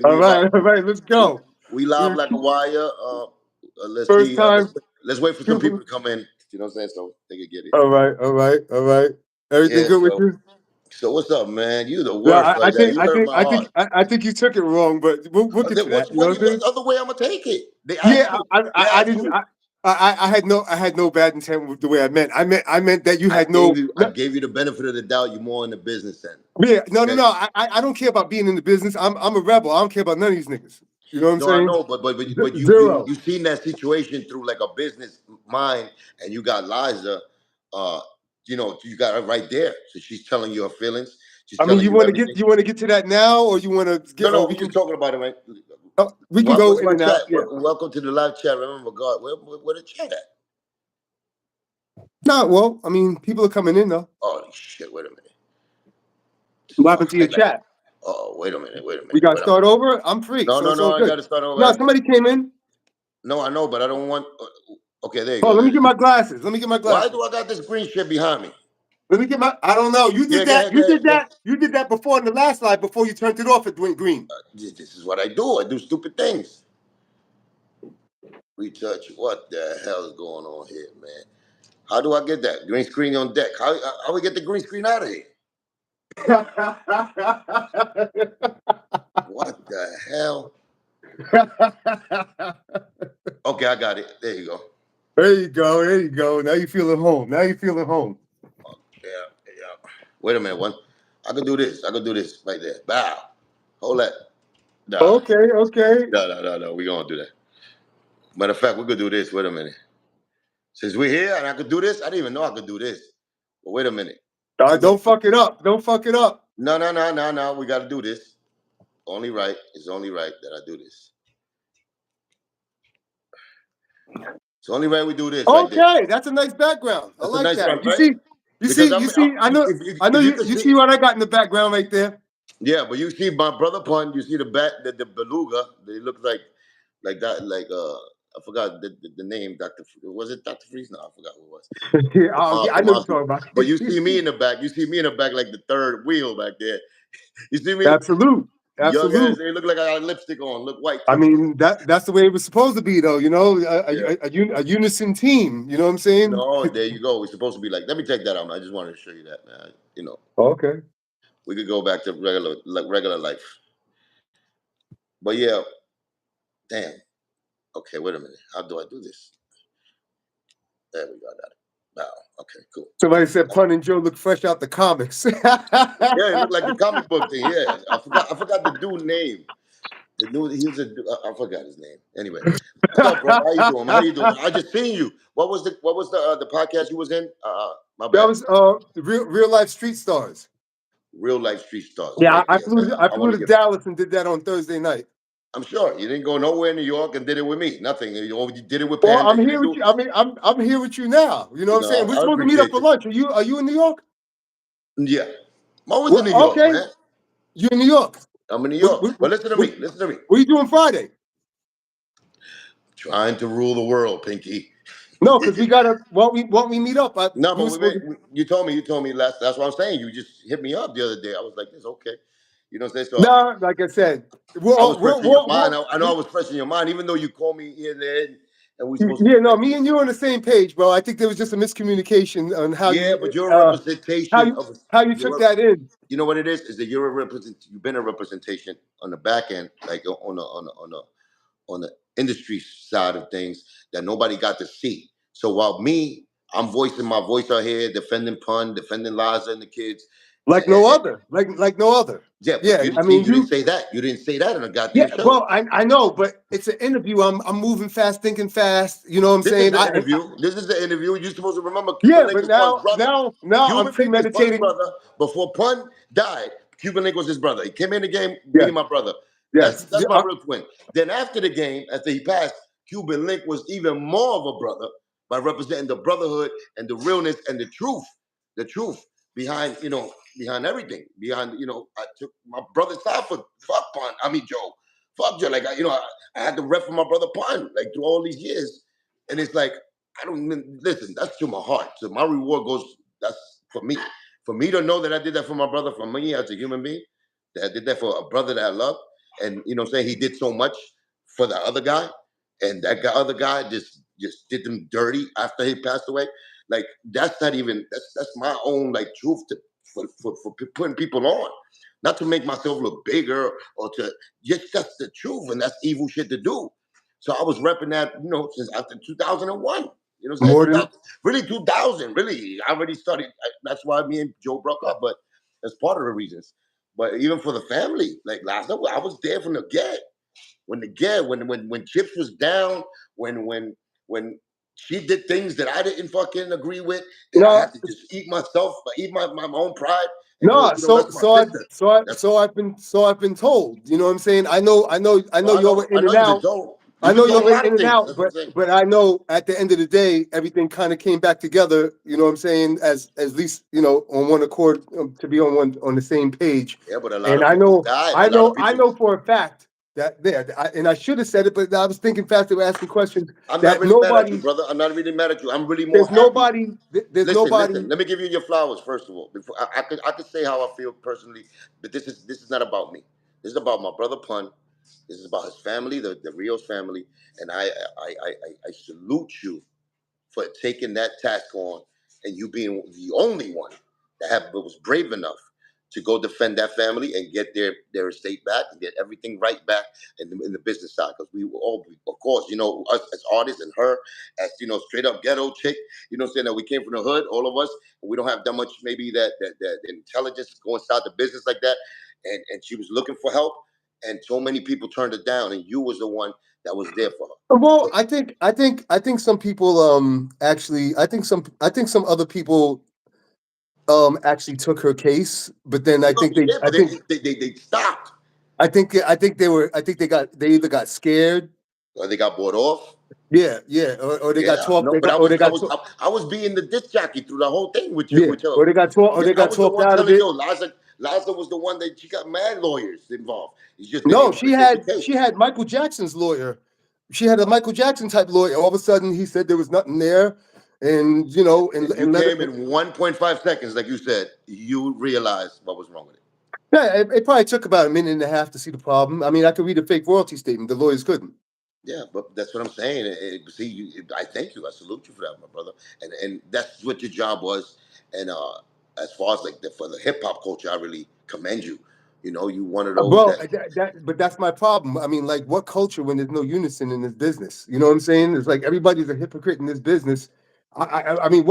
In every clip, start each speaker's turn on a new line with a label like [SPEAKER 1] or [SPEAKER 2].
[SPEAKER 1] All right, let's go.
[SPEAKER 2] We live like a wire. Let's
[SPEAKER 1] First
[SPEAKER 2] see.
[SPEAKER 1] time.
[SPEAKER 2] Let's wait for some people to come in. You know what I'm saying? So they can get it.
[SPEAKER 1] All right. Everything
[SPEAKER 2] Yeah.
[SPEAKER 1] good with you?
[SPEAKER 2] So what's up, man? You the
[SPEAKER 1] Yeah,
[SPEAKER 2] worst like that. You hurt my heart.
[SPEAKER 1] I think you took it wrong, but we'll get to that. You know what I'm saying?
[SPEAKER 2] The other way I'm gonna take it. They asked
[SPEAKER 1] Yeah,
[SPEAKER 2] you.
[SPEAKER 1] I didn't. I had no bad intent with the way I meant. I meant that you had
[SPEAKER 2] I gave you the benefit of the doubt. You're more in the business end.
[SPEAKER 1] Yeah, no. I don't care about being in the business. I'm a rebel. I don't care about none of these niggas. You know what I'm saying?
[SPEAKER 2] I know, but
[SPEAKER 1] Zero.
[SPEAKER 2] you seen that situation through like a business mind, and you got Liza. You know, you got her right there. So she's telling you her feelings. She's telling
[SPEAKER 1] you want to get to that now, or you want to get?
[SPEAKER 2] No, we can talk about it, right?
[SPEAKER 1] We can go in and out.
[SPEAKER 2] Yeah. Welcome to the live chat. Remember, God, where the chat at?
[SPEAKER 1] No, well, I mean, people are coming in though.
[SPEAKER 2] Oh shit! Wait a minute.
[SPEAKER 1] What happened to your chat?
[SPEAKER 2] Oh, wait a minute.
[SPEAKER 1] We got to start over. I'm free.
[SPEAKER 2] No, I got to start over.
[SPEAKER 1] No, somebody came in.
[SPEAKER 2] No, I know, but I don't want. Okay, there you
[SPEAKER 1] go.
[SPEAKER 2] Let
[SPEAKER 1] me get my glasses.
[SPEAKER 2] Why do I got this green shit behind me?
[SPEAKER 1] Let me get my. I don't know. You did that. You did that before in the last live before you turned it off. It went green.
[SPEAKER 2] This is what I do. I do stupid things. Retouch. What the hell is going on here, man? How do I get that green screen on deck? How we get the green screen out of here? What the hell? Okay, I got it. There you go.
[SPEAKER 1] There you go. Now you feel at home.
[SPEAKER 2] Yeah. Wait a minute, I could do this right there. Bow. Hold that. No.
[SPEAKER 1] Okay.
[SPEAKER 2] No. We gonna do that. Matter of fact, we could do this. Wait a minute. Since we're here and I could do this, I didn't even know I could do this. But wait a minute.
[SPEAKER 1] Don't fuck it up.
[SPEAKER 2] No. We got to do this. It's only right that I do this. It's only right we do this.
[SPEAKER 1] Okay, right, that's a nice background. I like that. You see. I know. You see what I got in the background right there.
[SPEAKER 2] Yeah, but you see my brother pun. You see the beluga. They look like that. I forgot the name. Was it Dr. Freeze? No, I forgot who it was.
[SPEAKER 1] I know what you're talking about.
[SPEAKER 2] But you see me in the back. You see me in the back like the third wheel back there. You see me?
[SPEAKER 1] Absolute.
[SPEAKER 2] Young ass, they look like I got lipstick on. Look white.
[SPEAKER 1] I mean, that's the way it was supposed to be, though. You know, a unison team. You know what I'm saying?
[SPEAKER 2] No, there you go. We're supposed to be like. Let me take that out. I just wanted to show you that, man. You know.
[SPEAKER 1] Okay.
[SPEAKER 2] We could go back to regular life. But yeah, damn. Okay, wait a minute. How do I do this? There we go. I got it. Wow. Okay, cool.
[SPEAKER 1] Somebody said Pun and Joe look fresh out the comics.
[SPEAKER 2] Yeah, it looked like the comic book thing. Yeah, I forgot the dude's name. I forgot his name. Anyway, what's up, bro? How you doing? I just seen you. What was the podcast you was in? My bad.
[SPEAKER 1] That was real life street stars.
[SPEAKER 2] Real life street stars.
[SPEAKER 1] Yeah, right, I flew to Dallas and did that on Thursday night.
[SPEAKER 2] I'm sure you didn't go nowhere in New York and did it with me. Nothing. You did it with.
[SPEAKER 1] Well, I'm here with you. I mean, I'm here with you now. You know what I'm saying? We're supposed to meet up for lunch. Are you in New York?
[SPEAKER 2] Yeah, I'm always in New York, man.
[SPEAKER 1] You in New York?
[SPEAKER 2] I'm in New York. But listen to me.
[SPEAKER 1] What are you doing Friday?
[SPEAKER 2] Trying to rule the world, Pinky.
[SPEAKER 1] No, because we gotta. Won't we meet up?
[SPEAKER 2] You told me last. That's what I'm saying. You just hit me up the other day. I was like, "This okay." You know what I'm saying? So
[SPEAKER 1] no, like I said,
[SPEAKER 2] I was fresh in your mind. I know I was fresh in your mind, even though you called me here and there. And we supposed
[SPEAKER 1] to me and you are on the same page, bro. I think there was just a miscommunication on how
[SPEAKER 2] but you're a representation
[SPEAKER 1] how you took that in.
[SPEAKER 2] You know what it is? Is that you've been a representation on the back end, like on the industry side of things that nobody got to see. So while I'm voicing my voice out here, defending Pun, defending Liza and the kids.
[SPEAKER 1] Like no other.
[SPEAKER 2] Yeah. I mean, you didn't say that. You didn't say that in a goddamn show.
[SPEAKER 1] Well, I know, but it's an interview. I'm moving fast, thinking fast. You know what I'm saying?
[SPEAKER 2] This is the interview. You're supposed to remember.
[SPEAKER 1] Cuban Link was now I'm premeditating.
[SPEAKER 2] Before Pun died, Cuban Link was his brother. He came in the game, being my brother. Yes, that's my real twin. Then after the game, after he passed, Cuban Link was even more of a brother by representing the brotherhood and the realness and the truth behind everything. I took my brother's side for Joe. Fuck Joe. Like I had to rep for my brother Pun like through all these years, and it's like I don't listen. That's to my heart. So my reward goes. That's for me. For me to know that I did that for my brother, for me as a human being, that I did that for a brother that I love. and you know what I'm saying, he did so much for the other guy, and that other guy just did them dirty after he passed away. Like that's not even that's my own like truth for putting people on, not to make myself look bigger or to just that's the truth, and that's evil shit to do. So I was repping that, you know, since after 2001. You know what I'm saying?
[SPEAKER 1] More than
[SPEAKER 2] Really 2000. Really, I already started. That's why me and Joe broke up, but that's part of the reasons. But even for the family, like last night, I was there from the get. When Chips was down, when she did things that I didn't fucking agree with, that I
[SPEAKER 1] no.
[SPEAKER 2] had to just eat myself, eat my own pride, and go,
[SPEAKER 1] No,
[SPEAKER 2] you know, that's my sister.
[SPEAKER 1] I've been told. You know what I'm saying? I know
[SPEAKER 2] Well,
[SPEAKER 1] y'all were
[SPEAKER 2] I
[SPEAKER 1] in
[SPEAKER 2] know
[SPEAKER 1] and
[SPEAKER 2] you've been
[SPEAKER 1] out.
[SPEAKER 2] told.
[SPEAKER 1] I
[SPEAKER 2] You've
[SPEAKER 1] know
[SPEAKER 2] been
[SPEAKER 1] y'all
[SPEAKER 2] told a
[SPEAKER 1] went
[SPEAKER 2] lot
[SPEAKER 1] in
[SPEAKER 2] of
[SPEAKER 1] and
[SPEAKER 2] things.
[SPEAKER 1] out,
[SPEAKER 2] That's what I'm saying.
[SPEAKER 1] but I know at the end of the day, everything kind of came back together. You know what I'm saying? As least on one accord, to be on the same page.
[SPEAKER 2] Yeah, but a lot
[SPEAKER 1] And
[SPEAKER 2] of people died. A lot of people.
[SPEAKER 1] for a fact that and I should have said it, but I was thinking faster, with asking questions
[SPEAKER 2] I'm not
[SPEAKER 1] that
[SPEAKER 2] really mad at you,
[SPEAKER 1] nobody,
[SPEAKER 2] brother. I'm not really mad at you. I'm really more
[SPEAKER 1] there's
[SPEAKER 2] happy.
[SPEAKER 1] nobody, there's
[SPEAKER 2] Listen,
[SPEAKER 1] nobody.
[SPEAKER 2] listen. Let me give you your flowers first of all. Before I could say how I feel personally, but this is not about me. This is about my brother Pun. This is about his family, the Rios family, and I salute you for taking that task on, and you being the only one that was brave enough to go defend that family and get their estate back and get everything right back in the business side. Because we were all, of course, you know, us as artists and her as, you know, straight up ghetto chick, you know, saying that we came from the hood, all of us, and we don't have that much maybe that intelligence to go inside the business like that. And she was looking for help, and so many people turned it down, and you was the one that was there for her.
[SPEAKER 1] Well,
[SPEAKER 2] So,
[SPEAKER 1] I think some people actually I think some other people actually took her case, but then
[SPEAKER 2] no, they did, but they stopped.
[SPEAKER 1] I think they either got scared.
[SPEAKER 2] Or they got bought off.
[SPEAKER 1] Yeah, or they got
[SPEAKER 2] Yeah,
[SPEAKER 1] talked.
[SPEAKER 2] no,
[SPEAKER 1] They
[SPEAKER 2] but
[SPEAKER 1] got or they got
[SPEAKER 2] I was being the disc jockey through the whole thing with you,
[SPEAKER 1] yeah,
[SPEAKER 2] with her.
[SPEAKER 1] or they got talked, or
[SPEAKER 2] Yeah,
[SPEAKER 1] they
[SPEAKER 2] I
[SPEAKER 1] got
[SPEAKER 2] was the
[SPEAKER 1] talked
[SPEAKER 2] one
[SPEAKER 1] out of
[SPEAKER 2] telling
[SPEAKER 1] it.
[SPEAKER 2] yo, Liza was the one that she got mad lawyers involved. You just didn't
[SPEAKER 1] No,
[SPEAKER 2] even want to take the
[SPEAKER 1] she
[SPEAKER 2] case.
[SPEAKER 1] had Michael Jackson's lawyer. She had a Michael Jackson type lawyer. All of a sudden, he said there was nothing there, and
[SPEAKER 2] And you
[SPEAKER 1] and let
[SPEAKER 2] came
[SPEAKER 1] it.
[SPEAKER 2] in 1.5 seconds, like you said, you realized what was wrong with it.
[SPEAKER 1] Yeah, it probably took about a minute and a half to see the problem. I mean, I could read a fake royalty statement. The lawyers couldn't.
[SPEAKER 2] Yeah, but that's what I'm saying. See, I thank you. I salute you for that, my brother. And that's what your job was. And as far as like for the hip hop culture, I really commend you. You know, you one of those
[SPEAKER 1] Well,
[SPEAKER 2] that
[SPEAKER 1] but that's my problem. I mean, like, what culture when there's no unison in this business? You know what I'm saying? It's like everybody's a hypocrite in this business. I mean,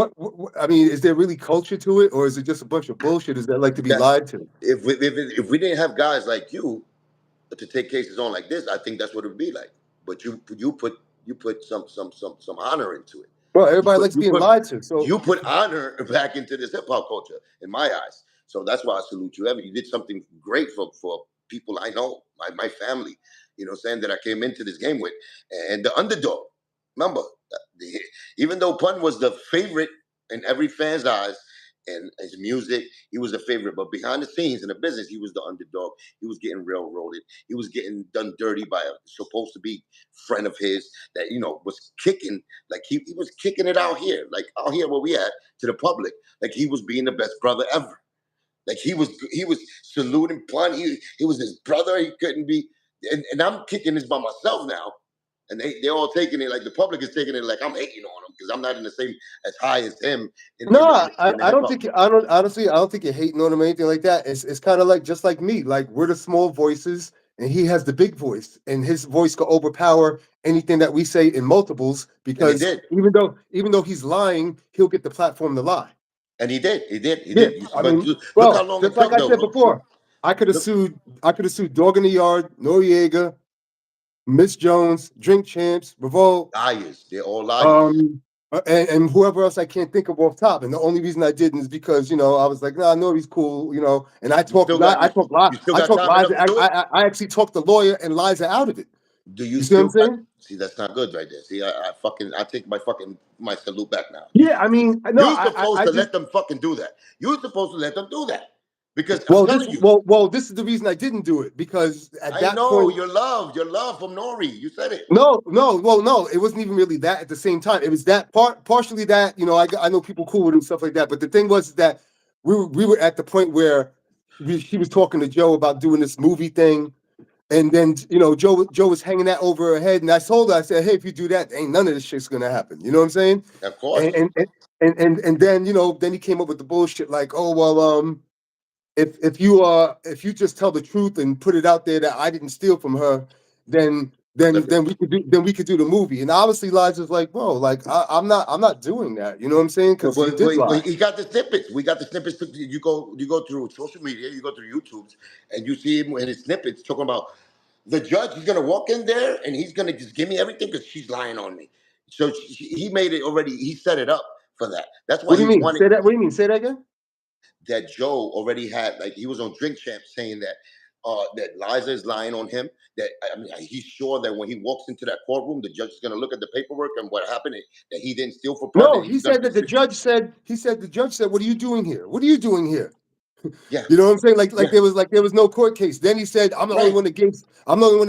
[SPEAKER 1] I mean, is there really culture to it, or is it just a bunch of bullshit? Is that like to be
[SPEAKER 2] that's
[SPEAKER 1] lied to?
[SPEAKER 2] if we didn't have guys like you to take cases on like this, I think that's what it would be like. But you put some honor into it.
[SPEAKER 1] Well,
[SPEAKER 2] You
[SPEAKER 1] everybody
[SPEAKER 2] put
[SPEAKER 1] likes
[SPEAKER 2] you
[SPEAKER 1] being
[SPEAKER 2] put
[SPEAKER 1] lied to. So,
[SPEAKER 2] you put honor back into this hip hop culture in my eyes. So that's why I salute you. Evan, you did something great for people I know, my family. You know, saying that I came into this game with, and the underdog. Remember, even though Pun was the favorite in every fan's eyes, and his music, he was a favorite. But behind the scenes in the business, he was the underdog. He was getting railroaded. He was getting done dirty by a supposed to be friend of his that, you know, was kicking, like he was kicking it out here where we at to the public, like he was being the best brother ever. Like he was saluting Pun. He was his brother. He couldn't be. And I'm kicking this by myself now. And they're all taking it like the public is taking it like I'm hating on him because I'm not in the same as high as him
[SPEAKER 1] no,
[SPEAKER 2] in the
[SPEAKER 1] I
[SPEAKER 2] hip
[SPEAKER 1] don't
[SPEAKER 2] hop.
[SPEAKER 1] think I don't honestly. I don't think you're hating on him or anything like that. It's kind of like just like me. Like we're the small voices, and he has the big voice, and his voice can overpower anything that we say in multiples.
[SPEAKER 2] And he
[SPEAKER 1] Because
[SPEAKER 2] did.
[SPEAKER 1] even though he's lying, he'll get the platform to lie.
[SPEAKER 2] And he did. He did. He
[SPEAKER 1] Yeah,
[SPEAKER 2] did.
[SPEAKER 1] I
[SPEAKER 2] But
[SPEAKER 1] mean,
[SPEAKER 2] look how
[SPEAKER 1] well,
[SPEAKER 2] long it
[SPEAKER 1] just like
[SPEAKER 2] took,
[SPEAKER 1] I
[SPEAKER 2] though.
[SPEAKER 1] said before,
[SPEAKER 2] Look,
[SPEAKER 1] I could have sued Dog in the Yard, Noriega, Miss Jones, Drink Champs, Revolt,
[SPEAKER 2] liars. They're all liars.
[SPEAKER 1] um, and whoever else I can't think of off top. And the only reason I didn't is because I was like, nah, Nori's cool, and I
[SPEAKER 2] You
[SPEAKER 1] talked,
[SPEAKER 2] still got
[SPEAKER 1] I talked, li-
[SPEAKER 2] you still
[SPEAKER 1] I
[SPEAKER 2] got
[SPEAKER 1] talked
[SPEAKER 2] time enough
[SPEAKER 1] Liza,
[SPEAKER 2] to do it.
[SPEAKER 1] I actually talked the lawyer and Liza out of it.
[SPEAKER 2] Do you
[SPEAKER 1] You see what I'm
[SPEAKER 2] still got?
[SPEAKER 1] saying?
[SPEAKER 2] See, that's not good right there. See, I take my salute back now.
[SPEAKER 1] Yeah, I mean, no,
[SPEAKER 2] You're supposed
[SPEAKER 1] I
[SPEAKER 2] to
[SPEAKER 1] just
[SPEAKER 2] let them fucking do that. You're supposed to let them do that because I'm telling you.
[SPEAKER 1] this is the reason I didn't do it because at
[SPEAKER 2] I
[SPEAKER 1] that
[SPEAKER 2] know
[SPEAKER 1] point.
[SPEAKER 2] your love from Nori. You said it.
[SPEAKER 1] No, it wasn't even really that at the same time. It was that partially that, I know people cool with him, stuff like that. But the thing was that we were at the point where she was talking to Joe about doing this movie thing. And then, Joe was hanging that over her head, and I told her, I said, "Hey, if you do that, ain't none of this shit's gonna happen." You know what I'm saying?
[SPEAKER 2] Of course.
[SPEAKER 1] And then, then he came up with the bullshit like, "Oh well, if you just tell the truth and put it out there that I didn't steal from her, then we could do the movie." And obviously, Liza's like, "Bro, like I'm not doing that." You know what I'm saying? Because he did lie.
[SPEAKER 2] He got the snippets. We got the snippets. You go through social media, you go through YouTube's, and you see him in his snippets talking about the judge is gonna walk in there and he's gonna just give me everything because she's lying on me. So he made it already. He set it up for that. That's why
[SPEAKER 1] What do you
[SPEAKER 2] he's
[SPEAKER 1] mean?
[SPEAKER 2] wanting
[SPEAKER 1] Say that. What do you mean? Say that again.
[SPEAKER 2] that Joe already had, like he was on Drink Champ saying that Liza is lying on him. That I mean, he's sure that when he walks into that courtroom, the judge is going to look at the paperwork and what happened, that he didn't steal for
[SPEAKER 1] No,
[SPEAKER 2] profit.
[SPEAKER 1] he
[SPEAKER 2] He's going
[SPEAKER 1] said
[SPEAKER 2] to
[SPEAKER 1] that the
[SPEAKER 2] be,
[SPEAKER 1] judge said. He said the judge said, "What are you doing here? What are you doing here?"
[SPEAKER 2] yeah,
[SPEAKER 1] You know what I'm saying? Like
[SPEAKER 2] yeah,
[SPEAKER 1] there was no court case. Then he said, "I'm the only
[SPEAKER 2] right.
[SPEAKER 1] one that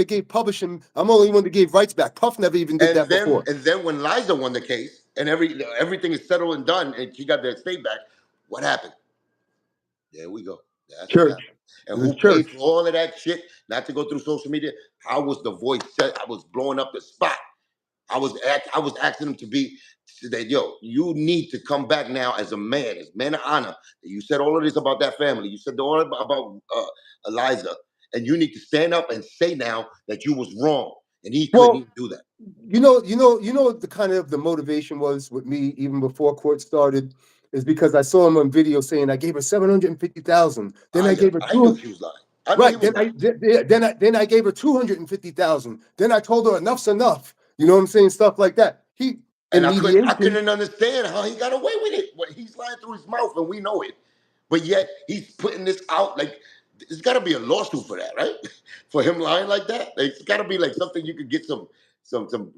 [SPEAKER 1] gave publishing. I'm the only one that gave rights back." Puff never even did that before.
[SPEAKER 2] And then when Liza won the case and everything is settled and done, and she got the estate back, what happened? There we go. That's what
[SPEAKER 1] Church.
[SPEAKER 2] happened.
[SPEAKER 1] It
[SPEAKER 2] And
[SPEAKER 1] was
[SPEAKER 2] who
[SPEAKER 1] church.
[SPEAKER 2] paid for all of that shit? Not to go through social media. How was the voice set? I was blowing up the spot. I was asking him to be that, yo, you need to come back now as a man of honor. You said all of this about that family. You said all about Eliza, and you need to stand up and say now that you was wrong. And he couldn't
[SPEAKER 1] Well,
[SPEAKER 2] even do that.
[SPEAKER 1] what the kind of the motivation was with me even before court started is because I saw him on video saying I gave her 750,000. Then I gave her
[SPEAKER 2] I knew
[SPEAKER 1] two.
[SPEAKER 2] she was lying. I knew he
[SPEAKER 1] Right.
[SPEAKER 2] was lying.
[SPEAKER 1] Then I gave her 250,000. Then I told her enough's enough. You know what I'm saying? Stuff like that.
[SPEAKER 2] And
[SPEAKER 1] In
[SPEAKER 2] I
[SPEAKER 1] mediation.
[SPEAKER 2] couldn't understand how he got away with it. He's lying through his mouth, and we know it. But yet he's putting this out like there's got to be a lawsuit for that, right? For him lying like that, like, it's got to be like something you could get some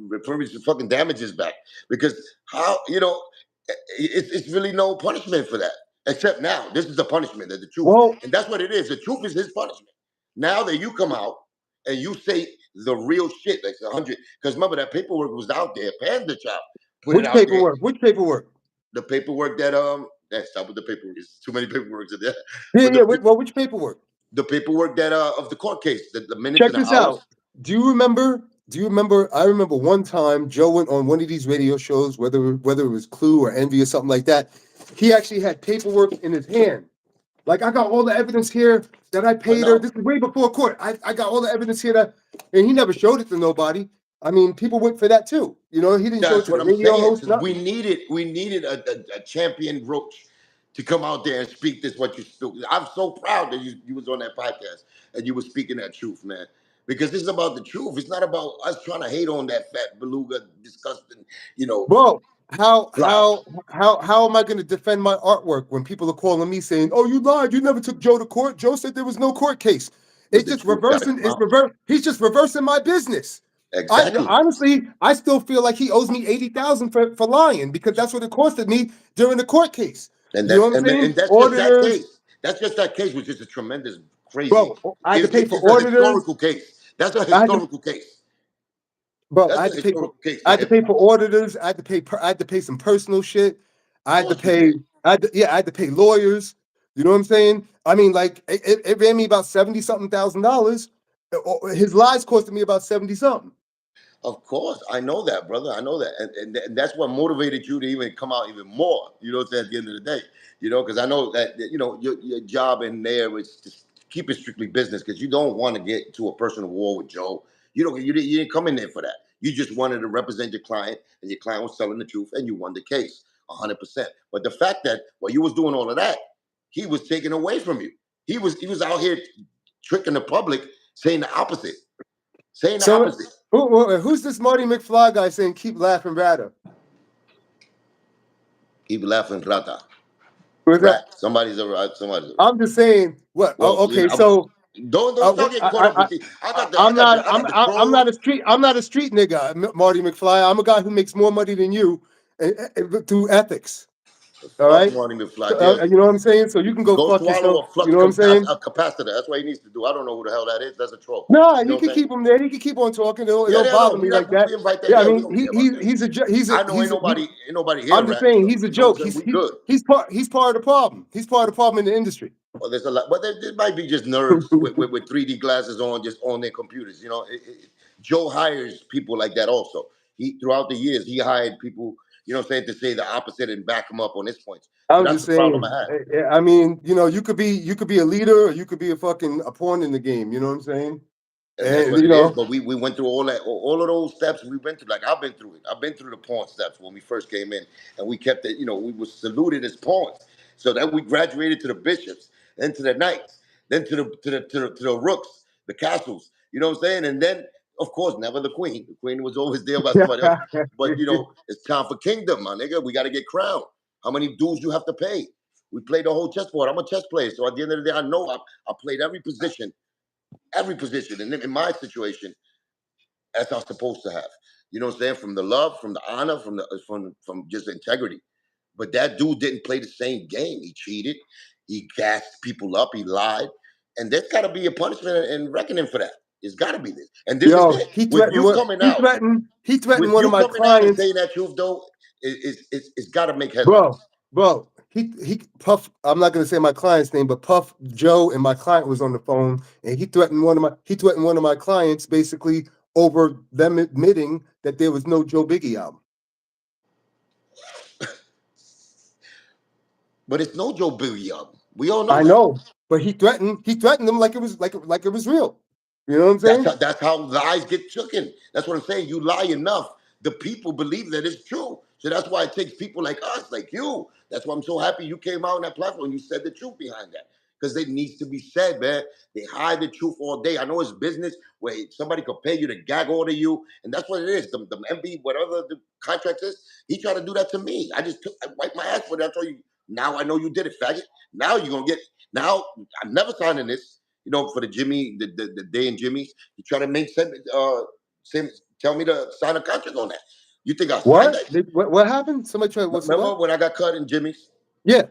[SPEAKER 2] reparations, fucking damages back. Because how it's really no punishment for that. Except now, this is the punishment, that the truth,
[SPEAKER 1] Well,
[SPEAKER 2] and that's what it is. The truth is his punishment. Now that you come out and you say the real shit, like 100, because remember that paperwork was out there. Panda Child put it
[SPEAKER 1] which
[SPEAKER 2] out there.
[SPEAKER 1] paperwork? Which paperwork?
[SPEAKER 2] The paperwork stop with the paperwork. There's too many paperworks in there.
[SPEAKER 1] Yeah,
[SPEAKER 2] But
[SPEAKER 1] yeah. Well, which paperwork?
[SPEAKER 2] the paperwork that of the court case, the minutes
[SPEAKER 1] Check
[SPEAKER 2] and the
[SPEAKER 1] this out.
[SPEAKER 2] hours.
[SPEAKER 1] Do you remember? I remember one time Joe went on one of these radio shows, whether it was Clue or Envy or something like that. He actually had paperwork in his hand. Like I got all the evidence here that I
[SPEAKER 2] I
[SPEAKER 1] paid her.
[SPEAKER 2] know.
[SPEAKER 1] This is way before court. I got all the evidence here and he never showed it to nobody. I mean, people went for that too. He didn't show it
[SPEAKER 2] That's
[SPEAKER 1] to the
[SPEAKER 2] what I'm
[SPEAKER 1] radio
[SPEAKER 2] saying.
[SPEAKER 1] host.
[SPEAKER 2] Because
[SPEAKER 1] Nothing.
[SPEAKER 2] we needed a champion roach to come out there and speak this what you spoke. I'm so proud that you was on that podcast and you were speaking that truth, man. Because this is about the truth. It's not about us trying to hate on that fat beluga, disgusting,
[SPEAKER 1] Bro, how
[SPEAKER 2] fly.
[SPEAKER 1] how how am I going to defend my artwork when people are calling me saying, "Oh, you lied. You never took Joe to court. Joe said there was no court case."
[SPEAKER 2] But
[SPEAKER 1] It's
[SPEAKER 2] the
[SPEAKER 1] just
[SPEAKER 2] truth got to
[SPEAKER 1] reversing.
[SPEAKER 2] come
[SPEAKER 1] It's
[SPEAKER 2] out.
[SPEAKER 1] reverse. He's just reversing my business. I
[SPEAKER 2] Exactly.
[SPEAKER 1] honestly, I still feel like he owes me 80,000 for lying because that's what it costed me during the court case.
[SPEAKER 2] And
[SPEAKER 1] You know what I'm
[SPEAKER 2] and
[SPEAKER 1] saying?
[SPEAKER 2] that's just that
[SPEAKER 1] Auditors,
[SPEAKER 2] case. That's just that case, which is a tremendous, crazy.
[SPEAKER 1] bro. I had to pay for
[SPEAKER 2] It's a
[SPEAKER 1] auditors.
[SPEAKER 2] historical case. That's a
[SPEAKER 1] I had to,
[SPEAKER 2] historical case.
[SPEAKER 1] bro. I
[SPEAKER 2] That's
[SPEAKER 1] had
[SPEAKER 2] a
[SPEAKER 1] to pay for.
[SPEAKER 2] historical case
[SPEAKER 1] I
[SPEAKER 2] for
[SPEAKER 1] had to
[SPEAKER 2] hip
[SPEAKER 1] pay
[SPEAKER 2] hop.
[SPEAKER 1] for auditors. I had to pay some personal shit.
[SPEAKER 2] Of
[SPEAKER 1] I had to
[SPEAKER 2] course you
[SPEAKER 1] pay.
[SPEAKER 2] did.
[SPEAKER 1] I had to pay lawyers. You know what I'm saying? I mean, like it ran me about 70 something thousand dollars. His lies costed me about 70 something.
[SPEAKER 2] Of course, I know that, brother. I know that, and that's what motivated you to even come out even more. You know what I'm saying? At the end of the day, because I know that your job in there was to keep it strictly business because you don't want to get to a personal war with Joe. You didn't come in there for that. You just wanted to represent your client, and your client was telling the truth, and you won the case 100%. But the fact that while you was doing all of that, he was taken away from you. He was out here tricking the public, saying the opposite, saying the
[SPEAKER 1] So
[SPEAKER 2] opposite.
[SPEAKER 1] who's this Marty McFly guy saying keep laughing rather?
[SPEAKER 2] Keep laughing, rata.
[SPEAKER 1] Who is that?
[SPEAKER 2] Rat. Somebody's a rat. Somebody's a rat.
[SPEAKER 1] I'm just saying. What?
[SPEAKER 2] Well,
[SPEAKER 1] Oh, okay. So
[SPEAKER 2] don't start getting caught up with these.
[SPEAKER 1] I'm not.
[SPEAKER 2] I got the
[SPEAKER 1] I'm not
[SPEAKER 2] trolls.
[SPEAKER 1] a street. I'm not a street nigga, Marty McFly. I'm a guy who makes more money than you through ethics. All
[SPEAKER 2] Fuck
[SPEAKER 1] right.
[SPEAKER 2] morning with fly.
[SPEAKER 1] So,
[SPEAKER 2] Yes.
[SPEAKER 1] you know what I'm saying? So you can go
[SPEAKER 2] Go
[SPEAKER 1] fuck
[SPEAKER 2] swallow
[SPEAKER 1] yourself.
[SPEAKER 2] a
[SPEAKER 1] You
[SPEAKER 2] flux
[SPEAKER 1] know what I'm saying?
[SPEAKER 2] capacitor. That's what he needs to do. I don't know who the hell that is. That's a troll.
[SPEAKER 1] Nah,
[SPEAKER 2] You know
[SPEAKER 1] you
[SPEAKER 2] what I'm
[SPEAKER 1] can
[SPEAKER 2] saying?
[SPEAKER 1] keep him there. He can keep on talking. It
[SPEAKER 2] Yeah,
[SPEAKER 1] don't
[SPEAKER 2] no, no.
[SPEAKER 1] bother me like that.
[SPEAKER 2] We invite that.
[SPEAKER 1] Yeah, I
[SPEAKER 2] Yeah, we
[SPEAKER 1] mean,
[SPEAKER 2] don't care about that. I know ain't nobody here
[SPEAKER 1] I'm just
[SPEAKER 2] rat.
[SPEAKER 1] saying
[SPEAKER 2] So
[SPEAKER 1] he's a
[SPEAKER 2] you know what I'm
[SPEAKER 1] joke.
[SPEAKER 2] saying? We good.
[SPEAKER 1] He's part of the problem. He's part of the problem in the industry.
[SPEAKER 2] Well, there's a lot, but there might be just nerds with 3D glasses on, just on their computers. Joe hires people like that also. He throughout the years he hired people, what I'm saying, to say the opposite and back him up on his points. So
[SPEAKER 1] I'm
[SPEAKER 2] that's
[SPEAKER 1] just
[SPEAKER 2] the problem
[SPEAKER 1] saying.
[SPEAKER 2] I have.
[SPEAKER 1] I mean, you could be a leader, or you could be a pawn in the game. You know what I'm saying?
[SPEAKER 2] And that's
[SPEAKER 1] And
[SPEAKER 2] what it is. But we went through all of those steps. We went through, like, I've been through it. I've been through the pawn steps when we first came in, and we kept it. We were saluted as pawns. So then we graduated to the bishops, then to the knights, then to the rooks, the castles. You know what I'm saying? And then, of course, never the queen. The queen was always there by somebody else. But it's time for kingdom, my nigga. We got to get crowned. How many dues you have to pay? We played the whole chessboard. I'm a chess player, so at the end of the day, I know I played every position. And in my situation, as I'm supposed to have. You know what I'm saying? From the love, from the honor, from just integrity. But that dude didn't play the same game. He cheated. He gassed people up. He lied. And there's got to be a punishment and reckoning for that. It's got to be this. And this is
[SPEAKER 1] yo,
[SPEAKER 2] it.
[SPEAKER 1] he
[SPEAKER 2] With
[SPEAKER 1] threatened
[SPEAKER 2] you
[SPEAKER 1] what
[SPEAKER 2] coming
[SPEAKER 1] he
[SPEAKER 2] out,
[SPEAKER 1] threatened. He threatened
[SPEAKER 2] with
[SPEAKER 1] one of
[SPEAKER 2] you
[SPEAKER 1] my
[SPEAKER 2] coming out and
[SPEAKER 1] clients,
[SPEAKER 2] saying that truth, though, it's got to make headlines.
[SPEAKER 1] bro. He Puff. I'm not gonna say my client's name, but Puff Joe and my client was on the phone, and he threatened one of my clients basically over them admitting that there was no Joe Biggie album.
[SPEAKER 2] But it's no Joe Biggie album. We all know
[SPEAKER 1] I
[SPEAKER 2] that.
[SPEAKER 1] know, but he threatened them like it was real. You know what I'm
[SPEAKER 2] That's
[SPEAKER 1] saying?
[SPEAKER 2] how lies get chooken. That's what I'm saying. You lie enough, the people believe that it's true. So that's why it takes people like us, like you. That's why I'm so happy you came out on that platform and you said the truth behind that. Because it needs to be said, man. They hide the truth all day. I know it's business where somebody could pay you to gag order you, and that's what it is. The MB, whatever the contract is, he tried to do that to me. I wiped my ass for that. I told you, now I know you did it, faggot. Now you're gonna get. Now I'm never signing this. For the Jimmy, the day in Jimmy's. You try to tell me to sign a contract on that. You think I'll sign
[SPEAKER 1] What?
[SPEAKER 2] that?
[SPEAKER 1] What happened? Somebody tried. What's
[SPEAKER 2] Remember
[SPEAKER 1] what?
[SPEAKER 2] when I got cut in Jimmy's?
[SPEAKER 1] Yeah.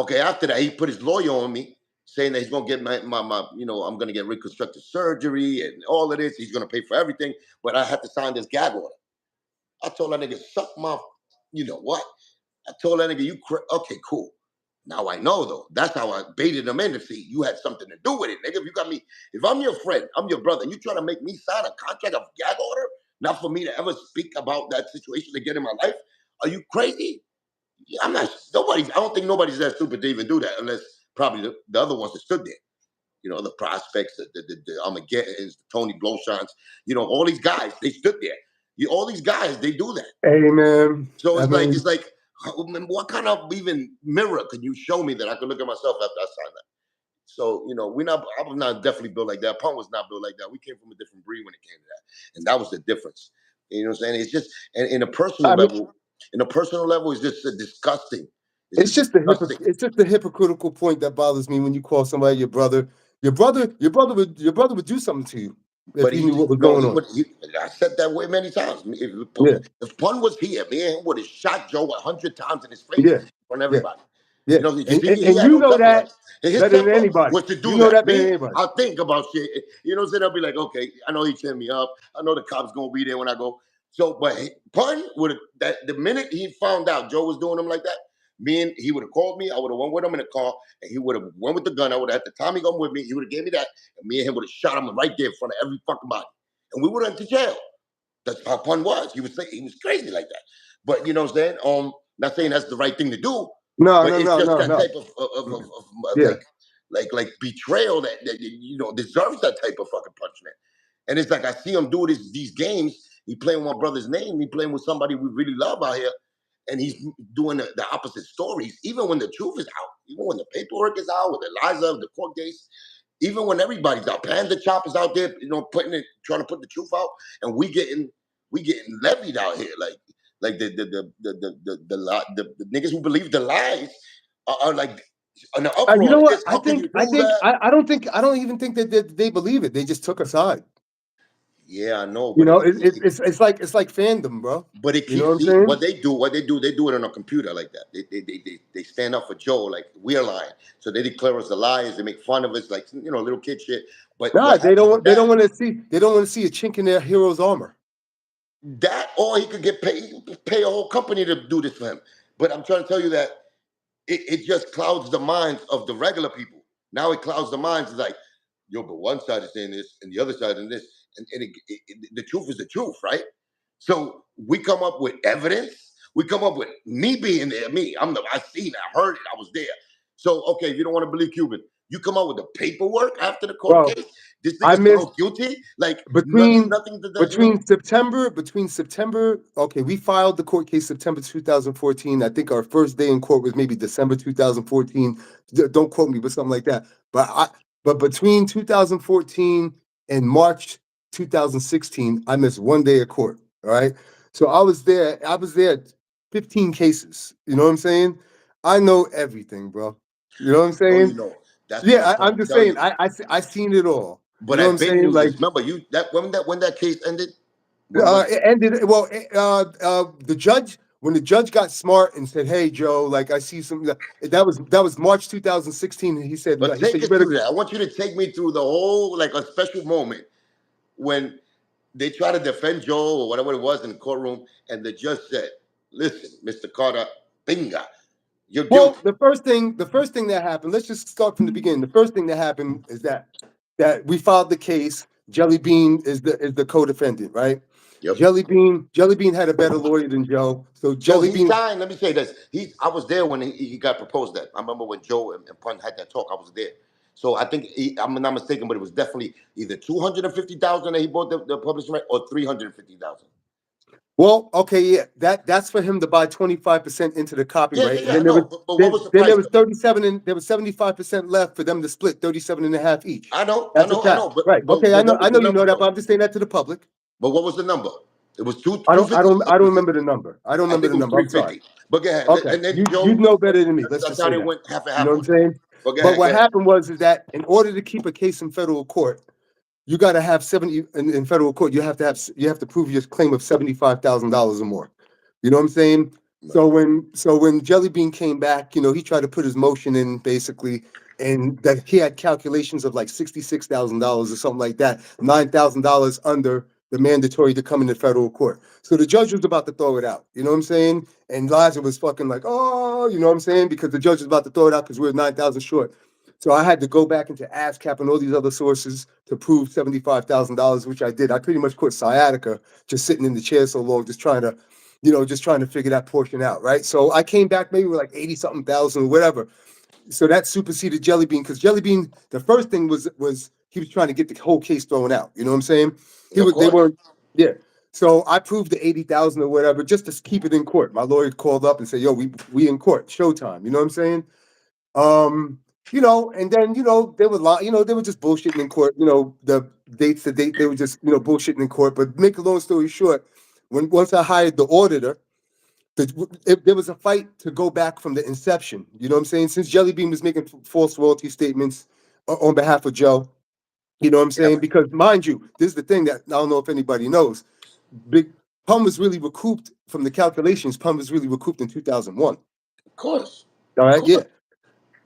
[SPEAKER 2] Okay, after that, he put his lawyer on me, saying that he's gonna get I'm gonna get reconstructive surgery and all of this. He's gonna pay for everything, but I had to sign this gag order. I told that nigga, suck my, you know what? I told that nigga, okay, cool. Now I know though. That's how I baited him in to see you had something to do with it, nigga. If I'm your friend, I'm your brother, and you trying to make me sign a contract of gag order, not for me to ever speak about that situation again in my life, are you crazy? Yeah, I'm not. I don't think nobody's that stupid to even do that, unless probably the other ones that stood there. The prospects, the Armageddons, the Tony Blowshines. All these guys, they stood there. All these guys, they do that.
[SPEAKER 1] Hey man.
[SPEAKER 2] So
[SPEAKER 1] I mean,
[SPEAKER 2] it's like, what kind of even mirror can you show me that I could look at myself after I signed that? So I was not definitely built like that. Punk was not built like that. We came from a different breed when it came to that, and that was the difference. You know what I'm saying? It's just, and in a personal
[SPEAKER 1] I mean,
[SPEAKER 2] level, it's just disgusting. It's
[SPEAKER 1] it's
[SPEAKER 2] just
[SPEAKER 1] just the
[SPEAKER 2] disgusting.
[SPEAKER 1] it's just the hypocritical point that bothers me when you call somebody your brother. Your brother would do something to you if
[SPEAKER 2] But
[SPEAKER 1] he
[SPEAKER 2] he,
[SPEAKER 1] knew what was
[SPEAKER 2] no,
[SPEAKER 1] going
[SPEAKER 2] he
[SPEAKER 1] on.
[SPEAKER 2] would. I said that way many times.
[SPEAKER 1] Yeah,
[SPEAKER 2] If Pun was here, me and him would have shot Joe 100 times in his face
[SPEAKER 1] yeah,
[SPEAKER 2] in front of
[SPEAKER 1] yeah,
[SPEAKER 2] everybody.
[SPEAKER 1] yeah.
[SPEAKER 2] You
[SPEAKER 1] And,
[SPEAKER 2] see,
[SPEAKER 1] and
[SPEAKER 2] he
[SPEAKER 1] and
[SPEAKER 2] had
[SPEAKER 1] you
[SPEAKER 2] no
[SPEAKER 1] know
[SPEAKER 2] temper like
[SPEAKER 1] that
[SPEAKER 2] that. His
[SPEAKER 1] better than
[SPEAKER 2] temper
[SPEAKER 1] anybody.
[SPEAKER 2] was to
[SPEAKER 1] You
[SPEAKER 2] do
[SPEAKER 1] know
[SPEAKER 2] that.
[SPEAKER 1] that better than
[SPEAKER 2] Me,
[SPEAKER 1] anybody.
[SPEAKER 2] I'll think about shit. You know what I'm saying? I'll be like, okay, I know he cheered me up. I know the cops gonna be there when I go. So, but Pun would have that the minute he found out Joe was doing him like that, he would have called me. I would have went with him in the car, and he would have went with the gun. I would have had the Tommy gun with me. He would have gave me that, and me and him would have shot him right there in front of every fucking body, and we would have went to jail. That's how Pun was. He was crazy like that. But you know what I'm saying? Not saying that's the right thing to do,
[SPEAKER 1] No,
[SPEAKER 2] but
[SPEAKER 1] no,
[SPEAKER 2] it's
[SPEAKER 1] no,
[SPEAKER 2] just
[SPEAKER 1] no,
[SPEAKER 2] that
[SPEAKER 1] no.
[SPEAKER 2] type of
[SPEAKER 1] Yeah.
[SPEAKER 2] like betrayal that deserves that type of fucking punishment. And it's like I see him do these games. He playing with my brother's name. He playing with somebody we really love out here, and he's doing the opposite stories. Even when the truth is out, even when the paperwork is out, with Eliza, the court case, even when everybody's out, Panda Chop is out there, trying to put the truth out, and we getting levied out here, like the niggas who believe the lies are like in the
[SPEAKER 1] You
[SPEAKER 2] uproar.
[SPEAKER 1] know
[SPEAKER 2] Like
[SPEAKER 1] what?
[SPEAKER 2] this,
[SPEAKER 1] I
[SPEAKER 2] how can
[SPEAKER 1] think
[SPEAKER 2] you
[SPEAKER 1] I
[SPEAKER 2] do
[SPEAKER 1] think
[SPEAKER 2] that?
[SPEAKER 1] I don't even think that they believe it. They just took a side.
[SPEAKER 2] Yeah, I know,
[SPEAKER 1] You
[SPEAKER 2] but
[SPEAKER 1] know, it's like fandom, bro.
[SPEAKER 2] it
[SPEAKER 1] You know what
[SPEAKER 2] keeps
[SPEAKER 1] I'm
[SPEAKER 2] see
[SPEAKER 1] saying?
[SPEAKER 2] what they do it on a computer like that. They stand up for Joe like we're lying, so they declare us the liars. They make fun of us like little kid shit. But
[SPEAKER 1] Nah,
[SPEAKER 2] what
[SPEAKER 1] they
[SPEAKER 2] happens
[SPEAKER 1] don't.
[SPEAKER 2] with
[SPEAKER 1] They
[SPEAKER 2] that?
[SPEAKER 1] don't want to see. They don't want to see a chink in their hero's armor.
[SPEAKER 2] That or he could get paid, he could pay a whole company to do this for him. But I'm trying to tell you that it just clouds the minds of the regular people. Now it clouds the minds. It's like, yo, but one side is saying this and the other side is this, and the truth is the truth, right? So we come up with evidence. We come up with me being there. I seen it. I heard it. I was there. So okay, if you don't want to believe Cuban, you come out with the paperwork after the court
[SPEAKER 1] Well,
[SPEAKER 2] case. This
[SPEAKER 1] I
[SPEAKER 2] nigga's
[SPEAKER 1] missed
[SPEAKER 2] found guilty. Like
[SPEAKER 1] between
[SPEAKER 2] nothing to that.
[SPEAKER 1] September. Okay, we filed the court case September 2014. I think our first day in court was maybe December 2014. Don't quote me, but something like that. But between 2014 and March 2016, I missed one day of court. All right, so I was there. 15 cases. You know what I'm saying? I know everything, bro. You know what I'm
[SPEAKER 2] No, you
[SPEAKER 1] saying?
[SPEAKER 2] know. That's what I'm
[SPEAKER 1] Yeah,
[SPEAKER 2] trying
[SPEAKER 1] I'm
[SPEAKER 2] to
[SPEAKER 1] just
[SPEAKER 2] tell
[SPEAKER 1] saying.
[SPEAKER 2] you.
[SPEAKER 1] I seen it all. You
[SPEAKER 2] But
[SPEAKER 1] know what I'm
[SPEAKER 2] I've been
[SPEAKER 1] saying?
[SPEAKER 2] knew
[SPEAKER 1] Like,
[SPEAKER 2] this. Remember, you that when that case ended. When was it?
[SPEAKER 1] it ended well. When the judge got smart and said, "Hey, Joe, like I see some," that was March 2016, and he said,
[SPEAKER 2] But take
[SPEAKER 1] "You
[SPEAKER 2] us
[SPEAKER 1] better."
[SPEAKER 2] through that. I want you to take me through the whole, like a special moment when they try to defend Joe or whatever it was in the courtroom, and the judge said, "Listen, Mr. Carter, binga, you're
[SPEAKER 1] Well,
[SPEAKER 2] guilty."
[SPEAKER 1] the first thing that happened. Let's just start from the beginning. The first thing that happened is that we filed the case. Jelly Bean is the co-defendant, right?
[SPEAKER 2] Yep.
[SPEAKER 1] Jelly Bean had a better lawyer than Joe, so
[SPEAKER 2] So
[SPEAKER 1] Jelly
[SPEAKER 2] he
[SPEAKER 1] Bean.
[SPEAKER 2] signed. Let me say this. I was there when he got proposed that. I remember when Joe and Pun had that talk. I was there. So I think I'm not mistaken, but it was definitely either 250,000 that he bought the publishing right, or 350,000.
[SPEAKER 1] Well, okay, yeah, that's for him to buy 25% into the
[SPEAKER 2] Yeah,
[SPEAKER 1] copyright,
[SPEAKER 2] yeah,
[SPEAKER 1] and
[SPEAKER 2] yeah. No, but what was the
[SPEAKER 1] then
[SPEAKER 2] price
[SPEAKER 1] there was
[SPEAKER 2] though?
[SPEAKER 1] 37 and there was 75% left for them to split 37 and a half each.
[SPEAKER 2] I know, I
[SPEAKER 1] That's a
[SPEAKER 2] know, I
[SPEAKER 1] fact,
[SPEAKER 2] know. But
[SPEAKER 1] right?
[SPEAKER 2] but
[SPEAKER 1] Okay,
[SPEAKER 2] but what
[SPEAKER 1] I
[SPEAKER 2] was
[SPEAKER 1] know
[SPEAKER 2] the
[SPEAKER 1] you know
[SPEAKER 2] number
[SPEAKER 1] that, but
[SPEAKER 2] though?
[SPEAKER 1] I'm just saying that to the public.
[SPEAKER 2] But what was the number? It was two fifty.
[SPEAKER 1] I don't remember the number. I don't
[SPEAKER 2] I
[SPEAKER 1] remember
[SPEAKER 2] think
[SPEAKER 1] the
[SPEAKER 2] it was
[SPEAKER 1] number. I'm sorry.
[SPEAKER 2] 350. But go ahead.
[SPEAKER 1] Okay,
[SPEAKER 2] And then
[SPEAKER 1] you
[SPEAKER 2] Joe,
[SPEAKER 1] know better than me. Let's
[SPEAKER 2] I
[SPEAKER 1] just
[SPEAKER 2] thought
[SPEAKER 1] say
[SPEAKER 2] it
[SPEAKER 1] that.
[SPEAKER 2] went half and
[SPEAKER 1] You
[SPEAKER 2] half
[SPEAKER 1] know what I'm
[SPEAKER 2] on you.
[SPEAKER 1] saying?
[SPEAKER 2] But go
[SPEAKER 1] But
[SPEAKER 2] ahead, go
[SPEAKER 1] what
[SPEAKER 2] ahead.
[SPEAKER 1] happened was is that in order to keep a case in federal court, you got to have 70 in federal court. You have to prove your claim of $75,000 or more. You know what I'm saying?
[SPEAKER 2] Right.
[SPEAKER 1] So when Jelly Bean came back, he tried to put his motion in basically, and that he had calculations of like $66,000 or something like that, $9,000 under the mandatory to come into federal court. So the judge was about to throw it out. You know what I'm saying? And Liza was fucking like, oh, you know what I'm saying? Because the judge was about to throw it out because we were 9,000 short. So I had to go back into ASCAP and all these other sources to prove $75,000, which I did. I pretty much quit sciatica just sitting in the chair so long, just trying to figure that portion out, right? So I came back maybe with like 80 something thousand or whatever. So that superseded Jelly Bean because Jelly Bean, the first thing was he was trying to get the whole case thrown out. You know what I'm saying?
[SPEAKER 2] Of
[SPEAKER 1] They
[SPEAKER 2] course.
[SPEAKER 1] weren't, yeah. So I proved the 80,000 or whatever just to keep it in court. My lawyer called up and said, "Yo, we in court, showtime." You know what I'm saying? Um, and then they were they were just bullshitting in court. The dates, they were just bullshitting in court. But make a long story short, once I hired the auditor, there was a fight to go back from the inception. You know what I'm saying? Since Jelly Bean was making false royalty statements on behalf of Joe, you know what I'm
[SPEAKER 2] Yeah.
[SPEAKER 1] saying? Because mind you, this is the thing that I don't know if anybody knows. Big Pum was really recouped from the calculations. Pum was really recouped in 2001.
[SPEAKER 2] Of course.
[SPEAKER 1] All
[SPEAKER 2] Of
[SPEAKER 1] right, yeah.
[SPEAKER 2] course.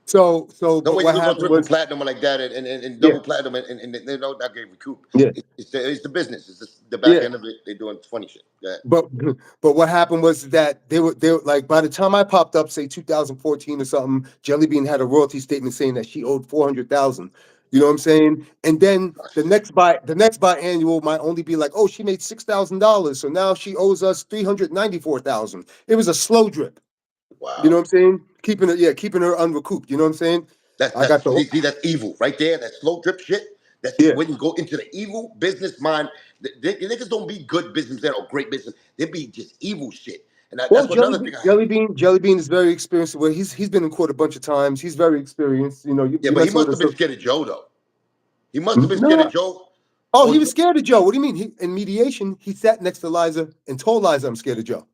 [SPEAKER 1] So,
[SPEAKER 2] No
[SPEAKER 1] but
[SPEAKER 2] way you
[SPEAKER 1] what
[SPEAKER 2] can go
[SPEAKER 1] happened
[SPEAKER 2] triple
[SPEAKER 1] was,
[SPEAKER 2] platinum or like that and
[SPEAKER 1] yeah,
[SPEAKER 2] double platinum and they don't not get recoup.
[SPEAKER 1] yeah,
[SPEAKER 2] It's the business. It's the back
[SPEAKER 1] yeah.
[SPEAKER 2] end of it. They're doing funny shit. Go ahead.
[SPEAKER 1] But but what happened was that they were like by the time I popped up, say 2014 or something, Jelly Bean had a royalty statement saying that she owed 400,000. You know what I'm saying? And then the next biannual might only be like, oh, she made $6,000, so now she owes us 394,000. It was a slow drip. You know
[SPEAKER 2] Wow.
[SPEAKER 1] what I'm saying? Keeping her unrecouped. You know what I'm saying? I got
[SPEAKER 2] That's
[SPEAKER 1] the
[SPEAKER 2] see, that's evil right there. That slow drip shit. That's
[SPEAKER 1] yeah.
[SPEAKER 2] when you go into the evil business mind. The niggas don't be good businessmen or great business. They be just evil shit. And
[SPEAKER 1] Well,
[SPEAKER 2] that's another thing.
[SPEAKER 1] Jelly Bean is very experienced. Well, he's been in court a bunch of times. He's very experienced.
[SPEAKER 2] Yeah,
[SPEAKER 1] You
[SPEAKER 2] but he
[SPEAKER 1] mess with
[SPEAKER 2] must
[SPEAKER 1] him.
[SPEAKER 2] have been
[SPEAKER 1] So
[SPEAKER 2] scared of Joe though. He must have been scared of
[SPEAKER 1] no.
[SPEAKER 2] Joe.
[SPEAKER 1] Oh,
[SPEAKER 2] Or
[SPEAKER 1] he was
[SPEAKER 2] Joe,
[SPEAKER 1] scared of Joe. What do you mean? In mediation, he sat next to Liza and told Liza, "I'm scared of Joe."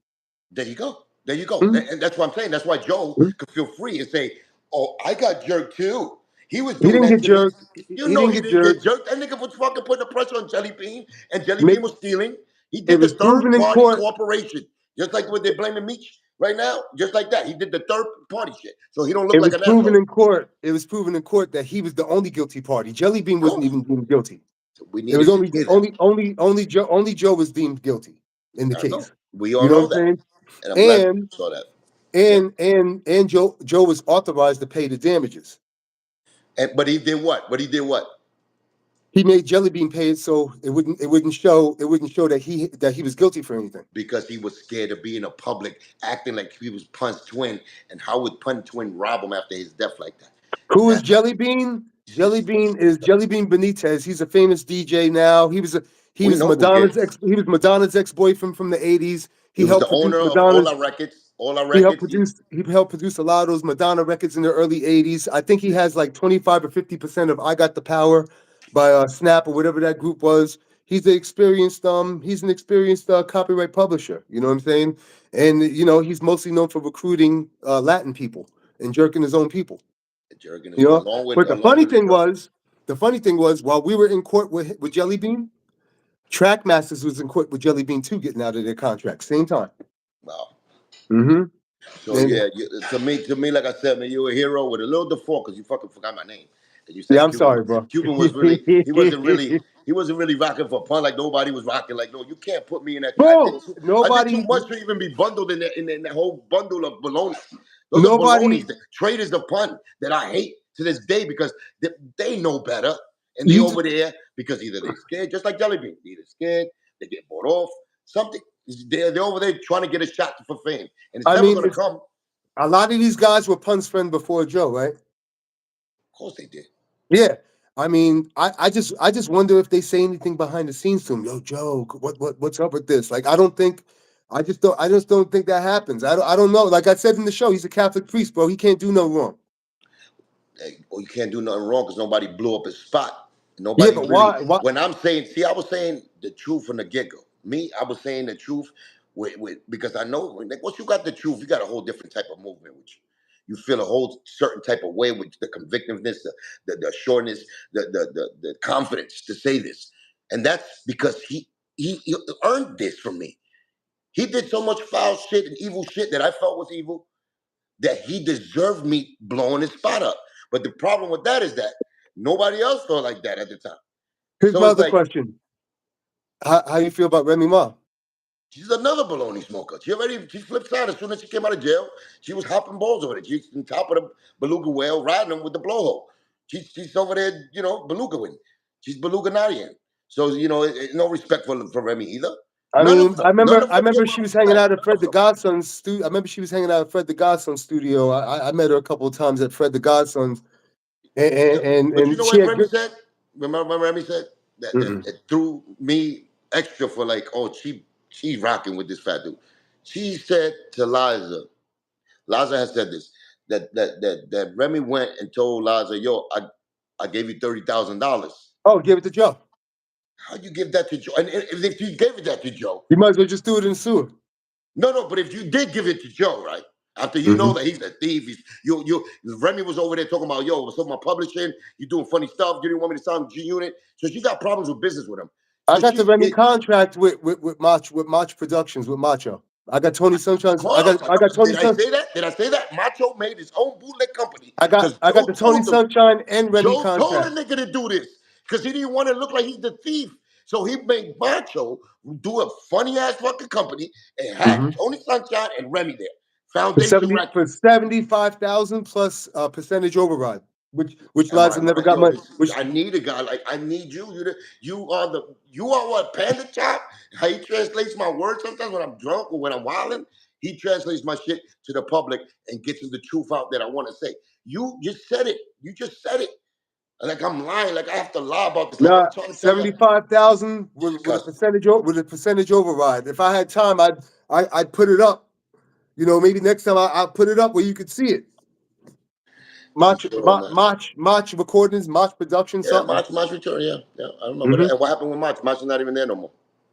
[SPEAKER 2] there you go. There you go.
[SPEAKER 1] Mhm.
[SPEAKER 2] And that's what I'm saying. That's why Joe
[SPEAKER 1] Mhm.
[SPEAKER 2] could feel free and say, "Oh, I got jerked too." He was
[SPEAKER 1] He
[SPEAKER 2] doing
[SPEAKER 1] didn't
[SPEAKER 2] that
[SPEAKER 1] get
[SPEAKER 2] to me.
[SPEAKER 1] jerked.
[SPEAKER 2] You
[SPEAKER 1] He
[SPEAKER 2] know
[SPEAKER 1] didn't
[SPEAKER 2] he
[SPEAKER 1] get
[SPEAKER 2] didn't get
[SPEAKER 1] jerked.
[SPEAKER 2] jerked. That nigga was fucking putting the pressure on Jelly Bean, and Jelly
[SPEAKER 1] Make
[SPEAKER 2] Bean was stealing. He
[SPEAKER 1] it
[SPEAKER 2] did the
[SPEAKER 1] was
[SPEAKER 2] third
[SPEAKER 1] proven in
[SPEAKER 2] party
[SPEAKER 1] court.
[SPEAKER 2] cooperation, just like what they're blaming Meech right now. Just like that, he did the third party shit, so he don't look like an asshole.
[SPEAKER 1] It was proven in court that he was the only guilty party. Jelly Bean
[SPEAKER 2] Of
[SPEAKER 1] wasn't
[SPEAKER 2] course,
[SPEAKER 1] even deemed guilty.
[SPEAKER 2] so we
[SPEAKER 1] It was
[SPEAKER 2] needed to hear that.
[SPEAKER 1] only Joe was deemed guilty in the
[SPEAKER 2] I know.
[SPEAKER 1] case.
[SPEAKER 2] We
[SPEAKER 1] You
[SPEAKER 2] all
[SPEAKER 1] know what
[SPEAKER 2] know
[SPEAKER 1] I'm
[SPEAKER 2] that,
[SPEAKER 1] saying?
[SPEAKER 2] and I'm glad
[SPEAKER 1] And
[SPEAKER 2] you saw that. Yeah.
[SPEAKER 1] and Joe was authorized to pay the damages.
[SPEAKER 2] But he did what? But he did what?
[SPEAKER 1] He made Jellybean pay it so it wouldn't show that he was guilty for anything.
[SPEAKER 2] Because he was scared of being a public, acting like he was Pun's twin, and how would Pun's twin rob him after his death like that?
[SPEAKER 1] Who is Jellybean? Jellybean is Jellybean Bonitez. He's a famous DJ now. He was Madonna's ex-boyfriend from the 80s.
[SPEAKER 2] He was the owner of all our records.
[SPEAKER 1] He helped produce a lot of those Madonna records in the early 80s. I think he has like 25 or 50% of I Got the Power by Snap or whatever that group was. He's an experienced copyright publisher. You know what I'm saying? And he's mostly known for recruiting Latin people and jerking his own people. But the funny thing was, while we were in court with Jellybean, Trackmasters was in court with Jellybean too, getting out of their contract same time.
[SPEAKER 2] Wow.
[SPEAKER 1] Mm-hmm.
[SPEAKER 2] So to me, like I said, man, you were a hero with a little default because you fucking forgot my name. And you said
[SPEAKER 1] I'm sorry, bro.
[SPEAKER 2] Cuban was he wasn't really rocking for Pun like nobody was rocking. Like, no, you can't put me in that.
[SPEAKER 1] Bro,
[SPEAKER 2] I did too much to even be bundled in that whole bundle of baloney. Those are balonies, the traitors of Pun that I hate to this day because they know better. And they over there because either they're scared, just like Jellybean, either scared, they get bought off, something. They're over there trying to get a shot for fame. And it's never going to come.
[SPEAKER 1] A lot of these guys were Pun's friend before Joe, right?
[SPEAKER 2] Of course they did.
[SPEAKER 1] Yeah. I mean, I just wonder if they say anything behind the scenes to him. Yo, Joe, what's up with this? Like, I just don't think that happens. I don't know. Like I said in the show, he's a Catholic priest, bro. He can't do no wrong.
[SPEAKER 2] Well, you can't do nothing wrong because nobody blew up his spot. Nobody why? When I was saying the truth from the get-go. I was saying the truth because I know once you got the truth, you got a whole different type of movement with you. You feel a whole certain type of way with the convictiveness, the assuredness, the confidence to say this. And that's because he earned this from me. He did so much foul shit and evil shit that I felt was evil that he deserved me blowing his spot up. But the problem with that is that nobody else felt like that at the time.
[SPEAKER 1] Here's my other question. How you feel about Remy Ma?
[SPEAKER 2] She's another baloney smoker. She flipped out as soon as she came out of jail. She was hopping balls over there. She's on top of the beluga whale, riding them with the blowhole. She's over there, beluga-ing. She's beluga-narian. So, no respect for Remy either.
[SPEAKER 1] I remember she was hanging out at Fred the Godson's studio. I remember she was hanging out at Fred the Godson's studio. I met her a couple of times at Fred the Godson's. And
[SPEAKER 2] you know what Remy said? Remember Remy said? That it threw me extra for like, oh, she's rocking with this fat dude. She said to Liza has said this, that Remy went and told Liza, yo, I gave you $30,000.
[SPEAKER 1] Oh, give it to Joe.
[SPEAKER 2] How'd you give that to Joe? And if you gave that to Joe,
[SPEAKER 1] you might as well just do it in the sewer.
[SPEAKER 2] No, but if you did give it to Joe, right? After you know that he's a thief, Remy was over there talking about, yo, what's up with my publishing? You doing funny stuff. You didn't want me to sign G Unit. So she got problems with business with him. So
[SPEAKER 1] I got the Remy contract with Mach Productions, with Macho. I got Tony Sunshine's. I got Tony.
[SPEAKER 2] Did I say that? Macho made his own bootleg company.
[SPEAKER 1] I got the Tony Sunshine and Remy contract.
[SPEAKER 2] Joe told the nigga to do this because he didn't want to look like he's the thief. So he made Macho do a funny ass fucking company and had Tony Sunshine and Remy there. Foundation
[SPEAKER 1] for 75,000 plus percentage override, which Liza never got money.
[SPEAKER 2] I need a guy I need you. You are what Panda Chop. How he translates my words sometimes when I'm drunk or when I'm wilding. He translates my shit to the public and gets the truth out that I want to say. You just said it. Like I'm lying. Like I have to lie about this.
[SPEAKER 1] Nah, 75,000 with a percentage override. If I had time, I'd put it up. Maybe next time I'll put it up where you could see it. Mach Recordings, Mach Productions, something.
[SPEAKER 2] Mach Return, yeah. I remember that. And what happened with Mach? Mach is not even there no more.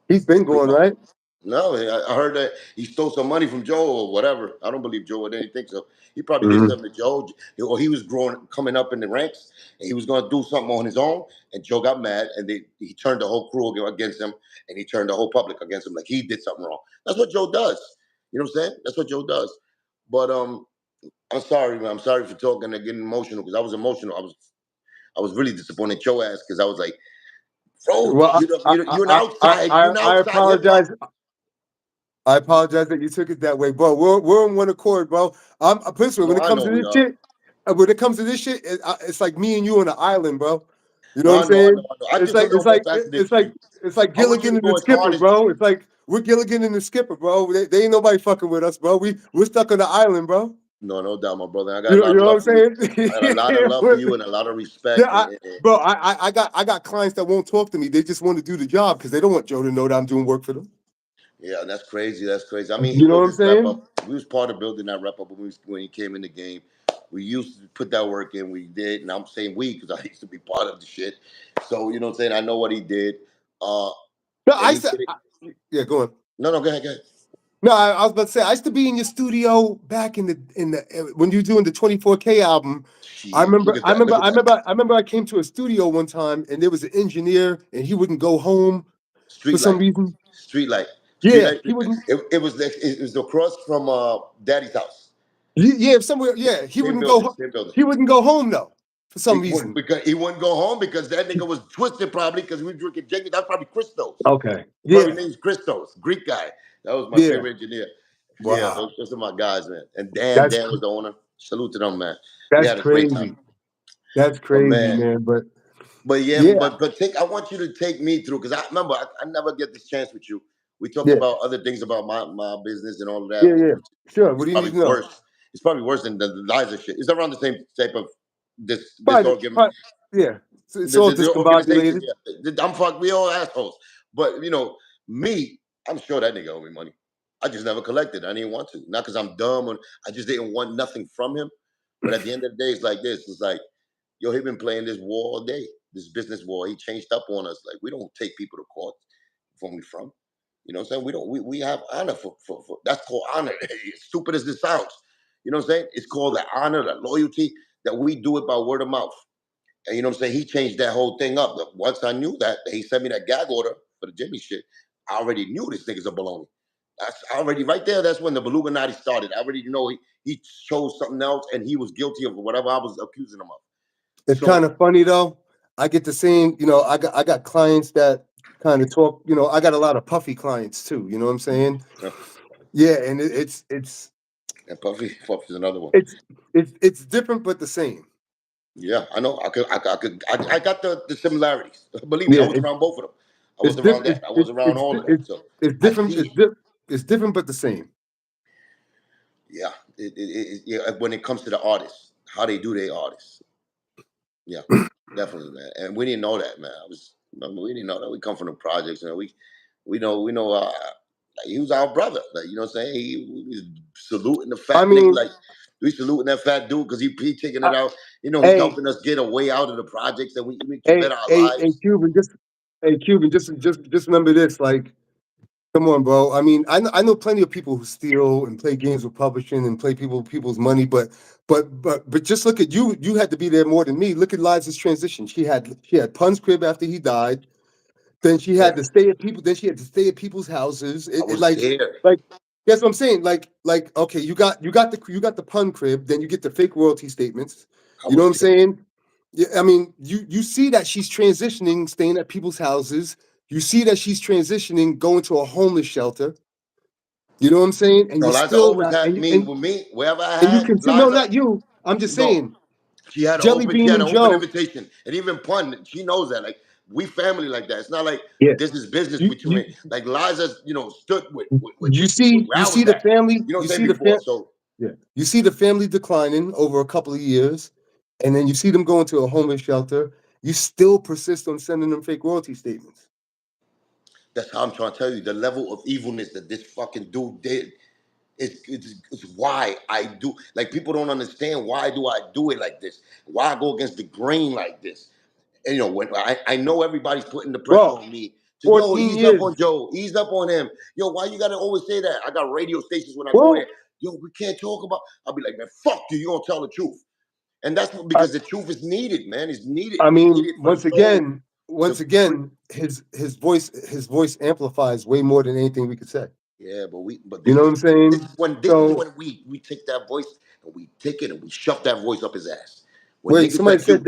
[SPEAKER 1] He's been going, right?
[SPEAKER 2] No, I heard that he stole some money from Joe or whatever. I don't believe Joe or anything, so he probably did something to Joe. Or he was coming up in the ranks, and he was going to do something on his own, and Joe got mad, and he turned the whole crew against him, and he turned the whole public against him, like he did something wrong. That's what Joe does. You know what I'm saying? That's what Joe does. But I'm sorry, man. I'm sorry for talking and getting emotional because I was emotional. I was really disappointed in Joe ass because I was like, bro, you're an outside.
[SPEAKER 1] I apologize. I apologize that you took it that way, bro. We're on one accord, bro. When it comes to this shit, when it comes to this shit, it's like me and you on an island, bro. You know what I'm
[SPEAKER 2] I know, I know,
[SPEAKER 1] saying?
[SPEAKER 2] I know. I'm
[SPEAKER 1] It's
[SPEAKER 2] just a
[SPEAKER 1] like
[SPEAKER 2] little more fascinated with you.
[SPEAKER 1] it's like
[SPEAKER 2] I want you
[SPEAKER 1] Gilligan
[SPEAKER 2] to
[SPEAKER 1] and
[SPEAKER 2] go
[SPEAKER 1] the
[SPEAKER 2] as
[SPEAKER 1] Skipper,
[SPEAKER 2] hard as
[SPEAKER 1] bro. It's like we're Gilligan and the Skipper, bro. They ain't nobody fucking with us, bro. We're stuck on the island, bro.
[SPEAKER 2] no doubt, my brother. I got a
[SPEAKER 1] You
[SPEAKER 2] lot of
[SPEAKER 1] know what
[SPEAKER 2] love
[SPEAKER 1] I'm
[SPEAKER 2] for you.
[SPEAKER 1] saying?
[SPEAKER 2] I got a lot of love for you and a lot of
[SPEAKER 1] Yeah,
[SPEAKER 2] respect.
[SPEAKER 1] bro, I got clients that won't talk to me. They just want to do the job because they don't want Joe to know that I'm doing work for them.
[SPEAKER 2] Yeah, that's crazy. That's crazy. I mean, he
[SPEAKER 1] You know
[SPEAKER 2] built
[SPEAKER 1] what I'm
[SPEAKER 2] this rep
[SPEAKER 1] saying?
[SPEAKER 2] up. We was part of building that rep up when he came in the game. We used to put that work in. We did, and I'm saying we because I used to be part of the shit. So you know what I'm saying. I know what he did. Uh,
[SPEAKER 1] No,
[SPEAKER 2] and he did it.
[SPEAKER 1] yeah, go on.
[SPEAKER 2] No, go ahead, go ahead.
[SPEAKER 1] No, I was about to say I used to be in your studio back in the when you were doing the 24K album.
[SPEAKER 2] Shit, look at that. Look at that.
[SPEAKER 1] I remember I came to a studio one time and there was an engineer and he wouldn't go home for
[SPEAKER 2] Street
[SPEAKER 1] some
[SPEAKER 2] light,
[SPEAKER 1] reason.
[SPEAKER 2] street light, street
[SPEAKER 1] Yeah,
[SPEAKER 2] light.
[SPEAKER 1] he wouldn't.
[SPEAKER 2] It was across from Daddy's house.
[SPEAKER 1] Yeah, somewhere. Yeah,
[SPEAKER 2] Same building, same building.
[SPEAKER 1] He wouldn't go home though for some reason.
[SPEAKER 2] He wouldn't go home because that nigga was twisted probably because we were drinking Jenkins. That's probably Christos.
[SPEAKER 1] Okay.
[SPEAKER 2] He probably
[SPEAKER 1] Yeah.
[SPEAKER 2] name's Christos, Greek guy. That was my
[SPEAKER 1] Yeah.
[SPEAKER 2] favorite engineer. Yeah,
[SPEAKER 1] Wow.
[SPEAKER 2] those are my guys, man. And
[SPEAKER 1] That's
[SPEAKER 2] Dan was the owner. Salute to them, man. We
[SPEAKER 1] that's
[SPEAKER 2] had a great time.
[SPEAKER 1] crazy. That's
[SPEAKER 2] But
[SPEAKER 1] crazy, man.
[SPEAKER 2] but yeah,
[SPEAKER 1] Yeah,
[SPEAKER 2] I want you to take me through because I remember I never get this chance with you. We talked
[SPEAKER 1] yeah,
[SPEAKER 2] about other things about my business and all of that.
[SPEAKER 1] yeah. Sure. What
[SPEAKER 2] It's
[SPEAKER 1] do you need
[SPEAKER 2] probably
[SPEAKER 1] to know?
[SPEAKER 2] worse. It's probably worse than the Liza shit. It's around the same type of this
[SPEAKER 1] Probably,
[SPEAKER 2] organ.
[SPEAKER 1] yeah. It's all
[SPEAKER 2] The organization,
[SPEAKER 1] discombobulated.
[SPEAKER 2] yeah. I'm fucked. We all assholes. But me, I'm sure that nigga owe me money. I just never collected. I didn't want to. Not because I'm dumb or I just didn't want nothing from him. But at the end of the day, it's like this. It's like, yo, he been playing this war all day, this business war. He changed up on us. Like, we don't take people to court from we from. You know what I'm saying? We have honor for that's called honor. As stupid as this sounds. You know what I'm saying? It's called the honor, the loyalty that we do it by word of mouth. And you know what I'm saying? He changed that whole thing up. Once I knew that, he sent me that gag order for the Jimmy shit. I already knew this nigga's a baloney. That's already right there. That's when the Beluga started. I already know he chose something else and he was guilty of whatever I was accusing him of.
[SPEAKER 1] It's kind of funny though. I get the same, I got clients that kind of talk, I got a lot of puffy clients too, you know what I'm saying? Yeah, and it's
[SPEAKER 2] and Puffy's another one.
[SPEAKER 1] It's different but the same.
[SPEAKER 2] Yeah, I know. I got the similarities. Believe me, I
[SPEAKER 1] Yeah,
[SPEAKER 2] was around both of them. I
[SPEAKER 1] it's
[SPEAKER 2] was around
[SPEAKER 1] different.
[SPEAKER 2] that. I was around all of that. So
[SPEAKER 1] It's
[SPEAKER 2] I
[SPEAKER 1] different.
[SPEAKER 2] see it.
[SPEAKER 1] It's different but the same.
[SPEAKER 2] Yeah, yeah. When it comes to the artists, how they do their artists. Yeah, definitely, man. And we didn't know that, man. We didn't know that. We come from the projects, and we know. Like, he was our brother. Like, you know what I'm saying? He was saluting the fat nigga. Like, we saluting that fat dude because he taking it out. He's
[SPEAKER 1] Hey,
[SPEAKER 2] helping us get a way out of the projects, and we can better our lives.
[SPEAKER 1] Cuban, just remember this. Like, come on, bro. I mean, I know plenty of people who steal and play games with publishing and play people's money, but just look at you. You had to be there more than me. Look at Liza's transition. She had Pun's crib after he died. Then she had to stay at people. Then she had to stay at people's houses.
[SPEAKER 2] I was there.
[SPEAKER 1] Like that's what I'm saying. Like okay, you got the Pun crib. Then you get the fake royalty statements. You know what I'm saying? Yeah, I mean, you see that she's transitioning, staying at people's houses. You see that she's transitioning, going to a homeless shelter. You know what I'm saying? And
[SPEAKER 2] So
[SPEAKER 1] you're
[SPEAKER 2] Liza
[SPEAKER 1] still
[SPEAKER 2] always
[SPEAKER 1] not,
[SPEAKER 2] had me with me wherever I
[SPEAKER 1] and you
[SPEAKER 2] had
[SPEAKER 1] can see. No,
[SPEAKER 2] Liza.
[SPEAKER 1] not you. I'm just
[SPEAKER 2] No,
[SPEAKER 1] saying.
[SPEAKER 2] she had
[SPEAKER 1] Jellybean
[SPEAKER 2] an
[SPEAKER 1] and
[SPEAKER 2] open
[SPEAKER 1] Joe.
[SPEAKER 2] invitation, and even Pun, she knows that. Like, we family like that. It's not like
[SPEAKER 1] Yeah.
[SPEAKER 2] this is business
[SPEAKER 1] You
[SPEAKER 2] between. Like, Liza, stood with where
[SPEAKER 1] you
[SPEAKER 2] I
[SPEAKER 1] see
[SPEAKER 2] was
[SPEAKER 1] the
[SPEAKER 2] at.
[SPEAKER 1] family.
[SPEAKER 2] You know
[SPEAKER 1] You
[SPEAKER 2] what I'm
[SPEAKER 1] see
[SPEAKER 2] saying
[SPEAKER 1] the
[SPEAKER 2] before.
[SPEAKER 1] family.
[SPEAKER 2] So
[SPEAKER 1] Yeah. You see the family declining over a couple of years, and then you see them going to a homeless shelter. You still persist on sending them fake royalty statements.
[SPEAKER 2] that's how I'm trying to tell you the level of evilness that this fucking dude did. It's why I do. Like, people don't understand why do I do it like this? Why I go against the grain like this? And when I know everybody's putting the pressure
[SPEAKER 1] Bro,
[SPEAKER 2] on me to
[SPEAKER 1] 14
[SPEAKER 2] ease up
[SPEAKER 1] years.
[SPEAKER 2] on Joe, ease up on him. Why you gotta always say that? I got radio stations when I go
[SPEAKER 1] Well,
[SPEAKER 2] there. We can't talk about. I'll be like, man, fuck you. You gonna tell the truth, and that's
[SPEAKER 1] I,
[SPEAKER 2] because the truth is needed, man. It's needed.
[SPEAKER 1] I
[SPEAKER 2] It's
[SPEAKER 1] mean,
[SPEAKER 2] needed for the soul.
[SPEAKER 1] once again, his voice amplifies way more than anything we could say.
[SPEAKER 2] Yeah, but
[SPEAKER 1] You
[SPEAKER 2] this
[SPEAKER 1] know what
[SPEAKER 2] is
[SPEAKER 1] I'm saying?
[SPEAKER 2] this is
[SPEAKER 1] So
[SPEAKER 2] when we take that voice and we take it and we shove that voice up his ass. When
[SPEAKER 1] wait,
[SPEAKER 2] niggas like you,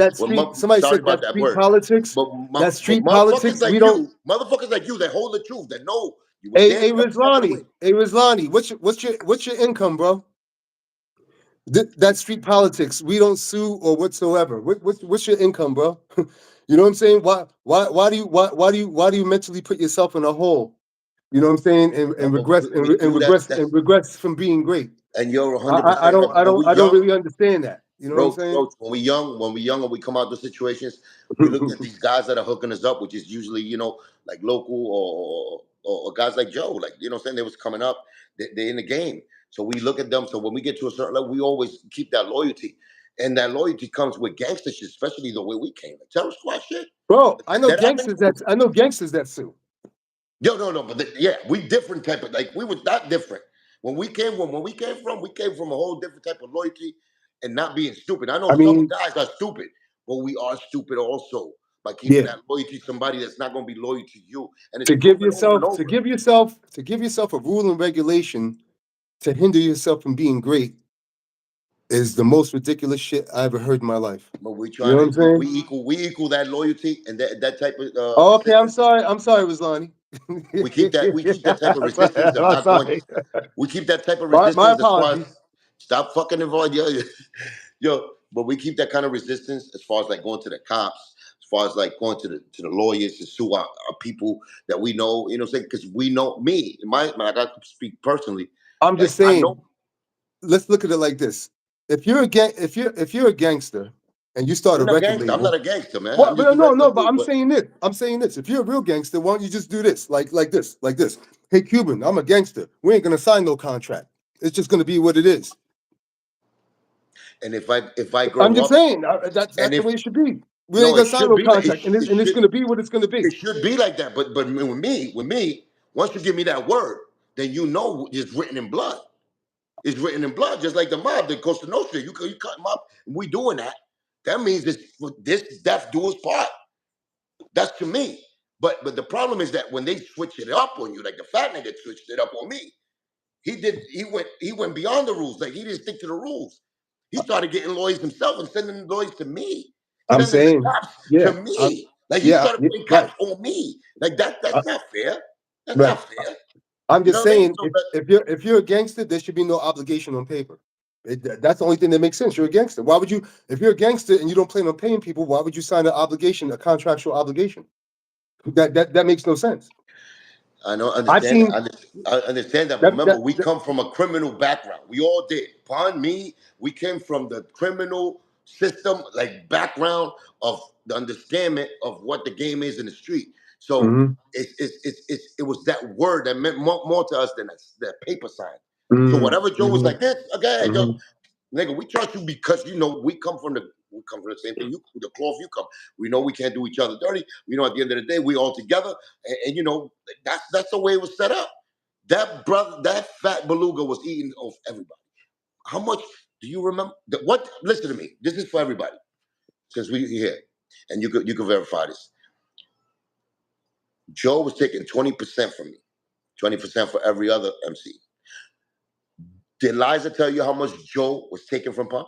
[SPEAKER 1] somebody
[SPEAKER 2] sorry
[SPEAKER 1] said
[SPEAKER 2] about
[SPEAKER 1] that
[SPEAKER 2] that
[SPEAKER 1] street
[SPEAKER 2] word,
[SPEAKER 1] politics.
[SPEAKER 2] but
[SPEAKER 1] That
[SPEAKER 2] but
[SPEAKER 1] street politics, we don't.
[SPEAKER 2] motherfuckers like you that hold the truth, that know you was there stepping away.
[SPEAKER 1] Rizlani, what's your income, bro? That's street politics. We don't sue or whatsoever. What's your income, bro? You know what I'm saying? Why do you mentally put yourself in a hole? You know what I'm saying?
[SPEAKER 2] No,
[SPEAKER 1] And
[SPEAKER 2] but
[SPEAKER 1] regress
[SPEAKER 2] we do that. That's,
[SPEAKER 1] and regress from being great.
[SPEAKER 2] and you're
[SPEAKER 1] I, I,
[SPEAKER 2] 100% right. When we
[SPEAKER 1] I don't
[SPEAKER 2] young,
[SPEAKER 1] really understand that. You know what I'm saying?
[SPEAKER 2] Roach, when we young and we come out of the situations, we look at these guys that are hooking us up, which is usually, like local or guys like Joe, like, what I'm saying? They was coming up, they're in the game. So we look at them. So when we get to a certain level, we always keep that loyalty. And that loyalty comes with gangster shit, especially the way we came. Like Terror Squad shit.
[SPEAKER 1] Bro,
[SPEAKER 2] That happened.
[SPEAKER 1] I know gangsters that sue.
[SPEAKER 2] Yo, no, but yeah, we different type of, like, we was not different. When we came from, a whole different type of loyalty and not being stupid. I know
[SPEAKER 1] I
[SPEAKER 2] some
[SPEAKER 1] mean,
[SPEAKER 2] guys are stupid, but we are stupid also by keeping
[SPEAKER 1] yeah.
[SPEAKER 2] that loyalty to somebody that's not going to be loyal to you, and it's proven over and over.
[SPEAKER 1] To give yourself a rule and regulation to hinder yourself from being great is the most ridiculous shit I ever heard in my life.
[SPEAKER 2] But we
[SPEAKER 1] You know
[SPEAKER 2] trying
[SPEAKER 1] what
[SPEAKER 2] to
[SPEAKER 1] I'm saying?
[SPEAKER 2] we equal that loyalty and that type of
[SPEAKER 1] Oh, okay,
[SPEAKER 2] resistance.
[SPEAKER 1] I'm sorry, Roslani.
[SPEAKER 2] We keep that type of resistance of
[SPEAKER 1] I'm
[SPEAKER 2] not going.
[SPEAKER 1] sorry.
[SPEAKER 2] We keep that type of
[SPEAKER 1] My
[SPEAKER 2] resistance as far as
[SPEAKER 1] apologies.
[SPEAKER 2] stop fucking involved. Yo, but we keep that kind of resistance as far as like going to the cops, as far as like going to the lawyers to sue our people that we know. You know what I'm saying? Because we know me, I got to speak personally.
[SPEAKER 1] I'm
[SPEAKER 2] Like
[SPEAKER 1] just
[SPEAKER 2] I
[SPEAKER 1] saying,
[SPEAKER 2] know
[SPEAKER 1] let's look at it like this. If you're a gangster and you start a
[SPEAKER 2] I'm a
[SPEAKER 1] record
[SPEAKER 2] gangster. I'm not
[SPEAKER 1] label,
[SPEAKER 2] a gangster, man. I'm
[SPEAKER 1] what?
[SPEAKER 2] just
[SPEAKER 1] But
[SPEAKER 2] a
[SPEAKER 1] no,
[SPEAKER 2] regular
[SPEAKER 1] no. But
[SPEAKER 2] dude.
[SPEAKER 1] I'm
[SPEAKER 2] But
[SPEAKER 1] saying this. If you're a real gangster, why don't you just do this? Like this. Hey, Cuban, I'm a gangster. We ain't gonna sign no contract. It's just gonna be what it is.
[SPEAKER 2] and if I
[SPEAKER 1] I'm
[SPEAKER 2] grow
[SPEAKER 1] just
[SPEAKER 2] up
[SPEAKER 1] saying
[SPEAKER 2] and
[SPEAKER 1] that's the
[SPEAKER 2] if
[SPEAKER 1] way it should be. We ain't
[SPEAKER 2] no,
[SPEAKER 1] gonna sign no contract,
[SPEAKER 2] it
[SPEAKER 1] and it's
[SPEAKER 2] should
[SPEAKER 1] gonna be what it's gonna be.
[SPEAKER 2] it should be like that. But with me, once you give me that word, then it's written in blood. It's written in blood, just like the mob, the Costa Nostra. You cut them up, and we doing that. That means this death do his part. That's to me. But the problem is that when they switch it up on you, like the fat nigga switched it up on me, he went beyond the rules. Like he didn't stick to the rules. He started getting lawyers himself and sending lawyers to me,
[SPEAKER 1] I'm
[SPEAKER 2] sending the
[SPEAKER 1] saying,
[SPEAKER 2] cops to
[SPEAKER 1] yeah,
[SPEAKER 2] me. Like he
[SPEAKER 1] yeah,
[SPEAKER 2] started putting
[SPEAKER 1] right,
[SPEAKER 2] cops on me. Like that's
[SPEAKER 1] uh,
[SPEAKER 2] not fair. That's
[SPEAKER 1] right.
[SPEAKER 2] not fair.
[SPEAKER 1] I'm
[SPEAKER 2] You
[SPEAKER 1] just
[SPEAKER 2] know what I mean?
[SPEAKER 1] saying, if you're a gangster, there should be no obligation on paper. That's the only thing that makes sense. You're a gangster. Why would you, if you're a gangster and you don't plan on paying people, why would you sign an obligation, a contractual obligation? That makes no sense.
[SPEAKER 2] I know,
[SPEAKER 1] I've
[SPEAKER 2] understand
[SPEAKER 1] seen
[SPEAKER 2] that. I understand that. But
[SPEAKER 1] that
[SPEAKER 2] remember,
[SPEAKER 1] that,
[SPEAKER 2] we
[SPEAKER 1] that
[SPEAKER 2] come from a criminal background. We all did. Pardon me. We came from the criminal system, like background of the understanding of what the game is in the street. So
[SPEAKER 1] mhm,
[SPEAKER 2] it was that word that meant more to us than that paper sign. So
[SPEAKER 1] mhm,
[SPEAKER 2] whatever Joe was
[SPEAKER 1] mhm,
[SPEAKER 2] like this, okay, Joe,
[SPEAKER 1] mhm.
[SPEAKER 2] nigga, we trust you because we come from the same thing. The cloth you come. We know we can't do each other dirty. We know at the end of the day we all together, and that's the way it was set up. That brother, that fat beluga was eating off everybody. How much do you remember? What? Listen to me. This is for everybody. Since we here, and you can verify this. Joe was taking 20% from me, 20% for every other MC. Did Liza tell you how much Joe was taking from Pump?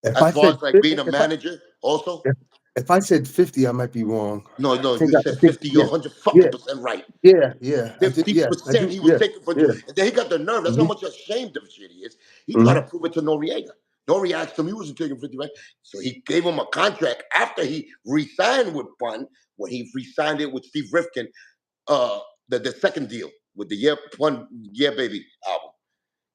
[SPEAKER 1] If
[SPEAKER 2] As
[SPEAKER 1] I
[SPEAKER 2] far
[SPEAKER 1] said
[SPEAKER 2] as like being a manager, also.
[SPEAKER 1] if, if I said 50, I might be wrong.
[SPEAKER 2] No, you said 50, you're
[SPEAKER 1] Yeah,
[SPEAKER 2] 100
[SPEAKER 1] yeah,
[SPEAKER 2] fucking percent right.
[SPEAKER 1] yeah. I did, yeah, I
[SPEAKER 2] 50%
[SPEAKER 1] do,
[SPEAKER 2] he was
[SPEAKER 1] yeah,
[SPEAKER 2] taking for,
[SPEAKER 1] yeah.
[SPEAKER 2] and then he got the nerve. That's how
[SPEAKER 1] Hmm.
[SPEAKER 2] much ashamed of shit he is. He tried to
[SPEAKER 1] Hmm.
[SPEAKER 2] prove it to Noriega. Noriega asked him, he wasn't taking 50, right? So he gave him a contract after he re-signed with Pun, when he re-signed it with Steve Rifkin, uh, the second deal with the Pun, Yeah Baby album.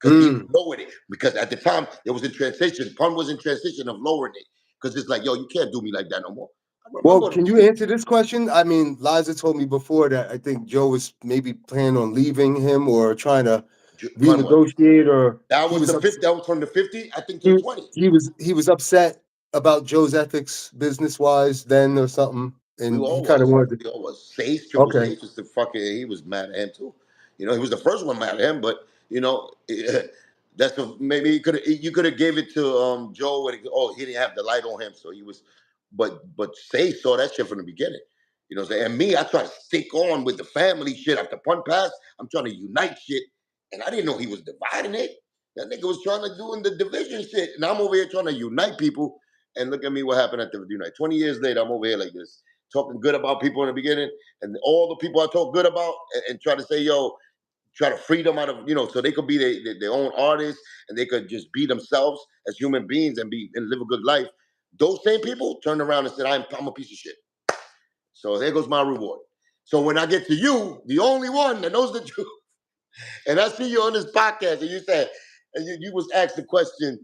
[SPEAKER 2] Because he
[SPEAKER 1] Mm.
[SPEAKER 2] lowered it. Because at the time, it was in transition. Pun was in transition of lowering it. Because it's like, yo, you can't do me like that no more. I
[SPEAKER 1] Well,
[SPEAKER 2] remember
[SPEAKER 1] can you answer this question? I mean, Liza told me before that I think Joe was maybe planning on leaving him or trying to
[SPEAKER 2] Pun was.
[SPEAKER 1] renegotiate, or
[SPEAKER 2] That
[SPEAKER 1] he
[SPEAKER 2] was
[SPEAKER 1] was
[SPEAKER 2] the
[SPEAKER 1] upset.
[SPEAKER 2] 50. That was from the 50, I think, to the 20.
[SPEAKER 1] He was upset about Joe's ethics business wise then or something,
[SPEAKER 2] We
[SPEAKER 1] and he
[SPEAKER 2] all
[SPEAKER 1] kind of
[SPEAKER 2] was.
[SPEAKER 1] wanted to.
[SPEAKER 2] We all was. Sage, Triple
[SPEAKER 1] Okay.
[SPEAKER 2] Sage was the fucking. He was mad at him too. He was the first one mad at him, but maybe you could have gave it to Joe and he didn't have the light on him, so he was. But Sage saw that shit from the beginning. You know what I'm saying? And me, I try to stick on with the family shit after Pun pass. I'm trying to unite shit, and I didn't know he was dividing it. That nigga was trying to do in the division shit, and I'm over here trying to unite people. And look at me, what happened at the unite. 20 years later, I'm over here like this, talking good about people in the beginning, and all the people I talk good about, and try to say, yo, try to free them out of, so they could be their own artists and they could just be themselves as human beings and live a good life. Those same people turned around and said, I'm a piece of shit. So there goes my reward. So when I get to you, the only one that knows the truth, and I see you on this podcast, and you said, and you was asked the question,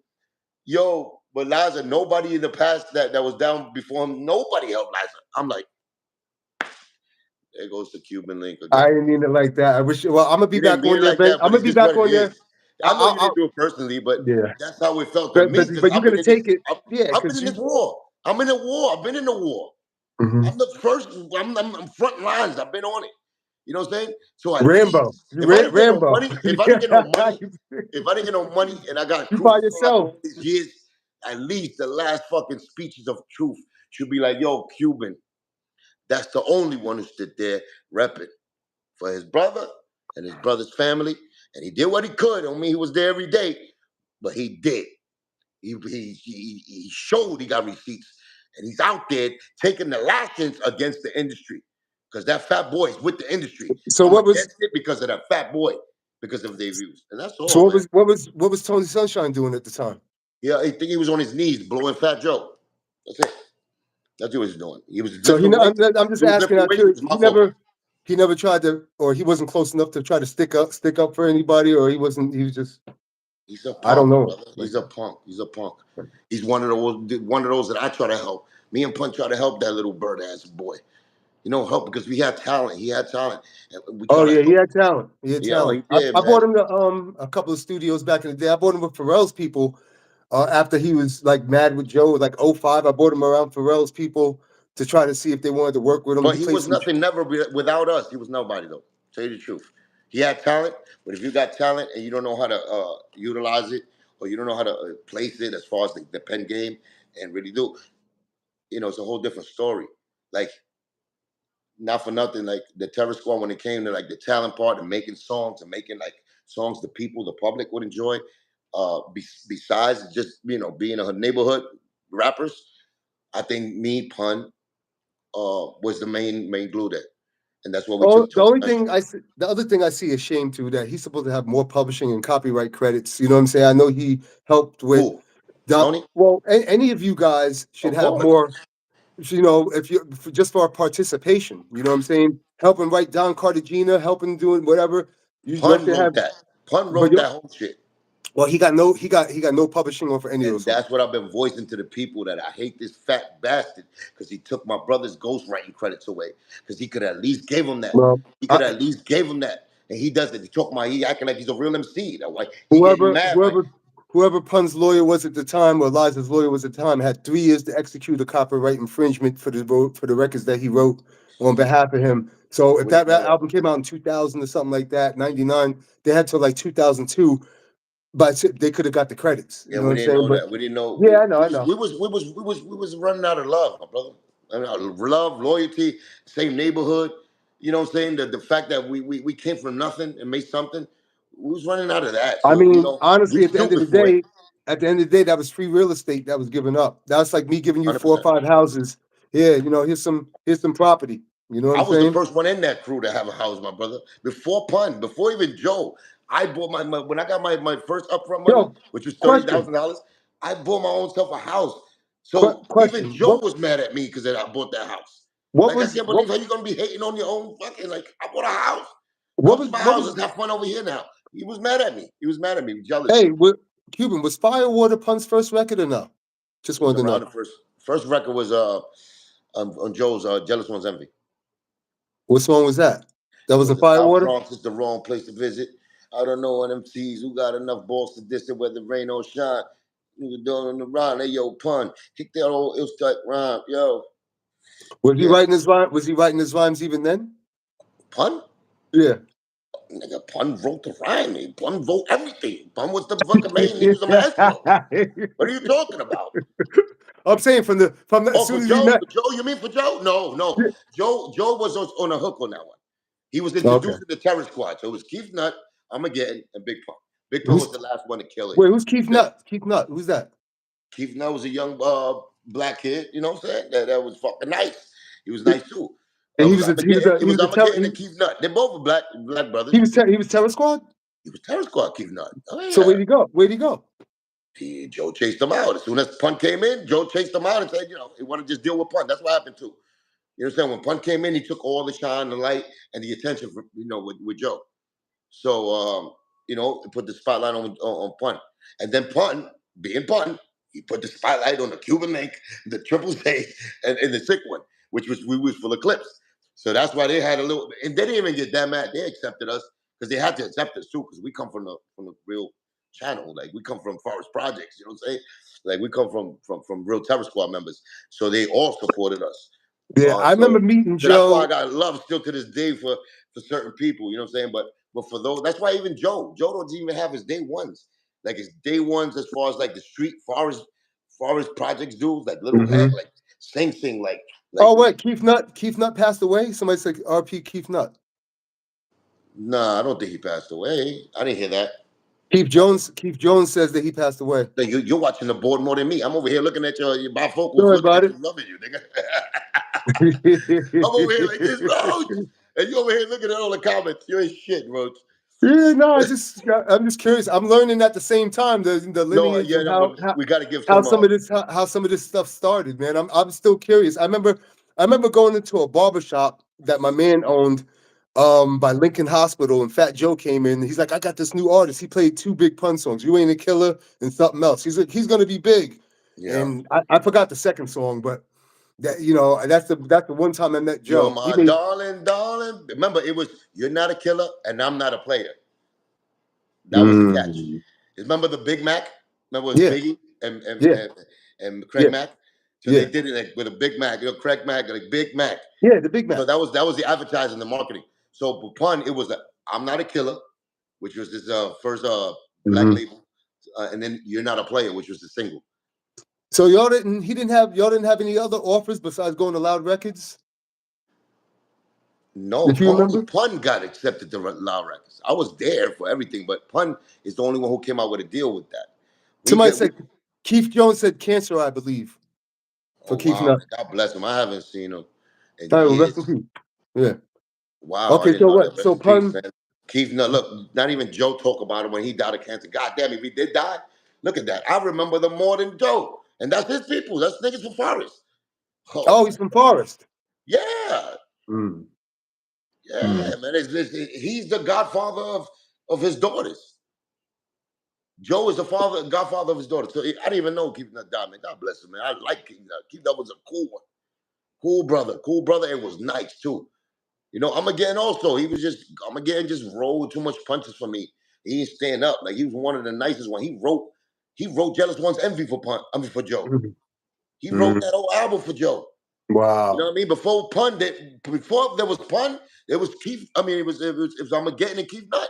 [SPEAKER 2] yo, but Liza, nobody in the past that was down before him, nobody helped Liza. I'm like, there goes the Cuban Link again.
[SPEAKER 1] I didn't mean it like that. I wish. Well, I'm gonna be
[SPEAKER 2] You didn't
[SPEAKER 1] back
[SPEAKER 2] mean
[SPEAKER 1] on
[SPEAKER 2] it
[SPEAKER 1] there,
[SPEAKER 2] like
[SPEAKER 1] Ben.
[SPEAKER 2] that,
[SPEAKER 1] I'm
[SPEAKER 2] but
[SPEAKER 1] gonna
[SPEAKER 2] it's
[SPEAKER 1] be
[SPEAKER 2] just what
[SPEAKER 1] back
[SPEAKER 2] it
[SPEAKER 1] on
[SPEAKER 2] is.
[SPEAKER 1] there.
[SPEAKER 2] I know you didn't do it personally, but
[SPEAKER 1] Yeah,
[SPEAKER 2] that's how it felt to me. Because
[SPEAKER 1] you're gonna take it. Yeah,
[SPEAKER 2] I've been
[SPEAKER 1] because
[SPEAKER 2] in
[SPEAKER 1] you.
[SPEAKER 2] this war. I'm in a war. I've been in the war.
[SPEAKER 1] Mhm.
[SPEAKER 2] I'm the first. I'm front lines. I've been on it. You know what I'm saying? So at
[SPEAKER 1] Rambo,
[SPEAKER 2] least if I didn't get no
[SPEAKER 1] Rambo.
[SPEAKER 2] money, if I didn't get no money, and I got
[SPEAKER 1] You by
[SPEAKER 2] crucified for
[SPEAKER 1] yourself.
[SPEAKER 2] all these years, at least the last fucking speeches of truth should be like, yo, Cuban, that's the only one who stood there repping for his brother and his brother's family. And he did what he could. I don't mean he was there every day, but he did. He showed he got receipts. And he's out there taking the lashings against the industry. Because that fat boy is with the industry.
[SPEAKER 1] So
[SPEAKER 2] I'm
[SPEAKER 1] what was?
[SPEAKER 2] against it because of that fat boy, because of their views. And that's
[SPEAKER 1] So
[SPEAKER 2] all, man.
[SPEAKER 1] what was Tony Sunshine doing at the time?
[SPEAKER 2] Yeah, I think he was on his knees blowing Fat Joe. That's it. That's what he was doing. He was
[SPEAKER 1] So
[SPEAKER 2] lifting weights.
[SPEAKER 1] I'm just
[SPEAKER 2] He was
[SPEAKER 1] asking
[SPEAKER 2] lifting
[SPEAKER 1] out
[SPEAKER 2] weights. It
[SPEAKER 1] curious.
[SPEAKER 2] was my fault.
[SPEAKER 1] He never tried to, or he wasn't close enough to try to stick up for anybody, or he wasn't. He was just.
[SPEAKER 2] He's a
[SPEAKER 1] I don't
[SPEAKER 2] punk,
[SPEAKER 1] know.
[SPEAKER 2] brother. He's a punk. He's a punk. He's one of those that I try to help. Me and Punk try to help that little bird ass boy. Help because we had talent. He had talent. And we try
[SPEAKER 1] Oh
[SPEAKER 2] to
[SPEAKER 1] yeah, he
[SPEAKER 2] help.
[SPEAKER 1] had talent. He had
[SPEAKER 2] Yo,
[SPEAKER 1] talent.
[SPEAKER 2] he did,
[SPEAKER 1] I bought
[SPEAKER 2] man.
[SPEAKER 1] him to a couple of studios back in the day. I bought him with Pharrell's people after he was like mad with Joe, like '05. I bought him around Pharrell's people to try to see if they wanted to work with him.
[SPEAKER 2] But
[SPEAKER 1] He
[SPEAKER 2] he
[SPEAKER 1] played
[SPEAKER 2] was
[SPEAKER 1] some.
[SPEAKER 2] nothing never without us. He was nobody though. Tell you the truth. He had talent, but if you got talent and you don't know how to utilize it, or you don't know how to place it as far as the pen game and really do, it's a whole different story. Like, not for nothing, like the Terror Squad, when it came to like the talent part and making songs and making like songs the people, the public would enjoy, besides just being a neighborhood rappers, I think me Pun was the main glue there, and that's what we
[SPEAKER 1] Oh,
[SPEAKER 2] took to
[SPEAKER 1] the other thing I see is shame too that he's supposed to have more publishing and copyright credits. You know what I'm saying? I know he helped with.
[SPEAKER 2] Who? Tony?
[SPEAKER 1] Well, any of you guys should
[SPEAKER 2] Of
[SPEAKER 1] have
[SPEAKER 2] course.
[SPEAKER 1] more. If you just for our participation, you know what I'm saying? Helping write Don Cartagena, helping doing whatever. You
[SPEAKER 2] Pun
[SPEAKER 1] should
[SPEAKER 2] wrote
[SPEAKER 1] have,
[SPEAKER 2] that. Pun
[SPEAKER 1] but
[SPEAKER 2] wrote that whole shit.
[SPEAKER 1] well, he got no publishing on for any of
[SPEAKER 2] And
[SPEAKER 1] those songs.
[SPEAKER 2] that's what I've been voicing to the people, that I hate this fat bastard because he took my brother's ghostwriting credits away. Because he could at least give him that.
[SPEAKER 1] Well,
[SPEAKER 2] He could at least give him that. And he doesn't. He acting like he's a real MC. That like he getting
[SPEAKER 1] whoever
[SPEAKER 2] mad like,
[SPEAKER 1] whoever whoever Pun's lawyer was at the time, or Liza's lawyer was at the time, had 3 years to execute a copyright infringement for the records that he wrote on behalf of him. So if
[SPEAKER 2] we didn't
[SPEAKER 1] that
[SPEAKER 2] know that.
[SPEAKER 1] album came out in 2000 or something like that, 99, they had till like 2002, but they could have got the credits. You
[SPEAKER 2] Yeah,
[SPEAKER 1] know what
[SPEAKER 2] we
[SPEAKER 1] I'm
[SPEAKER 2] didn't
[SPEAKER 1] saying?
[SPEAKER 2] know
[SPEAKER 1] But
[SPEAKER 2] that. We didn't know.
[SPEAKER 1] yeah, I know, I know.
[SPEAKER 2] We was running out of love, my brother. I mean, love, loyalty, same neighborhood. You know what I'm saying? The fact that we came from nothing and made something. We was running out of that.
[SPEAKER 1] I
[SPEAKER 2] So
[SPEAKER 1] mean,
[SPEAKER 2] we
[SPEAKER 1] honestly,
[SPEAKER 2] stupid for it.
[SPEAKER 1] at the end of the day, that was free real estate that was given up. That's like me giving you 4 or
[SPEAKER 2] 100%.
[SPEAKER 1] 5 houses. Yeah, here's some property. You know what
[SPEAKER 2] I
[SPEAKER 1] I'm
[SPEAKER 2] was the
[SPEAKER 1] saying?
[SPEAKER 2] first one in that crew to have a house, my brother. Before Pun, before even Joe, I bought my when I got my first upfront money,
[SPEAKER 1] Yo,
[SPEAKER 2] which was
[SPEAKER 1] question,
[SPEAKER 2] $30,000. I bought my own self a house. So even
[SPEAKER 1] question.
[SPEAKER 2] Joe was mad at me because I bought that house.
[SPEAKER 1] What
[SPEAKER 2] Like, I
[SPEAKER 1] was
[SPEAKER 2] can't
[SPEAKER 1] what
[SPEAKER 2] believe how you gonna be hating on your own fucking, like, I bought a house.
[SPEAKER 1] what
[SPEAKER 2] Come
[SPEAKER 1] was
[SPEAKER 2] to my
[SPEAKER 1] what
[SPEAKER 2] house,
[SPEAKER 1] was?
[SPEAKER 2] let's have fun over here now. He was mad at me. He was mad at me, jealous.
[SPEAKER 1] Hey, Cuban, was Firewater Pun's first record or no? Just
[SPEAKER 2] It was
[SPEAKER 1] wanted to
[SPEAKER 2] around
[SPEAKER 1] know.
[SPEAKER 2] the first record was on Joe's Jealous One's Envy.
[SPEAKER 1] What song was that? That
[SPEAKER 2] It
[SPEAKER 1] was
[SPEAKER 2] was
[SPEAKER 1] in
[SPEAKER 2] the South
[SPEAKER 1] Firewater.
[SPEAKER 2] Bronx. It's the wrong place to visit. I don't know on MCs who got enough balls to diss it, whether rain or shine. Nigga doing on the rhyme. Hey, yo, Pun. Kick that old ill strike rhyme. Yo.
[SPEAKER 1] Was he
[SPEAKER 2] Yeah.
[SPEAKER 1] writing his rhyme? Was he writing his rhymes even then?
[SPEAKER 2] Pun?
[SPEAKER 1] Yeah.
[SPEAKER 2] Nigga, Pun wrote the rhyme. Pun wrote everything. Pun was the fucking main. He was a maestro. What are you talking about?
[SPEAKER 1] I'm saying from as
[SPEAKER 2] Oh,
[SPEAKER 1] soon
[SPEAKER 2] for
[SPEAKER 1] as we
[SPEAKER 2] Joe?
[SPEAKER 1] met.
[SPEAKER 2] For Joe? You mean for Joe? No. Joe was on a hook on that one. He was
[SPEAKER 1] Okay.
[SPEAKER 2] introducing the Terror Squad. So it was Keith Nutt, Armageddon, and Big Pun. Big Pun
[SPEAKER 1] Who's
[SPEAKER 2] was the last one to kill it.
[SPEAKER 1] who's Keith Nutt? Keith Nutt. Who's that?
[SPEAKER 2] Keith Nutt was a young black kid, you know what I'm saying? That was fucking nice. He was nice too.
[SPEAKER 1] And
[SPEAKER 2] It was Armageddon
[SPEAKER 1] he,
[SPEAKER 2] and Keith Nutt. They're both black brothers.
[SPEAKER 1] he was Terror Squad.
[SPEAKER 2] He was Terror Squad, Keith Nutt. Oh yeah.
[SPEAKER 1] So where'd he go? Where'd he go?
[SPEAKER 2] Joe chased him out. As soon as Pun came in, Joe chased him out and said, he wanted to just deal with Pun. That's what happened too. You know what I'm saying? When Pun came in, he took all the shine, the light, and the attention from, with Joe. So put the spotlight on Pun. And then Pun, being Pun, he put the spotlight on the Cuban Link, the Triple J, and the sick one, which was full of clips. So that's why they had a little, and they didn't even get that mad. They accepted us because they had to accept us too, because we come from the real channel. Like we come from Forest Projects, you know what I'm saying? Like we come from real Terror Squad members. So they all supported us.
[SPEAKER 1] Yeah, I remember meeting Joe.
[SPEAKER 2] That's why I got love still to this day for certain people, you know what I'm saying? But for those, that's why even Joe don't even have his day ones. Like his day ones as far as like the street Forest Projects do, like Little Head, like Sing, like
[SPEAKER 1] oh wait, Keith Nutt passed away? Somebody said RP Keith Nutt.
[SPEAKER 2] Nah, I don't think he passed away. I didn't hear that.
[SPEAKER 1] Keith Jones says that he passed away.
[SPEAKER 2] You're watching the board more than me. I'm over here looking at your bifocals,
[SPEAKER 1] Don't worry about it.
[SPEAKER 2] Loving you, nigga. I'm over here like this, Roach, and you over here looking at all the comments. You ain't shit, Roach.
[SPEAKER 1] Yeah, no, I'm just curious. I'm learning at the same time the lineage and how
[SPEAKER 2] we got to give
[SPEAKER 1] how some of this stuff started, man. I'm still curious. I remember going into a barbershop that my man owned by Lincoln Hospital, and Fat Joe came in. He's like, I got this new artist. He played 2 big Pun songs, You Ain't a Killer and something else. He's like, he's gonna be big. Yeah. And I forgot the second song, but that that's the one time I met Joe.
[SPEAKER 2] You're my darling. Remember, it was You're Not a Killer and I'm Not a Player. That was the catch. Remember the Big Mac? Remember it was Biggie and Craig Mack? So they did it like with a Big Mac, Craig Mack, like Big Mac.
[SPEAKER 1] Yeah, the Big Mac.
[SPEAKER 2] So that was the advertising, the marketing. So for Pun, it was I'm Not a Killer, which was his first black label, and then You're Not a Player, which was the single.
[SPEAKER 1] So y'all didn't have any other offers besides going to Loud Records?
[SPEAKER 2] No, Pun got accepted to Loud Records. I was there for everything, but Pun is the only one who came out with a deal with that.
[SPEAKER 1] Somebody said Keith Jones said cancer, I believe. For Keith Nutt.
[SPEAKER 2] God bless him. I haven't seen him in
[SPEAKER 1] years. Yeah.
[SPEAKER 2] Wow.
[SPEAKER 1] Okay, so what? So Pun.
[SPEAKER 2] Keith Nutt, look, not even Joe talk about him when he died of cancer. God damn, if he did die, look at that. I remember them more than Joe. And that's his people. That's niggas from Forest.
[SPEAKER 1] Oh, he's from Forest.
[SPEAKER 2] Yeah. Yeah, man. He's the godfather of his daughters. Joe is the godfather of his daughter. So I didn't even know Keith Nutt died, man. God bless him, man. I like Keith Nutt. Keith Nutt was a cool one. Cool brother, and was nice too. Armageddon also, Armageddon just rolled too much punches for me. He didn't stand up. Like, he was one of the nicest ones. He wrote Jealous One's Envy for Joe. He wrote that whole album for Joe.
[SPEAKER 1] Wow.
[SPEAKER 2] You know what I mean? Before there was Pun, there was Keith. I mean, it was Armageddon and Keith Nutt.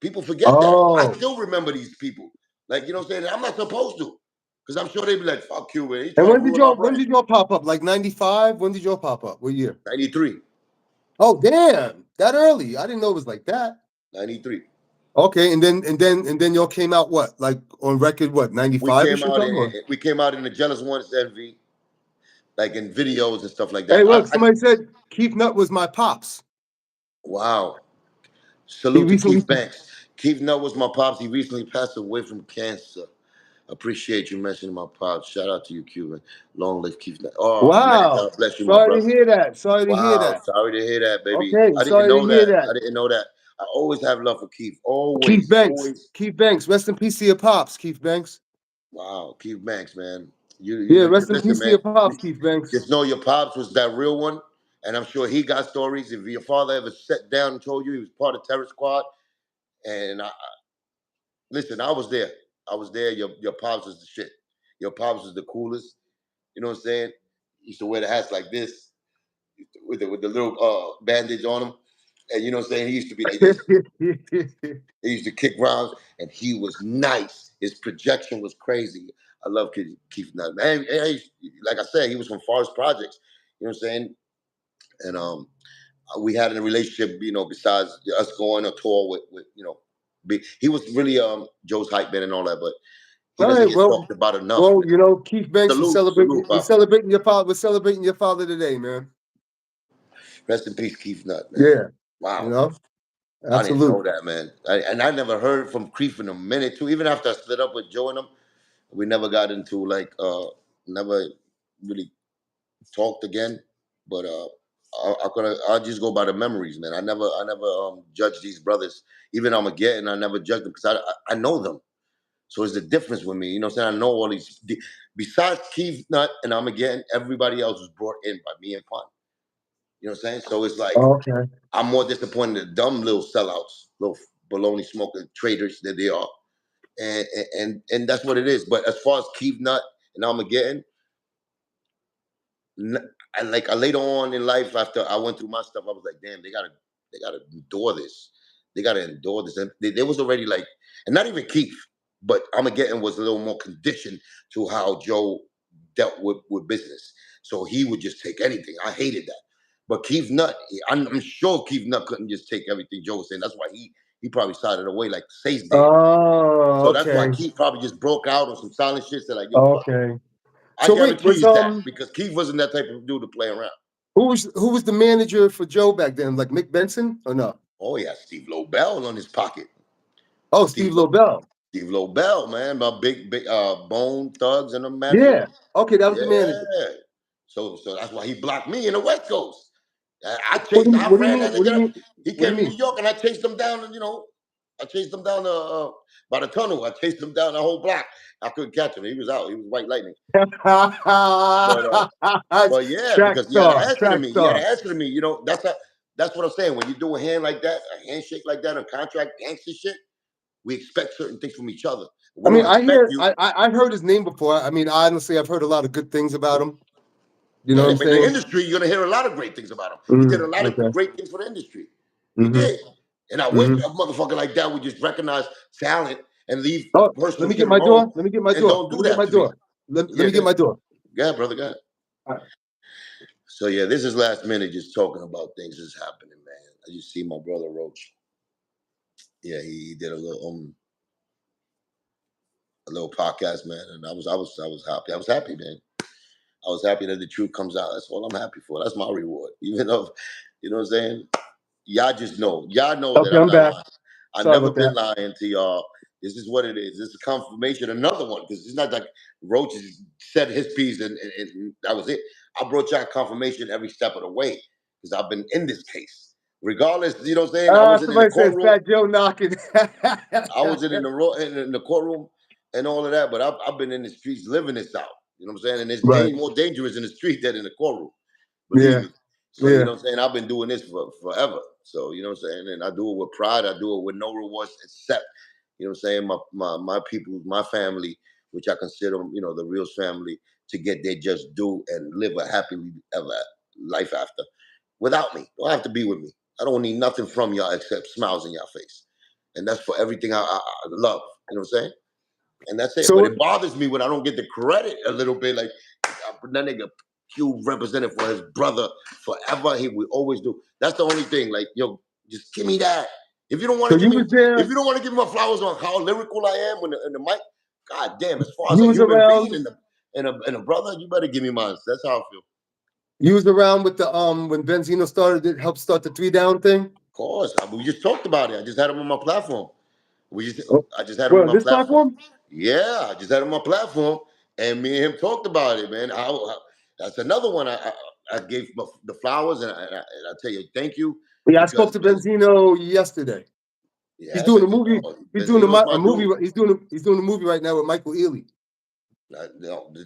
[SPEAKER 2] People forget that. I still remember these people. Like, you know what I'm saying? I'm not supposed to. Because I'm sure they'd be like, fuck you.
[SPEAKER 1] And when did y'all pop up? Like 95? When did y'all pop up? What year?
[SPEAKER 2] 93.
[SPEAKER 1] Oh, damn. That early. I didn't know it was like that.
[SPEAKER 2] 93.
[SPEAKER 1] Okay, and then y'all came out what? Like on record, what, 95?
[SPEAKER 2] We came out in the Jealous One's Envy, like in videos and stuff like that.
[SPEAKER 1] Hey, look, somebody said Keith Nutt was my pops.
[SPEAKER 2] Wow. Salute to Keith Banks. Keith Nutt was my pops. He recently passed away from cancer. Appreciate you mentioning my pops. Shout out to you, Cuban. Long live Keith Nutt. Oh,
[SPEAKER 1] wow.
[SPEAKER 2] Man, God bless you, my brother.
[SPEAKER 1] Sorry to hear that. Sorry to hear that,
[SPEAKER 2] baby.
[SPEAKER 1] Okay,
[SPEAKER 2] I didn't know that. I didn't know that. I always have love for Keith. Always.
[SPEAKER 1] Keith Banks.
[SPEAKER 2] Always.
[SPEAKER 1] Keith Banks. Rest in peace to your pops, Keith Banks.
[SPEAKER 2] Wow, Keith Banks, man.
[SPEAKER 1] Rest in peace to your pops, Keith Banks.
[SPEAKER 2] Just know your pops was that real one. And I'm sure he got stories. If your father ever sat down and told you he was part of Terror Squad, and listen, I was there. Your pops was the shit. Your pops was the coolest. You know what I'm saying? He used to wear the hats like this, with the little bandage on him. And you know what I'm saying? He used to be like this. He used to kick rounds, and he was nice. His projection was crazy. I love Keith Nutt. Man, like I said, he was from Forest Projects. You know what I'm saying? And we had a relationship, besides us going on tour with he was really Joe's hype man and all that, but he doesn't get talked about enough.
[SPEAKER 1] Keith Banks was celebrating your father. We're celebrating your father today, man.
[SPEAKER 2] Rest in peace, Keith Nutt, man.
[SPEAKER 1] Yeah, you
[SPEAKER 2] Wow.
[SPEAKER 1] know,
[SPEAKER 2] I didn't know
[SPEAKER 1] absolutely.
[SPEAKER 2] that, man. And I never heard from Keith in a minute too. Even after I split up with Joe and him, we never got into like never really talked again. But I'll just go by the memories, man. I never judge these brothers. Even Armageddon, I never judge them because I know them. So it's the difference with me. You know what I'm saying? I know all these besides Keith Nutt and Armageddon, everybody else was brought in by me and Pun. You know what I'm saying? So it's like
[SPEAKER 1] Oh, okay.
[SPEAKER 2] I'm more disappointed in the dumb little sellouts, little baloney smoking traitors that they are. And that's what it is. But as far as Keith Nutt and Armageddon, and like later on in life, after I went through my stuff, I was like, damn, they gotta endure this. They gotta endure this. And they was already like, and not even Keith, but Armageddon was a little more conditioned to how Joe dealt with business. So he would just take anything. I hated that. But Keith Nutt, I'm sure Keith Nutt couldn't just take everything Joe was saying. That's why he probably sided away like Sace did.
[SPEAKER 1] Oh,
[SPEAKER 2] So that's why
[SPEAKER 1] okay.
[SPEAKER 2] Keith probably just broke out on some silent shit. Said like, yo, fuck.
[SPEAKER 1] Okay.
[SPEAKER 2] I
[SPEAKER 1] So wait,
[SPEAKER 2] guarantee
[SPEAKER 1] was
[SPEAKER 2] you that because Keith wasn't that type of dude to play around.
[SPEAKER 1] who was the manager for Joe back then? Like Mick Benson or no?
[SPEAKER 2] Oh yeah, Steve Lobel on his pocket.
[SPEAKER 1] Oh, Steve Lobel.
[SPEAKER 2] Steve Lobel, man, my big Bone Thugs and the manager.
[SPEAKER 1] Yeah. Okay, that was the manager.
[SPEAKER 2] Yeah. So that's why he blocked me in the West Coast.
[SPEAKER 1] What do you
[SPEAKER 2] I
[SPEAKER 1] what do you
[SPEAKER 2] ran
[SPEAKER 1] mean?
[SPEAKER 2] that
[SPEAKER 1] What do you
[SPEAKER 2] nigga.
[SPEAKER 1] mean?
[SPEAKER 2] He
[SPEAKER 1] What do
[SPEAKER 2] came
[SPEAKER 1] you
[SPEAKER 2] to New
[SPEAKER 1] mean?
[SPEAKER 2] York and I chased him down, and I chased him down by the tunnel. I chased him down the whole block. I couldn't catch him. He was out. He was white lightning. But but yeah,
[SPEAKER 1] Track
[SPEAKER 2] because he had an
[SPEAKER 1] star,
[SPEAKER 2] answer to
[SPEAKER 1] track
[SPEAKER 2] me. He had an
[SPEAKER 1] star.
[SPEAKER 2] answer to me. That's what I'm saying. When you do a hand like that, a handshake like that, a contract gangster shit, we expect certain things from each other.
[SPEAKER 1] I
[SPEAKER 2] We
[SPEAKER 1] mean,
[SPEAKER 2] don't expect you.
[SPEAKER 1] I've heard his name before. I mean, honestly, I've heard a lot of good things about him. You know what
[SPEAKER 2] Yeah,
[SPEAKER 1] I'm
[SPEAKER 2] but in the
[SPEAKER 1] saying?
[SPEAKER 2] industry, you're gonna hear a lot of great things about him. He did a lot of
[SPEAKER 1] Okay.
[SPEAKER 2] great things for the industry. He
[SPEAKER 1] Mm-hmm.
[SPEAKER 2] did. And I wish a motherfucker like that would just recognize talent and leave
[SPEAKER 1] Oh,
[SPEAKER 2] personal
[SPEAKER 1] let me
[SPEAKER 2] shit
[SPEAKER 1] get my
[SPEAKER 2] alone
[SPEAKER 1] door. Let me get my
[SPEAKER 2] and
[SPEAKER 1] door.
[SPEAKER 2] don't
[SPEAKER 1] Let
[SPEAKER 2] do
[SPEAKER 1] me get
[SPEAKER 2] that
[SPEAKER 1] my
[SPEAKER 2] to me.
[SPEAKER 1] door. Let
[SPEAKER 2] Yeah,
[SPEAKER 1] me get my door.
[SPEAKER 2] go ahead, brother. Go ahead.
[SPEAKER 1] All right.
[SPEAKER 2] So yeah, this is last minute just talking about things that's happening, man. I just see my brother Roach. Yeah, he did a little podcast, man, and I was happy. I was happy, man. I was happy that the truth comes out. That's all I'm happy for. That's my reward. Even though, you know what I'm saying? Y'all just know. Y'all know that
[SPEAKER 1] Okay,
[SPEAKER 2] I'm
[SPEAKER 1] I'm
[SPEAKER 2] not
[SPEAKER 1] back.
[SPEAKER 2] lying. I've
[SPEAKER 1] Sorry
[SPEAKER 2] never
[SPEAKER 1] about
[SPEAKER 2] been
[SPEAKER 1] that.
[SPEAKER 2] lying to y'all. This is what it is. This is confirmation. Another one, because it's not like Roach said his piece and that was it. I brought y'all confirmation every step of the way because I've been in this case. Regardless, you know what I'm saying? I wasn't in the
[SPEAKER 1] Somebody says
[SPEAKER 2] courtroom.
[SPEAKER 1] Fat Joe knocking.
[SPEAKER 2] I wasn't in the courtroom and all of that, but I've been in the streets living this out. You know what I'm saying? And it's
[SPEAKER 1] Right.
[SPEAKER 2] more dangerous in the street than in the courtroom. Believe
[SPEAKER 1] Yeah.
[SPEAKER 2] me. So, you
[SPEAKER 1] Yeah.
[SPEAKER 2] know what I'm saying? I've been doing this for forever. So, you know what I'm saying? And I do it with pride. I do it with no rewards except, you know what I'm saying, my people, my family, which I consider, the real family, to get their just due and live a happily ever life after. Without me. Don't have to be with me. I don't need nothing from y'all except smiles in y'all face. And that's for everything I love. You know what I'm saying? And that's it. But
[SPEAKER 1] So
[SPEAKER 2] it bothers me when I don't get the credit a little bit. Like that nigga Q represented for his brother forever. He would always do. That's the only thing. Like, yo, just give me that. If you don't want to give
[SPEAKER 1] you
[SPEAKER 2] me,
[SPEAKER 1] was there.
[SPEAKER 2] if you don't want to give me my flowers on how lyrical I am in the mic, god damn. As far as
[SPEAKER 1] You
[SPEAKER 2] a
[SPEAKER 1] was
[SPEAKER 2] human being
[SPEAKER 1] around.
[SPEAKER 2] and a brother, you better give me mine. That's how I feel.
[SPEAKER 1] You was around with the when Benzino started it, helped start the 3 Down thing.
[SPEAKER 2] Of course, we just talked about it. I just had him on my platform.
[SPEAKER 1] Oh,
[SPEAKER 2] I just had him on
[SPEAKER 1] well,
[SPEAKER 2] my
[SPEAKER 1] this
[SPEAKER 2] platform.
[SPEAKER 1] platform.
[SPEAKER 2] Yeah, I just had him on my platform, and me and him talked about it, man. That's another one. I gave the flowers, and I tell you thank you
[SPEAKER 1] Yeah, I spoke
[SPEAKER 2] because
[SPEAKER 1] to Benzino yesterday. He's
[SPEAKER 2] yeah,
[SPEAKER 1] doing a movie. He's doing
[SPEAKER 2] Benzino's
[SPEAKER 1] a
[SPEAKER 2] my
[SPEAKER 1] movie.
[SPEAKER 2] dude.
[SPEAKER 1] He's doing a movie right now with Michael Ealy.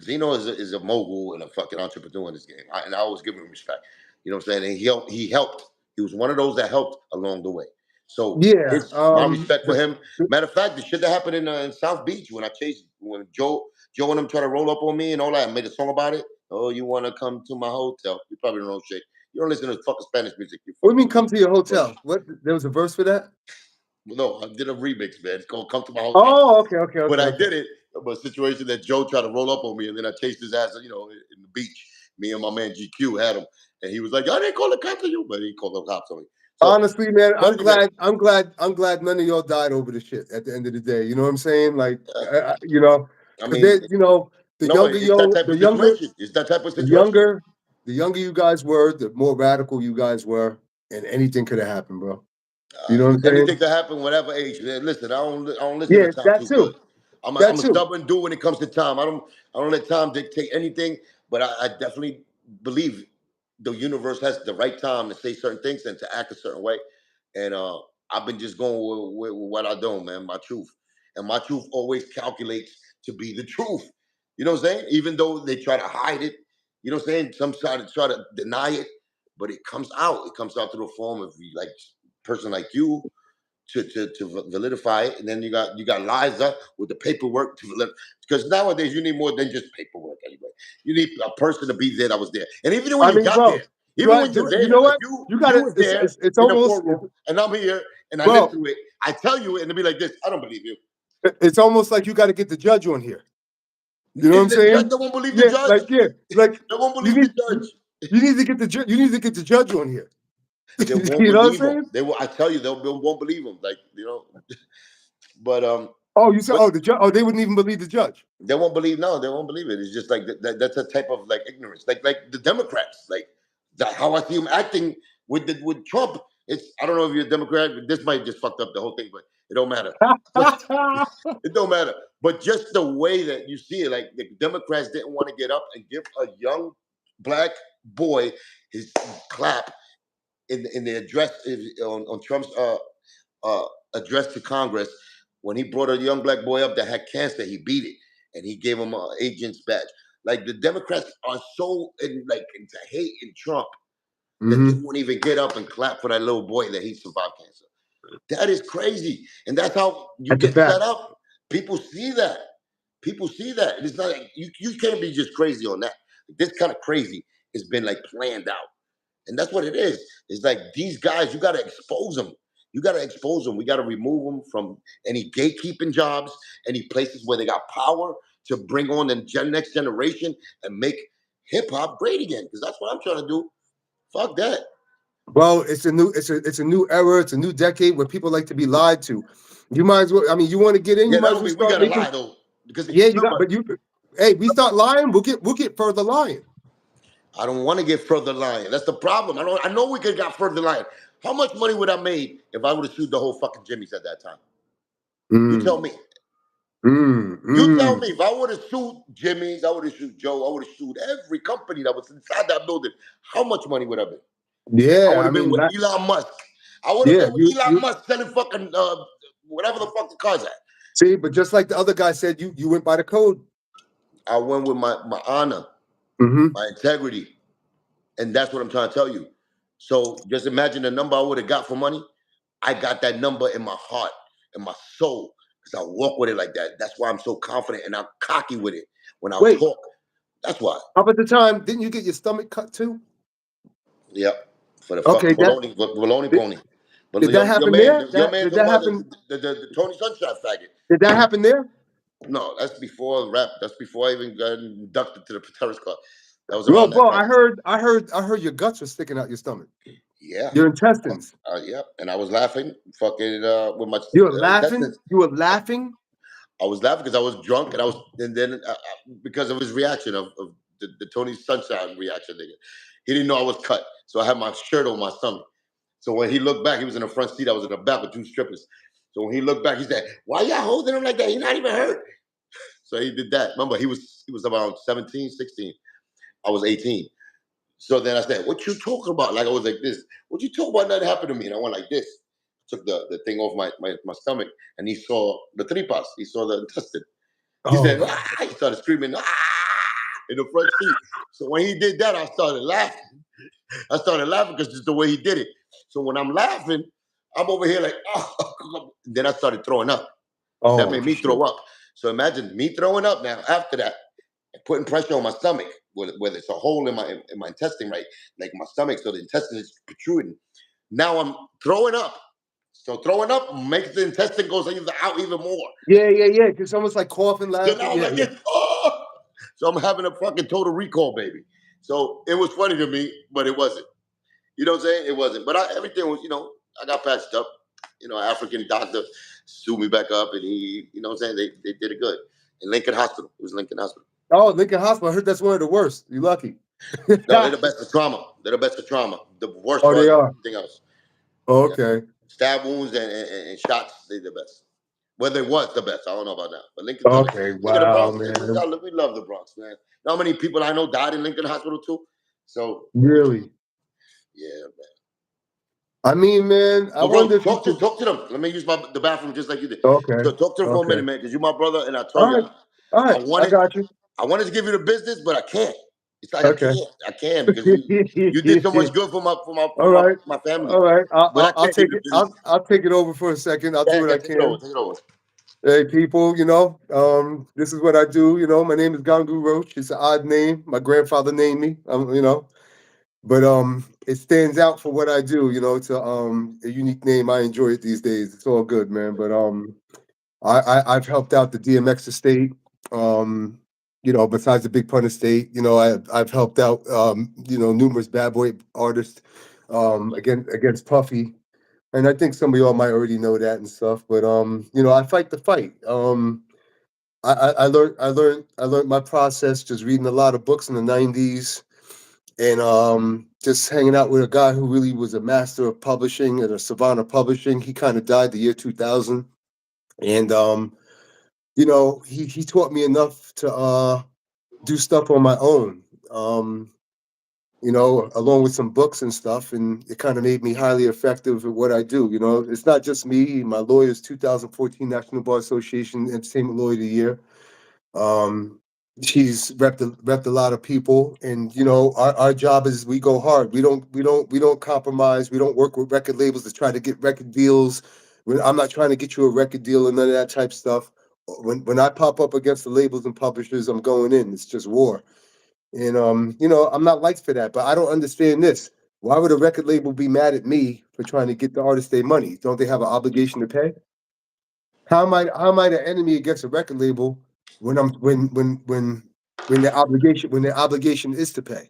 [SPEAKER 2] Zeno is a mogul and a fucking entrepreneur in this game, and I always give him respect. You know what I'm saying? And he helped. He was one of those that helped along the way. So
[SPEAKER 1] Yeah.
[SPEAKER 2] it's my respect for him. Matter of fact, the shit that happened in South Beach when Joe and them tried to roll up on me and all that, I made a song about it. Oh, you want to come to my hotel? You probably don't know shit. You don't listen to fucking Spanish music.
[SPEAKER 1] What do you mean, come to your hotel? What? There was a verse for that?
[SPEAKER 2] No, I did a remix, man. It's called "Come to My Hotel."
[SPEAKER 1] Oh, okay, okay,
[SPEAKER 2] But
[SPEAKER 1] okay,
[SPEAKER 2] I
[SPEAKER 1] okay.
[SPEAKER 2] did it about a situation that Joe tried to roll up on me, and then I chased his ass, in the beach. Me and my man GQ had him, and he was like, "I didn't call the cops on you," but he called the cops on me. So,
[SPEAKER 1] Honestly, man,
[SPEAKER 2] but anyway,
[SPEAKER 1] I'm glad none of y'all died over the shit at the end of the day. You know what I'm saying? Like,
[SPEAKER 2] I
[SPEAKER 1] because
[SPEAKER 2] mean,
[SPEAKER 1] they, the
[SPEAKER 2] no,
[SPEAKER 1] younger
[SPEAKER 2] it's that
[SPEAKER 1] yo,
[SPEAKER 2] type of situation. It's that type of
[SPEAKER 1] the
[SPEAKER 2] situation.
[SPEAKER 1] younger, the younger you guys were, the more radical you guys were, and anything could have happened, bro. You know what I'm saying?
[SPEAKER 2] Anything can happen, whatever age. Man, listen, I don't listen to
[SPEAKER 1] Yeah,
[SPEAKER 2] time
[SPEAKER 1] that
[SPEAKER 2] too
[SPEAKER 1] too.
[SPEAKER 2] good. I'm
[SPEAKER 1] That
[SPEAKER 2] a
[SPEAKER 1] too.
[SPEAKER 2] stubborn dude when it comes to time. I don't let time dictate anything. But I definitely believe the universe has the right time to say certain things and to act a certain way. And I've been just going with what I do, man. My truth, and my truth always calculates to be the truth. You know what I'm saying? Even though they try to hide it, you know what I'm saying? Some try to deny it, but it comes out. It comes out through the form of like person like you to validify it, and then you got Liza with the paperwork to validify. Because nowadays you need more than just paperwork. Anyway, you need a person to be there that was there, and even when
[SPEAKER 1] I
[SPEAKER 2] you
[SPEAKER 1] mean,
[SPEAKER 2] got
[SPEAKER 1] bro,
[SPEAKER 2] there, even when you're
[SPEAKER 1] you
[SPEAKER 2] there,
[SPEAKER 1] know
[SPEAKER 2] like
[SPEAKER 1] what? You got
[SPEAKER 2] you
[SPEAKER 1] it.
[SPEAKER 2] was there
[SPEAKER 1] It's
[SPEAKER 2] in the
[SPEAKER 1] almost,
[SPEAKER 2] courtroom, and I'm here, and I lived
[SPEAKER 1] bro.
[SPEAKER 2] through it. I tell you it, and it'll be like this. I don't believe you.
[SPEAKER 1] It's almost like you got to get the judge on here. You know what I'm
[SPEAKER 2] If the judge
[SPEAKER 1] saying?
[SPEAKER 2] don't believe the
[SPEAKER 1] Yeah,
[SPEAKER 2] judge,
[SPEAKER 1] like
[SPEAKER 2] they won't
[SPEAKER 1] you
[SPEAKER 2] believe the
[SPEAKER 1] need
[SPEAKER 2] judge.
[SPEAKER 1] you need to get the you need to get the judge on here.
[SPEAKER 2] They won't
[SPEAKER 1] You know what I'm
[SPEAKER 2] believe him.
[SPEAKER 1] saying?
[SPEAKER 2] They will. I tell you, they won't believe him. Like but
[SPEAKER 1] Oh, you said,
[SPEAKER 2] but
[SPEAKER 1] oh, the judge. Oh, they wouldn't even believe the judge.
[SPEAKER 2] they won't believe. No, they won't believe it. It's just like that's a type of like ignorance, like the Democrats, like how I see them acting with Trump. It's I don't know if you're a Democrat, but this might just fucked up the whole thing, but it don't matter. But it don't matter. But just the way that you see it, like the Democrats didn't want to get up and give a young black boy his clap in the address on Trump's uh, address to Congress when he brought a young black boy up that had cancer. He beat it and he gave him an agent's badge. Like the Democrats are so into hate in Trump that they
[SPEAKER 1] Mm-hmm.
[SPEAKER 2] won't even get up and clap for that little boy that he survived cancer. That is crazy, and that's how you
[SPEAKER 1] That's a
[SPEAKER 2] get
[SPEAKER 1] fact.
[SPEAKER 2] set up. People see that. People see that. It's not like you can't be just crazy on that. This kind of crazy has been like planned out. And that's what it is. It's like these guys, you got to expose them. You got to expose them. We got to remove them from any gatekeeping jobs, any places where they got power to bring on the next generation and make hip hop great again. Because that's what I'm trying to do. Fuck that.
[SPEAKER 1] Well, it's a new era. It's a new decade where people like to be lied to. You might as well. I mean, you want to get in. You
[SPEAKER 2] Yeah, that
[SPEAKER 1] might as
[SPEAKER 2] don't
[SPEAKER 1] well
[SPEAKER 2] mean we
[SPEAKER 1] start
[SPEAKER 2] got to
[SPEAKER 1] making.
[SPEAKER 2] lie though. Because
[SPEAKER 1] Yeah, you got.
[SPEAKER 2] remember,
[SPEAKER 1] But you. Hey, we start lying. We'll get further lying.
[SPEAKER 2] I don't want to get further lying. That's the problem. I know we could got further lying. How much money would I made if I would have sued the whole fucking Jimmy's at that time? You tell
[SPEAKER 1] Mm,
[SPEAKER 2] me.
[SPEAKER 1] mm,
[SPEAKER 2] You tell
[SPEAKER 1] mm.
[SPEAKER 2] me, if I would have sued Jimmy's, I would have sued Joe, I would have sued every company that was inside that building. How much money would I have been? I
[SPEAKER 1] Yeah,
[SPEAKER 2] would
[SPEAKER 1] I
[SPEAKER 2] have been
[SPEAKER 1] mean,
[SPEAKER 2] with Elon Musk. I would have
[SPEAKER 1] yeah,
[SPEAKER 2] been with Elon Musk selling fucking whatever the fuck the car's at.
[SPEAKER 1] see, but just like the other guy said, you went by the code.
[SPEAKER 2] I went with my honor,
[SPEAKER 1] Mm-hmm.
[SPEAKER 2] my integrity, and that's what I'm trying to tell you. So just imagine the number I would have got for money. I got that number in my heart, in my soul, because I walk with it like that. That's why I'm so confident and I'm cocky with it when I
[SPEAKER 1] Wait,
[SPEAKER 2] talk. That's why.
[SPEAKER 1] up at the time, didn't you get your stomach cut too?
[SPEAKER 2] Yep. For the
[SPEAKER 1] Okay,
[SPEAKER 2] fucking baloney
[SPEAKER 1] did,
[SPEAKER 2] pony. But
[SPEAKER 1] did that happen there?
[SPEAKER 2] your man
[SPEAKER 1] Did
[SPEAKER 2] talking
[SPEAKER 1] that
[SPEAKER 2] about
[SPEAKER 1] happen?
[SPEAKER 2] the Tony Sunshine faggot.
[SPEAKER 1] Did that happen there?
[SPEAKER 2] No, that's before rap. That's before I even got inducted to the terrorist club. That was
[SPEAKER 1] Well,
[SPEAKER 2] around that
[SPEAKER 1] bro,
[SPEAKER 2] time.
[SPEAKER 1] I heard your guts were sticking out your stomach,
[SPEAKER 2] Yeah.
[SPEAKER 1] your intestines.
[SPEAKER 2] Yep. And I was laughing, fucking with my
[SPEAKER 1] You were laughing.
[SPEAKER 2] intestines.
[SPEAKER 1] You were laughing.
[SPEAKER 2] I was laughing because I was drunk, and then because of his reaction of the Tony Sunshine reaction, nigga. He didn't know I was cut, so I had my shirt on my stomach. So when he looked back, he was in the front seat. I was in the back with two strippers. So when he looked back, he said, "Why y'all holding him like that? He's not even hurt." So he did that. Remember, he was around 17, 16. I was 18. So then I said, "What you talking about?" Like I was like this. "What you talking about? Nothing happened to me." And I went like this. Took the thing off my stomach, and he saw the tripas. He saw the intestine. He
[SPEAKER 1] Oh
[SPEAKER 2] said,
[SPEAKER 1] my!
[SPEAKER 2] "Ah!" He started screaming, "Ah!" in the front seat. So when he did that, I started laughing. I started laughing because just the way he did it. So when I'm laughing, I'm over here like, oh. Then I started throwing up. That
[SPEAKER 1] Oh
[SPEAKER 2] made me
[SPEAKER 1] shit!
[SPEAKER 2] throw up. So imagine me throwing up now after that, and putting pressure on my stomach, whether it's a hole in my intestine, right? Like my stomach, so the intestine is protruding. Now I'm throwing up. So throwing up makes the intestine goes out even more.
[SPEAKER 1] Yeah. It's almost like coughing,
[SPEAKER 2] So
[SPEAKER 1] laughing.
[SPEAKER 2] now I'm
[SPEAKER 1] Yeah,
[SPEAKER 2] like
[SPEAKER 1] yeah.
[SPEAKER 2] this. Oh! So I'm having a fucking total recall, baby. So it was funny to me, but it wasn't. You know what I'm saying? It wasn't. But everything was, I got patched up. African doctor sued me back up, and he, you know what I'm saying? They did it good. In Lincoln Hospital. It was Lincoln Hospital.
[SPEAKER 1] Oh, Lincoln Hospital. I heard that's one of the worst. You lucky.
[SPEAKER 2] No, they're the best of trauma. They're the best of trauma. The worst
[SPEAKER 1] Oh,
[SPEAKER 2] for
[SPEAKER 1] they are.
[SPEAKER 2] everything else. Yeah.
[SPEAKER 1] Okay.
[SPEAKER 2] Stab wounds and shots, they're the best. Whether it was the best, I don't know about that. But Lincoln,
[SPEAKER 1] Okay.
[SPEAKER 2] look at the
[SPEAKER 1] Wow,
[SPEAKER 2] Bronx.
[SPEAKER 1] man.
[SPEAKER 2] We love the Bronx, man. Know how many people I know died in Lincoln Hospital too? So
[SPEAKER 1] Really?
[SPEAKER 2] yeah, man.
[SPEAKER 1] I mean, man, I
[SPEAKER 2] So,
[SPEAKER 1] wonder
[SPEAKER 2] Roach,
[SPEAKER 1] if you could.
[SPEAKER 2] talk to them. Let me use the bathroom just like you did.
[SPEAKER 1] Okay.
[SPEAKER 2] So talk to them for a
[SPEAKER 1] Okay.
[SPEAKER 2] minute, man, because you're my brother, and I told
[SPEAKER 1] All
[SPEAKER 2] you
[SPEAKER 1] right. All
[SPEAKER 2] I
[SPEAKER 1] right. I
[SPEAKER 2] wanted
[SPEAKER 1] got you.
[SPEAKER 2] I wanted to give you the business, but I can't. It's like
[SPEAKER 1] Okay.
[SPEAKER 2] I can't because you did so much good for
[SPEAKER 1] All right.
[SPEAKER 2] my family,
[SPEAKER 1] All right.
[SPEAKER 2] but I
[SPEAKER 1] I'll
[SPEAKER 2] can't give
[SPEAKER 1] take
[SPEAKER 2] you
[SPEAKER 1] it.
[SPEAKER 2] the business.
[SPEAKER 1] I'll take it over for a second. I'll do what
[SPEAKER 2] Yeah,
[SPEAKER 1] I
[SPEAKER 2] take it over,
[SPEAKER 1] can.
[SPEAKER 2] take it over.
[SPEAKER 1] Hey, people, this is what I do. My name is Gongu Roach. It's an odd name. My grandfather named me. But it stands out for what I do. It's a unique name. I enjoy it these days. It's all good, man. But I've helped out the DMX estate. Besides the Big Pun estate, I've helped out numerous bad boy artists against Puffy. And I think some of y'all might already know that and stuff, but I fight the fight. I learned my process just reading a lot of books in the '90s, and just hanging out with a guy who really was a master of publishing and a savant of publishing. He kind of died the year 2000, and he taught me enough to do stuff on my own. Um, along with some books and stuff, and it kind of made me highly effective at what I do. It's not just me. My lawyer's 2014 National Bar Association Entertainment Lawyer of the Year. Um, she's repped a lot of people, and our job is we go hard. We don't compromise. We don't work with record labels to try to get record deals. I'm not trying to get you a record deal and none of that type stuff. When I pop up against the labels and publishers, I'm going in. It's just war. And I'm not liked for that, but I don't understand this. Why would a record label be mad at me for trying to get the artist their money? Don't they have an obligation to pay? How am I the enemy against a record label when I'm when their obligation is to pay?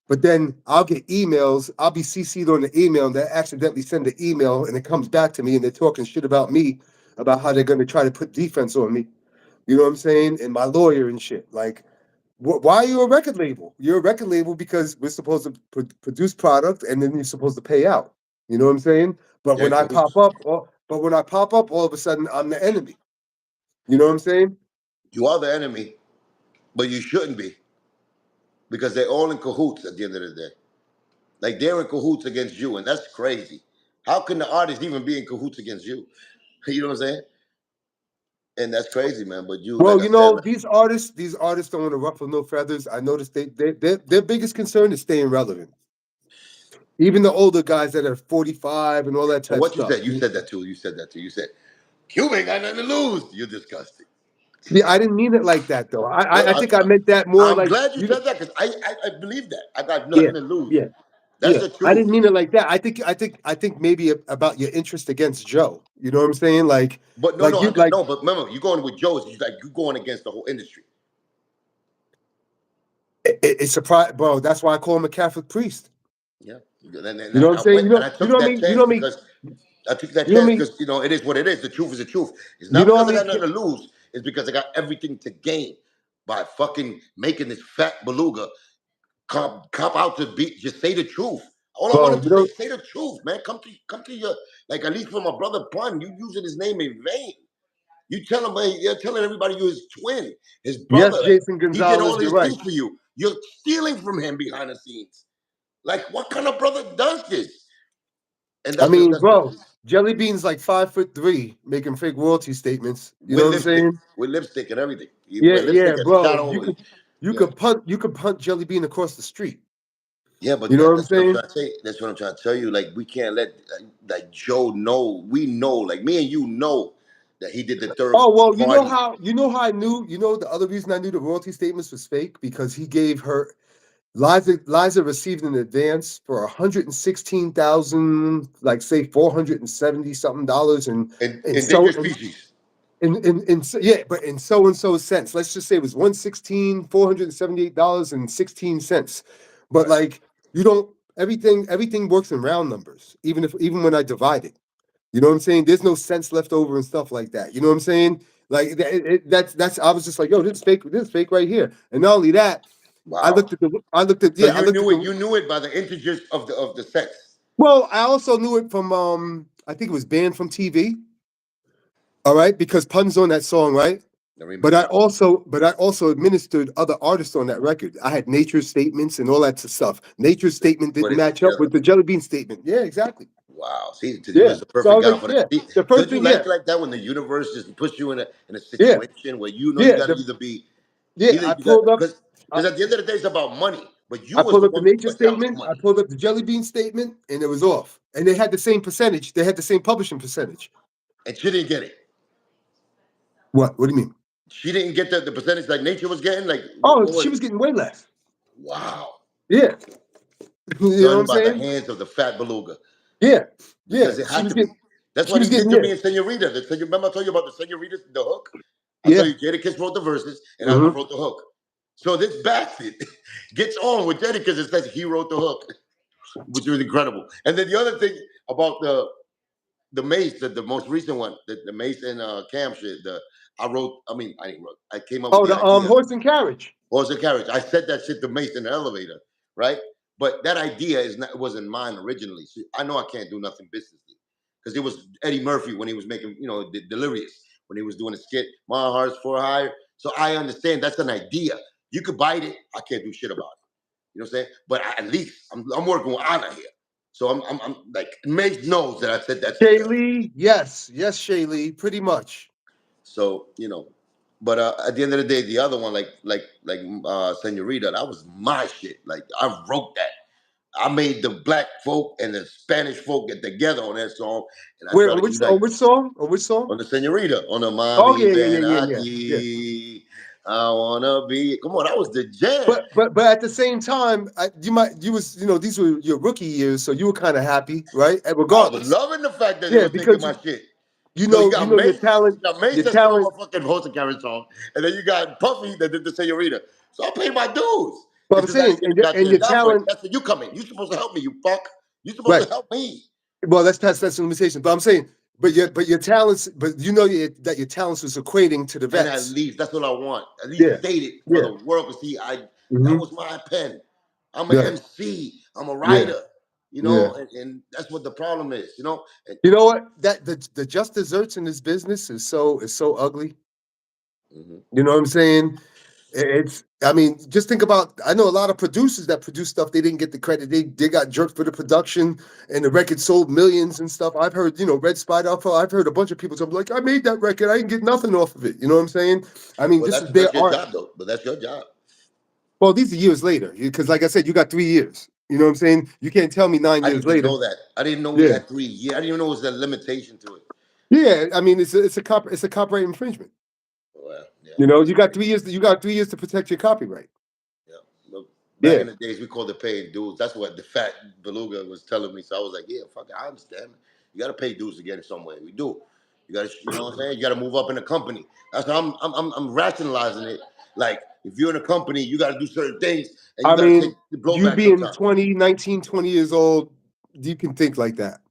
[SPEAKER 1] But then I'll get emails, I'll be CC'd on the email, and they accidentally send the email and it comes back to me and they're talking shit about me, about how they're gonna try to put defense on me. You know what I'm saying? And my lawyer and shit. Like, why are you a record label? You're a record label because we're supposed to produce product and then you're supposed to pay out. You know what I'm saying? But
[SPEAKER 2] Yeah,
[SPEAKER 1] when I pop up, all of a sudden I'm the enemy. You know what I'm saying?
[SPEAKER 2] you are the enemy, but you shouldn't be because they're all in cahoots at the end of the day. Like they're in cahoots against you, and that's crazy. How can the artist even be in cahoots against you? You know what I'm saying? And that's crazy, man. But you, like
[SPEAKER 1] Well,
[SPEAKER 2] I said, man,
[SPEAKER 1] these artists don't want to ruffle no feathers. I noticed their biggest concern is staying relevant. Even the older guys that are 45 and all that
[SPEAKER 2] and
[SPEAKER 1] type
[SPEAKER 2] what you
[SPEAKER 1] stuff.
[SPEAKER 2] said, you said that too. You said that too. You said Cuba ain't got nothing to lose. You're disgusting.
[SPEAKER 1] Yeah, I didn't mean it like that though. I
[SPEAKER 2] Well,
[SPEAKER 1] I, I think I meant that more
[SPEAKER 2] I'm
[SPEAKER 1] like
[SPEAKER 2] glad you
[SPEAKER 1] you know,
[SPEAKER 2] said that because I believe that. I got
[SPEAKER 1] yeah,
[SPEAKER 2] nothing to lose.
[SPEAKER 1] yeah.
[SPEAKER 2] That's
[SPEAKER 1] Yeah,
[SPEAKER 2] the
[SPEAKER 1] I
[SPEAKER 2] truth.
[SPEAKER 1] didn't mean it like that. I think maybe about your interest against Joe. You know what I'm saying?
[SPEAKER 2] But no,
[SPEAKER 1] Like
[SPEAKER 2] no,
[SPEAKER 1] you like
[SPEAKER 2] no. But remember, you going with Joe. It's like you going against the whole industry.
[SPEAKER 1] it's surprised, bro. That's why I call him a Catholic priest.
[SPEAKER 2] Yeah, and
[SPEAKER 1] You know what I'm
[SPEAKER 2] I
[SPEAKER 1] saying?
[SPEAKER 2] went and I
[SPEAKER 1] You
[SPEAKER 2] took
[SPEAKER 1] know what I
[SPEAKER 2] that
[SPEAKER 1] mean? You
[SPEAKER 2] chance
[SPEAKER 1] know me.
[SPEAKER 2] because I took that
[SPEAKER 1] You know
[SPEAKER 2] chance
[SPEAKER 1] me.
[SPEAKER 2] because it is what it is. The truth is the truth. It's
[SPEAKER 1] You
[SPEAKER 2] not
[SPEAKER 1] know
[SPEAKER 2] because I
[SPEAKER 1] me.
[SPEAKER 2] got nothing to lose. It's because I got everything to gain by fucking making this fat beluga cop out to be just say the truth. All I want
[SPEAKER 1] Bro,
[SPEAKER 2] him
[SPEAKER 1] you
[SPEAKER 2] to
[SPEAKER 1] know.
[SPEAKER 2] say the truth, man. Come to your like at least for my brother Pun, you using his name in vain. You tell him, hey, you're telling everybody you're his twin, his
[SPEAKER 1] Yes,
[SPEAKER 2] brother. Like,
[SPEAKER 1] Jason
[SPEAKER 2] he did
[SPEAKER 1] Gonzalez,
[SPEAKER 2] all
[SPEAKER 1] you're
[SPEAKER 2] these
[SPEAKER 1] right.
[SPEAKER 2] things for you. You're stealing from him behind the scenes. Like, what kind of brother does this? And
[SPEAKER 1] I mean,
[SPEAKER 2] that's
[SPEAKER 1] bro, Jellybean's like 5'3", making fake royalty statements. You know what I'm saying?
[SPEAKER 2] with lipstick and everything. He
[SPEAKER 1] Yeah,
[SPEAKER 2] wear
[SPEAKER 1] yeah,
[SPEAKER 2] lipstick and
[SPEAKER 1] bro.
[SPEAKER 2] shadow
[SPEAKER 1] You
[SPEAKER 2] over.
[SPEAKER 1] could you
[SPEAKER 2] Yeah,
[SPEAKER 1] could punt you could punt Jellybean across the street.
[SPEAKER 2] yeah,
[SPEAKER 1] You
[SPEAKER 2] but
[SPEAKER 1] know what I'm
[SPEAKER 2] that's what I'm
[SPEAKER 1] saying?
[SPEAKER 2] trying to say. That's what I'm trying to tell you. Like, we can't let like Joe know. We know, like me and you know that he did the third
[SPEAKER 1] Oh well,
[SPEAKER 2] party.
[SPEAKER 1] you know how I knew. The other reason I knew the royalty statements was fake because he gave her Liza received an advance for 116,000, like say 470 something dollars,
[SPEAKER 2] And
[SPEAKER 1] and so
[SPEAKER 2] endangered species.
[SPEAKER 1] yeah, but in so and so cents. Let's just say it was 116,478.16. But
[SPEAKER 2] Right.
[SPEAKER 1] like you don't everything works in round numbers, even when I divide it. You know what I'm saying? There's no cents left over and stuff like that. You know what I'm saying? Like that's I was just like, yo, this is fake right here. And not only that,
[SPEAKER 2] Wow.
[SPEAKER 1] I looked at
[SPEAKER 2] So
[SPEAKER 1] yeah, I
[SPEAKER 2] you
[SPEAKER 1] looked
[SPEAKER 2] knew
[SPEAKER 1] at
[SPEAKER 2] it. You knew it by the integers of the sex.
[SPEAKER 1] well, I also knew it from I think it was banned from TV. All right, because puns on that song, right?
[SPEAKER 2] The remix.
[SPEAKER 1] But I also administered other artists on that record. I had Nature's statements and all that stuff. Nature's statement
[SPEAKER 2] Put
[SPEAKER 1] didn't
[SPEAKER 2] it
[SPEAKER 1] match up
[SPEAKER 2] together.
[SPEAKER 1] with the Jellybean statement. Yeah, exactly.
[SPEAKER 2] Wow. See, you
[SPEAKER 1] Yeah.
[SPEAKER 2] was the
[SPEAKER 1] So I
[SPEAKER 2] perfect
[SPEAKER 1] was
[SPEAKER 2] guy
[SPEAKER 1] like,
[SPEAKER 2] for that.
[SPEAKER 1] yeah.
[SPEAKER 2] See,
[SPEAKER 1] The first
[SPEAKER 2] don't you
[SPEAKER 1] thing, yeah,
[SPEAKER 2] like that when the universe just puts you in a
[SPEAKER 1] yeah,
[SPEAKER 2] situation where you know you
[SPEAKER 1] yeah,
[SPEAKER 2] got to either be
[SPEAKER 1] yeah.
[SPEAKER 2] either
[SPEAKER 1] I
[SPEAKER 2] you got
[SPEAKER 1] pulled up.
[SPEAKER 2] because at the end of the day it's about money. But you
[SPEAKER 1] I
[SPEAKER 2] was
[SPEAKER 1] pulled
[SPEAKER 2] the
[SPEAKER 1] up the
[SPEAKER 2] one who
[SPEAKER 1] nature
[SPEAKER 2] put down the
[SPEAKER 1] statement. I
[SPEAKER 2] money,
[SPEAKER 1] pulled up the jelly bean statement, and it was off. And they had the same percentage. They had the same publishing percentage.
[SPEAKER 2] and she didn't get it.
[SPEAKER 1] What? What do you mean?
[SPEAKER 2] She didn't get the percentage like Nature was getting. Like
[SPEAKER 1] Oh,
[SPEAKER 2] what was
[SPEAKER 1] she
[SPEAKER 2] it?
[SPEAKER 1] was getting way less.
[SPEAKER 2] Wow.
[SPEAKER 1] Yeah. You know what
[SPEAKER 2] Done
[SPEAKER 1] I'm
[SPEAKER 2] by the
[SPEAKER 1] saying?
[SPEAKER 2] hands of the fat beluga.
[SPEAKER 1] Yeah. Yeah.
[SPEAKER 2] Because it
[SPEAKER 1] She
[SPEAKER 2] had
[SPEAKER 1] was
[SPEAKER 2] to be.
[SPEAKER 1] getting.
[SPEAKER 2] That's
[SPEAKER 1] She
[SPEAKER 2] what
[SPEAKER 1] was
[SPEAKER 2] he did
[SPEAKER 1] getting.
[SPEAKER 2] to
[SPEAKER 1] Yeah.
[SPEAKER 2] me in Senorita. Remember I told you about the Senorita, the hook? I told
[SPEAKER 1] Yeah.
[SPEAKER 2] you Jadakiss wrote the verses and I
[SPEAKER 1] Mm-hmm.
[SPEAKER 2] wrote the hook. So this bastard gets on with Jadakiss and says he wrote the hook, which was incredible. And then the other thing about the Mace, the most recent one, the Mace and Cam shit, I didn't wrote. I came up with
[SPEAKER 1] Oh,
[SPEAKER 2] the
[SPEAKER 1] the
[SPEAKER 2] idea.
[SPEAKER 1] horse and carriage.
[SPEAKER 2] Horse and carriage. I said that shit to Mace in the elevator, right? But that idea wasn't mine originally. So I know I can't do nothing businessly because it was Eddie Murphy when he was making, Delirious, when he was doing a skit, My Heart's for Hire. So I understand that's an idea. You could bite it. I can't do shit about it. You know what I'm saying? But at least I'm working with honor here. So I'm like, Mace knows that I said that shit.
[SPEAKER 1] Shaylee, yes, Shaylee, pretty much.
[SPEAKER 2] So but at the end of the day, the other one, like Senorita, that was my shit. Like I wrote that. I made the black folk and the Spanish folk get together on that song, and I
[SPEAKER 1] Wait,
[SPEAKER 2] try to unite
[SPEAKER 1] which song? On which song?
[SPEAKER 2] on the Senorita, on the
[SPEAKER 1] Oh
[SPEAKER 2] Mami
[SPEAKER 1] yeah, yeah.
[SPEAKER 2] Benati. I wanna be. Come on, that was the jam.
[SPEAKER 1] But at the same time, these were your rookie years, so you were kind of happy, right? And
[SPEAKER 2] I was
[SPEAKER 1] regardless,
[SPEAKER 2] loving the fact that they
[SPEAKER 1] yeah,
[SPEAKER 2] was taking
[SPEAKER 1] because
[SPEAKER 2] my shit.
[SPEAKER 1] you
[SPEAKER 2] So you
[SPEAKER 1] know
[SPEAKER 2] got
[SPEAKER 1] your
[SPEAKER 2] Mace,
[SPEAKER 1] talent,
[SPEAKER 2] that did my fucking horse and carriage song, and then you got Puffy that did the Senorita. So I paid my dues.
[SPEAKER 1] But I'm
[SPEAKER 2] It's just I
[SPEAKER 1] saying,
[SPEAKER 2] didn't get a
[SPEAKER 1] and
[SPEAKER 2] goddamn
[SPEAKER 1] your
[SPEAKER 2] job for it.
[SPEAKER 1] talent,
[SPEAKER 2] That's where you come in. You supposed to help me, you fuck. You supposed
[SPEAKER 1] right?
[SPEAKER 2] to help me.
[SPEAKER 1] Well, that's some limitations. But I'm saying, but your talents, but that your talents was equating to the
[SPEAKER 2] And at
[SPEAKER 1] vets.
[SPEAKER 2] least that's what I want. At least
[SPEAKER 1] Yeah,
[SPEAKER 2] state it for
[SPEAKER 1] yeah,
[SPEAKER 2] the world to see. That
[SPEAKER 1] hmm
[SPEAKER 2] was my pen. I'm an
[SPEAKER 1] right,
[SPEAKER 2] MC. I'm a
[SPEAKER 1] yeah,
[SPEAKER 2] writer.
[SPEAKER 1] yeah.
[SPEAKER 2] And that's what the problem is. And,
[SPEAKER 1] You know what? That the just desserts in this business is so ugly.
[SPEAKER 2] mhm.
[SPEAKER 1] You know what I'm saying? I mean, just think about, I know a lot of producers that produce stuff, they didn't get the credit. They got jerked for the production and the record sold millions and stuff. I've heard, Red Spider, I've heard a bunch of people say, like, I made that record. I didn't get nothing off of it. You know what I'm saying? I mean,
[SPEAKER 2] Well,
[SPEAKER 1] this is
[SPEAKER 2] that's
[SPEAKER 1] their
[SPEAKER 2] your
[SPEAKER 1] art.
[SPEAKER 2] job though. But that's your job.
[SPEAKER 1] Well, these are years later, because like I said, you got 3 years. You know what I'm saying? You can't tell me 9
[SPEAKER 2] I
[SPEAKER 1] years
[SPEAKER 2] didn't even
[SPEAKER 1] later.
[SPEAKER 2] know that. I didn't know we
[SPEAKER 1] Yeah.
[SPEAKER 2] had 3 years. I didn't even know it was a limitation to it.
[SPEAKER 1] Yeah. I mean, it's a copyright infringement.
[SPEAKER 2] Well, yeah,
[SPEAKER 1] You got 3 years. You got 3 years to protect your copyright.
[SPEAKER 2] yeah. Look, back
[SPEAKER 1] Yeah.
[SPEAKER 2] in the days, we called it paying dues. That's what the fat beluga was telling me. So I was like, yeah, fuck it, I understand. You got to pay dues to get it somewhere. We do. You got to, you know what I'm saying? You got to move up in the company. That's how I'm rationalizing it. Like, if you're in a company, you got to do certain things, and you
[SPEAKER 1] I
[SPEAKER 2] got to take
[SPEAKER 1] mean,
[SPEAKER 2] the
[SPEAKER 1] you
[SPEAKER 2] blowback
[SPEAKER 1] being
[SPEAKER 2] sometimes.
[SPEAKER 1] 20 years old, you can think like that.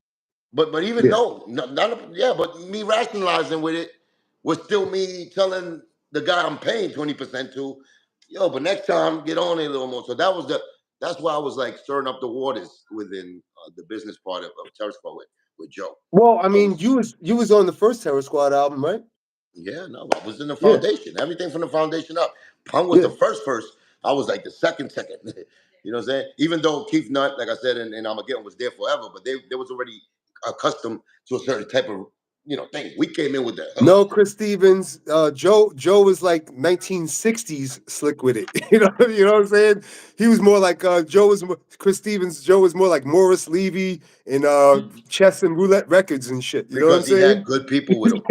[SPEAKER 2] But even
[SPEAKER 1] Yeah.
[SPEAKER 2] though, but me rationalizing with it was still me telling the guy I'm paying 20% to, yo, but next time get on it a little more. So that's why I was like stirring up the waters within the business part of Terror Squad with Joe.
[SPEAKER 1] Well, I
[SPEAKER 2] I
[SPEAKER 1] mean,
[SPEAKER 2] was,
[SPEAKER 1] you was on the first Terror Squad album, right?
[SPEAKER 2] yeah, no, I was in the
[SPEAKER 1] Yeah.
[SPEAKER 2] foundation. Everything from the foundation up. Pun was
[SPEAKER 1] Yeah.
[SPEAKER 2] the first. I was like the second. You know what I'm saying? Even though Keith Nutt, like I said, and Armageddon was there forever, but they was already accustomed to a certain type of thing. We came in with the hook.
[SPEAKER 1] No, Chris Stevens. Joe was like 1960s slick with it. You know what I'm saying? He was more like Chris Stevens. Joe was more like Morris Levy and Chess and Roulette Records and shit. You know what I'm
[SPEAKER 2] Because he had
[SPEAKER 1] saying?
[SPEAKER 2] good people with him.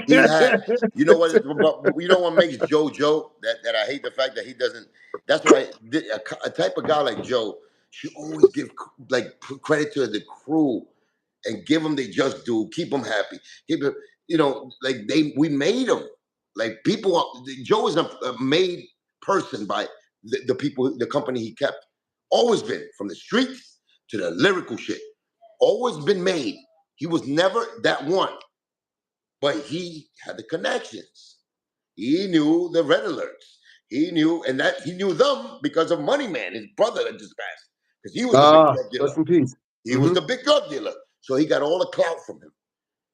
[SPEAKER 2] He had, what makes Joe Joe, that I hate the fact that he doesn't. That's why a type of guy like Joe should always give like credit to the crew and give them they just do, keep them happy, keep it, like we made them. Like Joe is a made person by the people, the company he kept. Always been from the streets to the lyrical shit. Always been made. He was never that one, but he had the connections. He knew the red alerts. He knew, and that he knew them because of Money Man, his brother that just passed, because he was the big drug dealer.
[SPEAKER 1] Rest in peace.
[SPEAKER 2] He was the big drug dealer, so he got all the clout from him.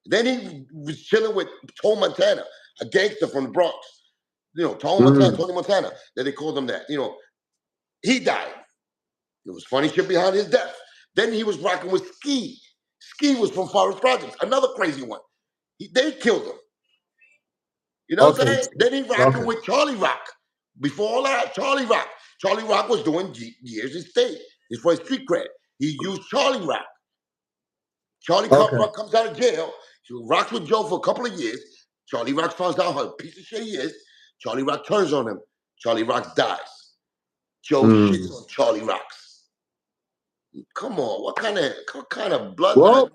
[SPEAKER 2] Then he was chilling with Tony Montana, a gangster from the Bronx. You know, Tony Montana, that they called him that. You know, he died. There was funny shit behind his death. Then he was rocking with Ski. Ski was from Forest Projects, another crazy one. They killed him. You know what I'm saying? Then he rocking with Charlie Rock. Before all that, Charlie Rock. Charlie Rock was doing years in state. It's for his street cred. He used Charlie Rock. Charlie Rock comes out of jail. He rocks with Joe for a couple of years. Charlie Rock finds out how piece of shit he is. Charlie Rock turns on him. Charlie Rock dies. Joe shits on Charlie Rocks. Come on, what kind of bloodline?
[SPEAKER 1] Well,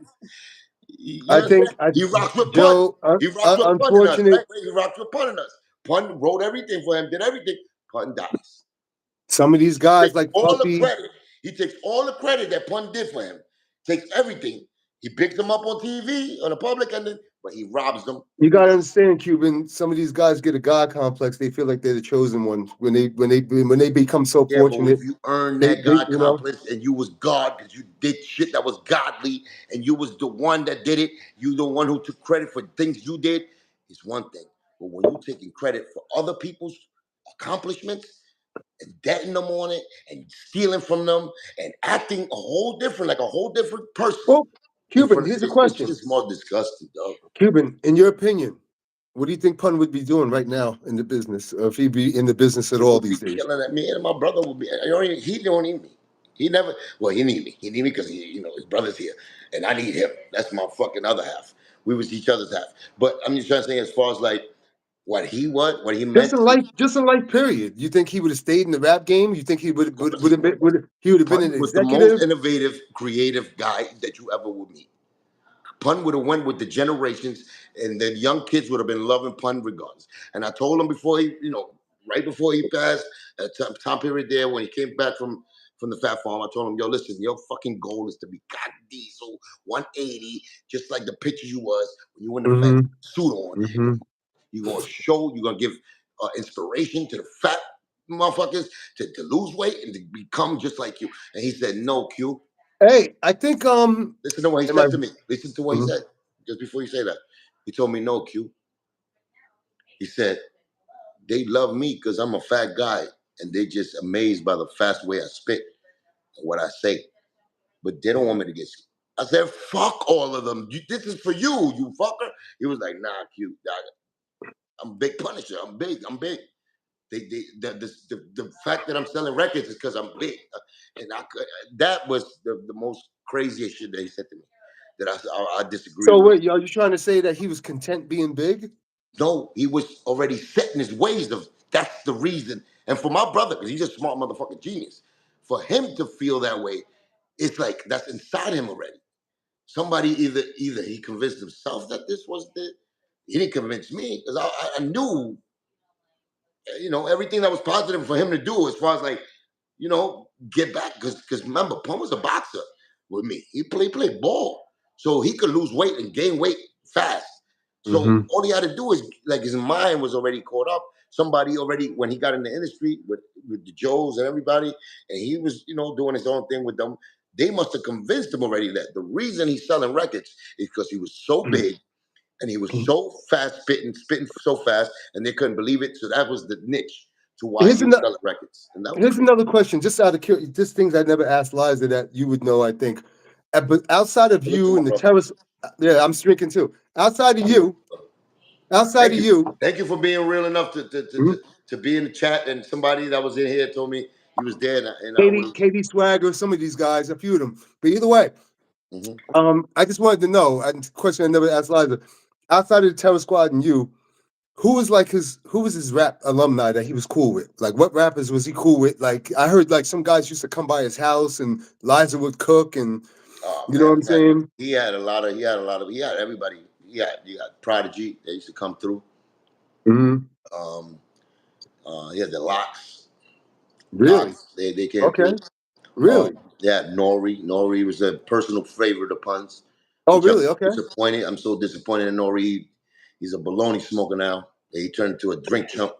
[SPEAKER 1] I think
[SPEAKER 2] he rocks with
[SPEAKER 1] Joe.
[SPEAKER 2] Pun. He rocks with Pun in us, right? He rocks with Pun in us. Pun wrote everything for him, did everything. Pun dies.
[SPEAKER 1] Some of these guys like Puppy.
[SPEAKER 2] He takes all the credit that Pun did for him. Takes everything. He picks them up on TV, on the public, but he robs them.
[SPEAKER 1] You gotta understand, Cuban. Some of these guys get a God complex. They feel like they're the chosen one when they become so fortunate.
[SPEAKER 2] But if you earn that God complex and you was God because you did shit that was godly and you was the one that did it, you the one who took credit for things you did, it's one thing. But when you're taking credit for other people's accomplishments and betting them on it and stealing from them and acting a whole different person.
[SPEAKER 1] Well, Cuban, here's a question.
[SPEAKER 2] It's more disgusting, dog.
[SPEAKER 1] Cuban, in your opinion, what do you think Pun would be doing right now in the business, or if he'd be in the business at all these days?
[SPEAKER 2] Killing at me and my brother would be. He don't need me. He never. Well, he need me. He need me because his brother's here, and I need him. That's my fucking other half. We was each other's half. But I'm just trying to say, as far as like what he meant.
[SPEAKER 1] Just in life, period. You think he would have stayed in the rap game? You think he would have been an executive?
[SPEAKER 2] Was the most innovative, creative guy that you ever would meet. Pun would have went with the generations, and the young kids would have been loving Pun regardless. And I told him before right before he passed, at time period there when he came back from the Fat Farm, I told him, yo, listen, your fucking goal is to be God Diesel 180, just like the picture you was when you were in the suit on. You're gonna show, you're gonna give inspiration to the fat motherfuckers to lose weight and to become just like you. And he said, no, Q.
[SPEAKER 1] Hey, I think
[SPEAKER 2] listen to what he said to me. Listen to what he said just before you say that. He told me, no, Q. He said, they love me because I'm a fat guy and they just amazed by the fast way I spit and what I say. But they don't want me to get. I said, fuck all of them. This is for you, you fucker. He was like, nah, Q. I'm big Punisher. I'm big. The fact that I'm selling records is because I'm big, and that was the most craziest shit that he said to me that I disagree.
[SPEAKER 1] So wait, are you trying to say that he was content being big?
[SPEAKER 2] No, he was already set in his ways of that's the reason. And for my brother, because he's a smart motherfucking genius, for him to feel that way, it's like that's inside him already. Somebody either he convinced himself that this was he didn't convince me because I knew. Everything that was positive for him to do as far as like, get back. Because remember, Pun was a boxer with me. He played ball. So he could lose weight and gain weight fast. So all he had to do is, like, his mind was already caught up. Somebody already, when he got in the industry with the Joes and everybody, and he was, doing his own thing with them, they must have convinced him already that the reason he's selling records is because he was so big. And he was so fast spitting so fast, and they couldn't believe it. So that was the niche to why he was selling records.
[SPEAKER 1] Here's another question, just out of curiosity. Just things I never asked Liza that you would know, I think. But outside of you and the terrorists, yeah, I'm drinking too. Outside of you.
[SPEAKER 2] Thank you for being real enough to be in the chat. And somebody that was in here told me he was there. And
[SPEAKER 1] Katie Swagger, some of these guys, a few of them. But either way, I just wanted to know. A question I never asked Liza. Outside of the Terror Squad and you, who was his rap alumni that he was cool with? Like, what rappers was he cool with? Like, I heard like some guys used to come by his house and Liza would cook, and you know what I'm saying?
[SPEAKER 2] He had everybody. You got Prodigy that used to come through. He had the Locks.
[SPEAKER 1] Really?
[SPEAKER 2] Locks, they came through.
[SPEAKER 1] Really?
[SPEAKER 2] Nori was a personal favorite of Pun's.
[SPEAKER 1] Oh, really? Okay.
[SPEAKER 2] Disappointed. I'm so disappointed in Nori. He's a baloney smoker now. He turned into a drink chump.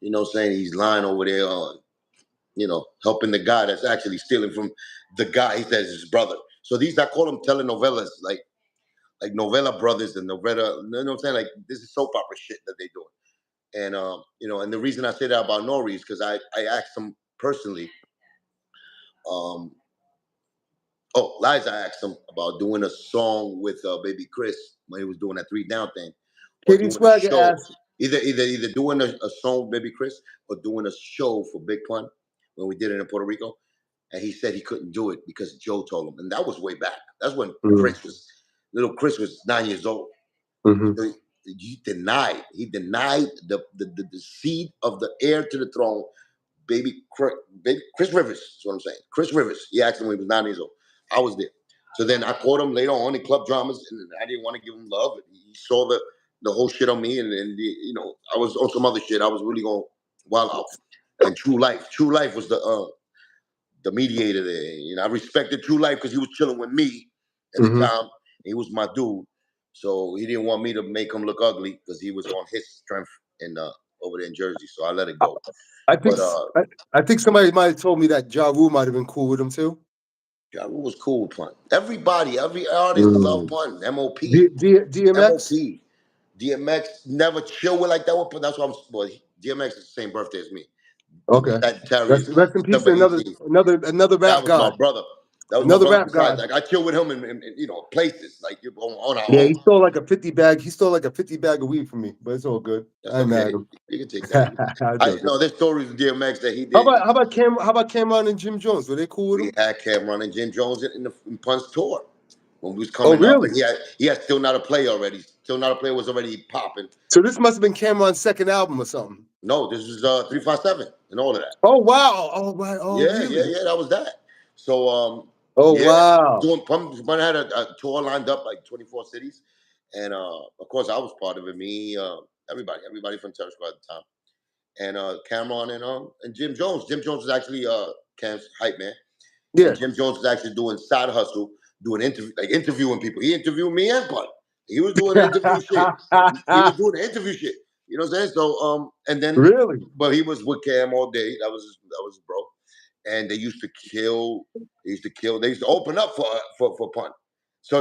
[SPEAKER 2] You know, saying he's lying over there on, helping the guy that's actually stealing from the guy. He says his brother. So these, I call them telenovelas, like novella brothers and novella. You know what I'm saying? Like, this is soap opera shit that they doing. And and the reason I say that about Nori is because I asked him personally. Um, Liza asked him about doing a song with Baby Chris when he was doing that 3 Down thing, or
[SPEAKER 1] Katie
[SPEAKER 2] doing a
[SPEAKER 1] Swagger
[SPEAKER 2] show.
[SPEAKER 1] asked.
[SPEAKER 2] Either doing a song with Baby Chris or doing a show for Big Pun when we did it in Puerto Rico. And he said he couldn't do it because Joe told him. And that was way back. That's when little Chris was 9 years old.
[SPEAKER 1] Mm-hmm.
[SPEAKER 2] So he denied the seed of the heir to the throne, baby Chris Rivers. That's what I'm saying. Chris Rivers. He asked him when he was 9 years old. I was there. So then I caught him later on in club dramas, and I didn't want to give him love. He saw the whole shit on me, and I was on some other shit. I was really going wild out. And True Life was the mediator there. I respected True Life because he was chilling with me at the time. He was my dude. So he didn't want me to make him look ugly because he was on his strength in over there in Jersey. So I let it go.
[SPEAKER 1] I think somebody might have told me that Ja Rule might have been cool with him too.
[SPEAKER 2] Ja Rule was cool with Pun. Every artist loved Pun. MOP.
[SPEAKER 1] DMX?
[SPEAKER 2] MOP. DMX never chill with like that with Pun. That's why DMX is the same birthday as me.
[SPEAKER 1] Okay.
[SPEAKER 2] Sagittarius,
[SPEAKER 1] Rest in peace to
[SPEAKER 2] December 18th.
[SPEAKER 1] another rap
[SPEAKER 2] That was
[SPEAKER 1] god.
[SPEAKER 2] my brother. That was my
[SPEAKER 1] Another
[SPEAKER 2] brother.
[SPEAKER 1] rap
[SPEAKER 2] Besides,
[SPEAKER 1] guy.
[SPEAKER 2] like, I chill with him in places like on our
[SPEAKER 1] Yeah,
[SPEAKER 2] own.
[SPEAKER 1] he stole like a 50 bag. He stole like a 50 bag of weed from me, but it's all good.
[SPEAKER 2] That's
[SPEAKER 1] I ain't mad
[SPEAKER 2] okay.
[SPEAKER 1] at him.
[SPEAKER 2] You can take that. There's stories of DMX that he did.
[SPEAKER 1] How about Cameron and Jim Jones? Were they cool with him?
[SPEAKER 2] We had Cameron and Jim Jones in Pun's tour when we was
[SPEAKER 1] Oh,
[SPEAKER 2] coming up,
[SPEAKER 1] really?
[SPEAKER 2] and he had Still Not a Play already. Still Not a Play was already popping.
[SPEAKER 1] So this must have been Cameron's second album or something.
[SPEAKER 2] No, this was 357 and all of that.
[SPEAKER 1] Oh wow! Oh right! Oh
[SPEAKER 2] Yeah,
[SPEAKER 1] really?
[SPEAKER 2] yeah, that was that. So
[SPEAKER 1] Oh
[SPEAKER 2] yeah,
[SPEAKER 1] wow!
[SPEAKER 2] Pun had a tour lined up like 24 cities, and of course I was part of it. Me, everybody from Terror Squad at the time, and Cameron and Jim Jones. Jim Jones was actually Cam's hype man.
[SPEAKER 1] Yeah.
[SPEAKER 2] And Jim Jones was actually doing side hustle, doing interviewing people. He interviewed me and Pun. He was doing interview shit. He was doing the interview shit. You know what I'm saying? So and then
[SPEAKER 1] really,
[SPEAKER 2] but he was with Cam all day. That was his bro. And they used to kill. They used to open up for Pun. So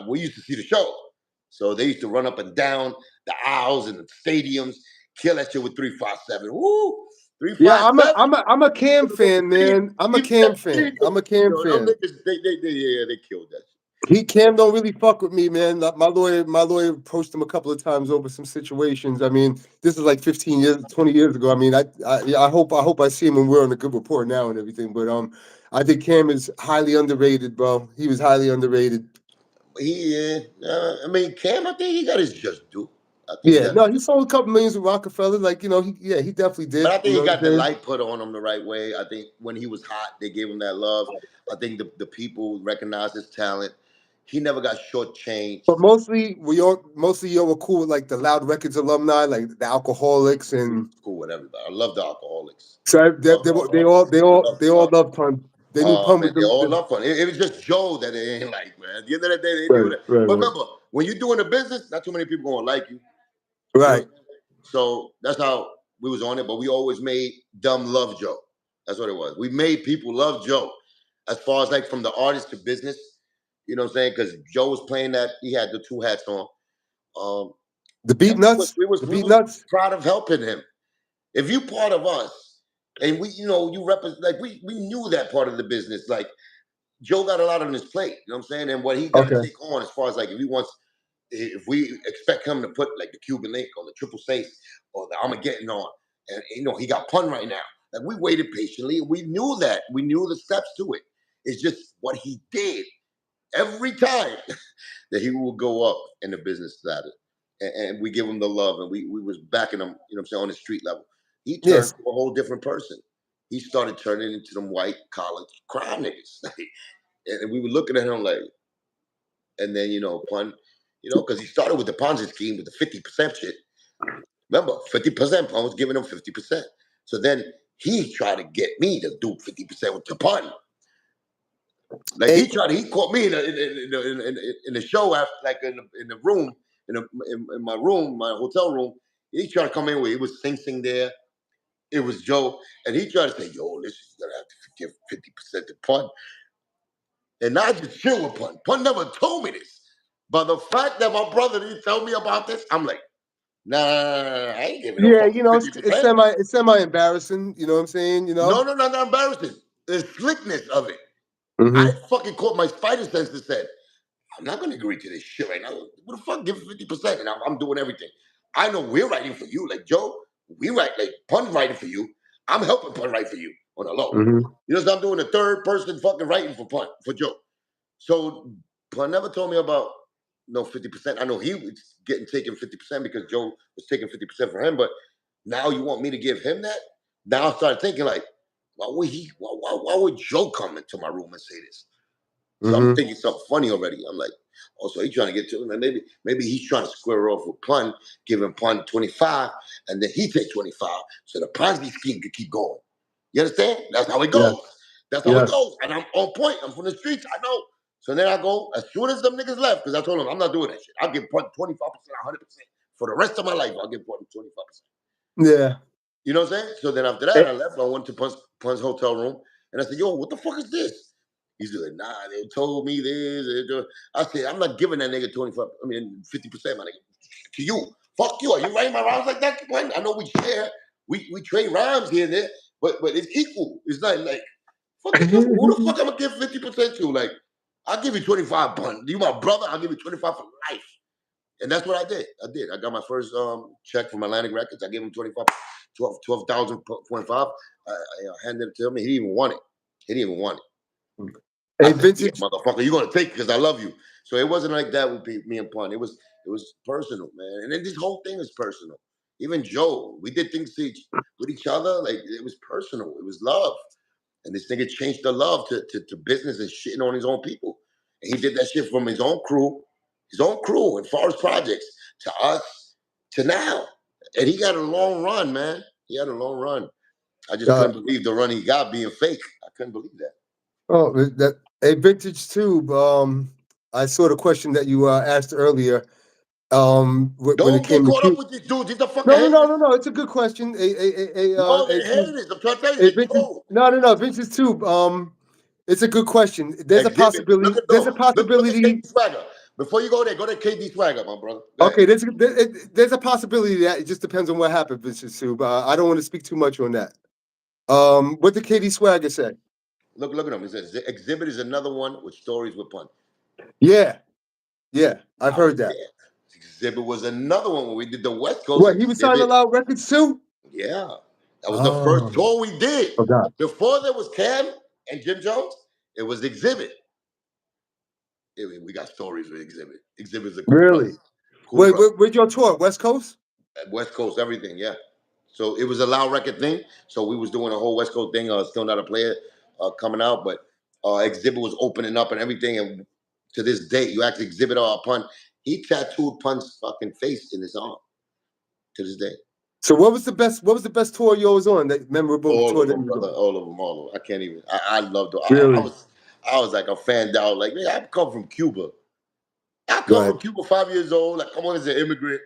[SPEAKER 2] we used to see the show. So they used to run up and down the aisles and the stadiums, kill that shit with 357. Woo! 357.
[SPEAKER 1] Yeah, I'm a Cam fan, man. I'm a Cam fan.
[SPEAKER 2] Them niggas, they killed that shit.
[SPEAKER 1] Cam don't really fuck with me, man. My lawyer approached him a couple of times over some situations. I mean, this is like 15 years, 20 years ago. I mean, I hope I see him and we're on a good rapport now and everything. But I think Cam is highly underrated, bro. He was highly underrated.
[SPEAKER 2] I mean, Cam, I think he got his just due.
[SPEAKER 1] He sold a couple millions with Rockefeller. Like, he definitely did.
[SPEAKER 2] But I think he got the light put on him the right way. I think when he was hot, they gave him that love. I think the people recognized his talent. He never got shortchanged.
[SPEAKER 1] But mostly y'all were cool with like the Loud Records alumni, like the Alcoholics and
[SPEAKER 2] cool with everybody. I love the Alcoholics.
[SPEAKER 1] So they all love Pun. They knew Pun was
[SPEAKER 2] they all love Pun. It was just Joe that they ain't like, man. At the end of the day, they knew that.
[SPEAKER 1] Right,
[SPEAKER 2] but remember, when you're doing a business, not too many people gonna like you.
[SPEAKER 1] Right.
[SPEAKER 2] So that's how we was on it. But we always made dumb love Joe. That's what it was. We made people love Joe. As far as like from the artist to business, you know what I'm saying? Because Joe was playing that. He had the 2 hats on.
[SPEAKER 1] The Beat Nuts.
[SPEAKER 2] We was proud of helping him. If you part of us, and you represent, like we knew that part of the business. Like Joe got a lot on his plate. You know what I'm saying? And what he got to take on as far as like if we expect him to put like the Cuban Link or the Triple Safe or the Armageddon on, and he got Pun right now. Like we waited patiently. We knew that. We knew the steps to it. It's just what he did every time that he would go up in the business status. And we give him the love, and we was backing him, you know what I'm saying, on the street level. He turned to a whole different person. He started turning into them white collar crime niggas. And we were looking at him like, and then, Pun, because he started with the Ponzi scheme with the 50% shit. Remember, 50%, Pun was giving him 50%. So then he tried to get me to do 50% with the Pun. Like he caught me in the show after, like in the room, in my room, my hotel room. He tried to come in with, it was Sing Sing there. It was Joe, and he tried to say, "Yo, listen, you're gonna have to give 50% to Pun." And I just chill with Pun. Pun never told me this, but the fact that my brother didn't tell me about this, I'm like, nah, I ain't giving no
[SPEAKER 1] Yeah,
[SPEAKER 2] fucking
[SPEAKER 1] it's
[SPEAKER 2] 50%.
[SPEAKER 1] it's semi embarrassing. You know what I'm saying?
[SPEAKER 2] No, no, no, not embarrassing. The slickness of it. I
[SPEAKER 1] Mm-hmm.
[SPEAKER 2] fucking caught my spider sense and said, I'm not going to agree to this shit right now. What the fuck? Give 50%, and I'm doing everything. I know we're writing for you. Like, Joe, we write, like, Pun's writing for you. I'm helping Pun write for you on the low.
[SPEAKER 1] Mm-hmm.
[SPEAKER 2] You know, so I'm doing a third person fucking writing for Pun, for Joe. So Pun never told me about no 50%. I know he was getting taken 50% because Joe was taking 50% for him, but now you want me to give him that? Now I started thinking, like, why would Joe come into my room and say this? So I'm
[SPEAKER 1] Mm-hmm.
[SPEAKER 2] thinking something funny already. I'm like, oh, so he's trying to get to him. And maybe he's trying to square off with Pun, giving Pun 25, and then he take 25, so the Ponzi scheme could keep going. You understand? That's how it
[SPEAKER 1] Yeah.
[SPEAKER 2] goes. That's how it
[SPEAKER 1] Yes.
[SPEAKER 2] goes. And I'm on point. I'm from the streets. I know. So then I go, as soon as them niggas left, because I told them I'm not doing that shit. I'll give Pun 25%, 100%. For the rest of my life, I'll give Pun 25%.
[SPEAKER 1] Yeah.
[SPEAKER 2] You know what I'm saying? So then after that, I left. I went to Pun's hotel room, and I said, "Yo, what the fuck is this?" He's like, "Nah, they told me this." I said, "I'm not giving that nigga 25. I mean, 50%, my nigga. To you, fuck you. Are you writing my rhymes like that? Pun? I know we share, we trade rhymes here and there, but it's equal. It's not like fuck you. Who the fuck I'm gonna give 50% to? Like, I'll give you 25, Pun. You my brother. I'll give you 25 for life." And that's what I did. I got my first check from Atlantic Records. I gave him 12,000.5. I handed it to him. He didn't even want it. He didn't even want it. I
[SPEAKER 1] Hey,
[SPEAKER 2] said, "Yeah,
[SPEAKER 1] vintage.
[SPEAKER 2] motherfucker, you're gonna take it because I love you." So it wasn't like that with me and Pun. It was personal, man. And then this whole thing is personal. Even Joe, we did things with each other. Like it was personal. It was love. And this nigga changed the love to business and shitting on his own people. And he did that shit from his own crew and Forest Projects to us to now. And he got a long run, man. He had a long run. I just couldn't believe the run he got being fake. I couldn't believe that.
[SPEAKER 1] Oh, that a vintage tube. I saw the question that you asked earlier. When it
[SPEAKER 2] Don't get
[SPEAKER 1] came to
[SPEAKER 2] caught up
[SPEAKER 1] Cube.
[SPEAKER 2] with these dudes. These are fucking
[SPEAKER 1] No, no, no,
[SPEAKER 2] haters.
[SPEAKER 1] no, no. It's a good question.
[SPEAKER 2] No,
[SPEAKER 1] A
[SPEAKER 2] they're
[SPEAKER 1] tube.
[SPEAKER 2] haters. I'm trying to tell you,
[SPEAKER 1] A
[SPEAKER 2] they
[SPEAKER 1] vintage.
[SPEAKER 2] troll.
[SPEAKER 1] No, no, no. Vintage tube. It's a good question. There's a
[SPEAKER 2] Exhibit.
[SPEAKER 1] possibility.
[SPEAKER 2] Look at
[SPEAKER 1] There's a
[SPEAKER 2] no. Look at
[SPEAKER 1] possibility.
[SPEAKER 2] KD Swagger. Before you go to KD Swagger, my brother. Go ahead.
[SPEAKER 1] Okay, there's a possibility that it just depends on what happened, vintage tube. I don't want to speak too much on that. What did Katie Swagger say?
[SPEAKER 2] Look at him. He says Exhibit is another one with stories with Pun.
[SPEAKER 1] Yeah, yeah, I've
[SPEAKER 2] I was
[SPEAKER 1] heard that.
[SPEAKER 2] there. Exhibit was another one when we did the West Coast
[SPEAKER 1] What, he was signing
[SPEAKER 2] Exhibit.
[SPEAKER 1] loud records too?
[SPEAKER 2] Yeah. That was the first
[SPEAKER 1] Oh,
[SPEAKER 2] tour we did.
[SPEAKER 1] forgot.
[SPEAKER 2] Before there was Cam and Jim Jones, it was Exhibit. We got stories with Exhibit. Exhibit's a cool brother.
[SPEAKER 1] Really?
[SPEAKER 2] Cool brother.
[SPEAKER 1] Where'd y'all tour? West Coast?
[SPEAKER 2] At West Coast, everything, yeah. So it was a loud record thing. So we was doing a whole West Coast thing. Still not a player coming out, but Exhibit was opening up and everything. And to this day, you actually Exhibit Pun. He tattooed Pun's fucking face in his arm. To this day.
[SPEAKER 1] So what was the best? What was the best tour you was on? That memorable
[SPEAKER 2] All
[SPEAKER 1] tour
[SPEAKER 2] of
[SPEAKER 1] that
[SPEAKER 2] them,
[SPEAKER 1] you was
[SPEAKER 2] brother.
[SPEAKER 1] on?
[SPEAKER 2] All of them. All of them. I can't even. I loved it.
[SPEAKER 1] Really?
[SPEAKER 2] I was like a fan down. Like, man, I come from Cuba. I come
[SPEAKER 1] Right.
[SPEAKER 2] from Cuba 5 years old. I come on as an immigrant.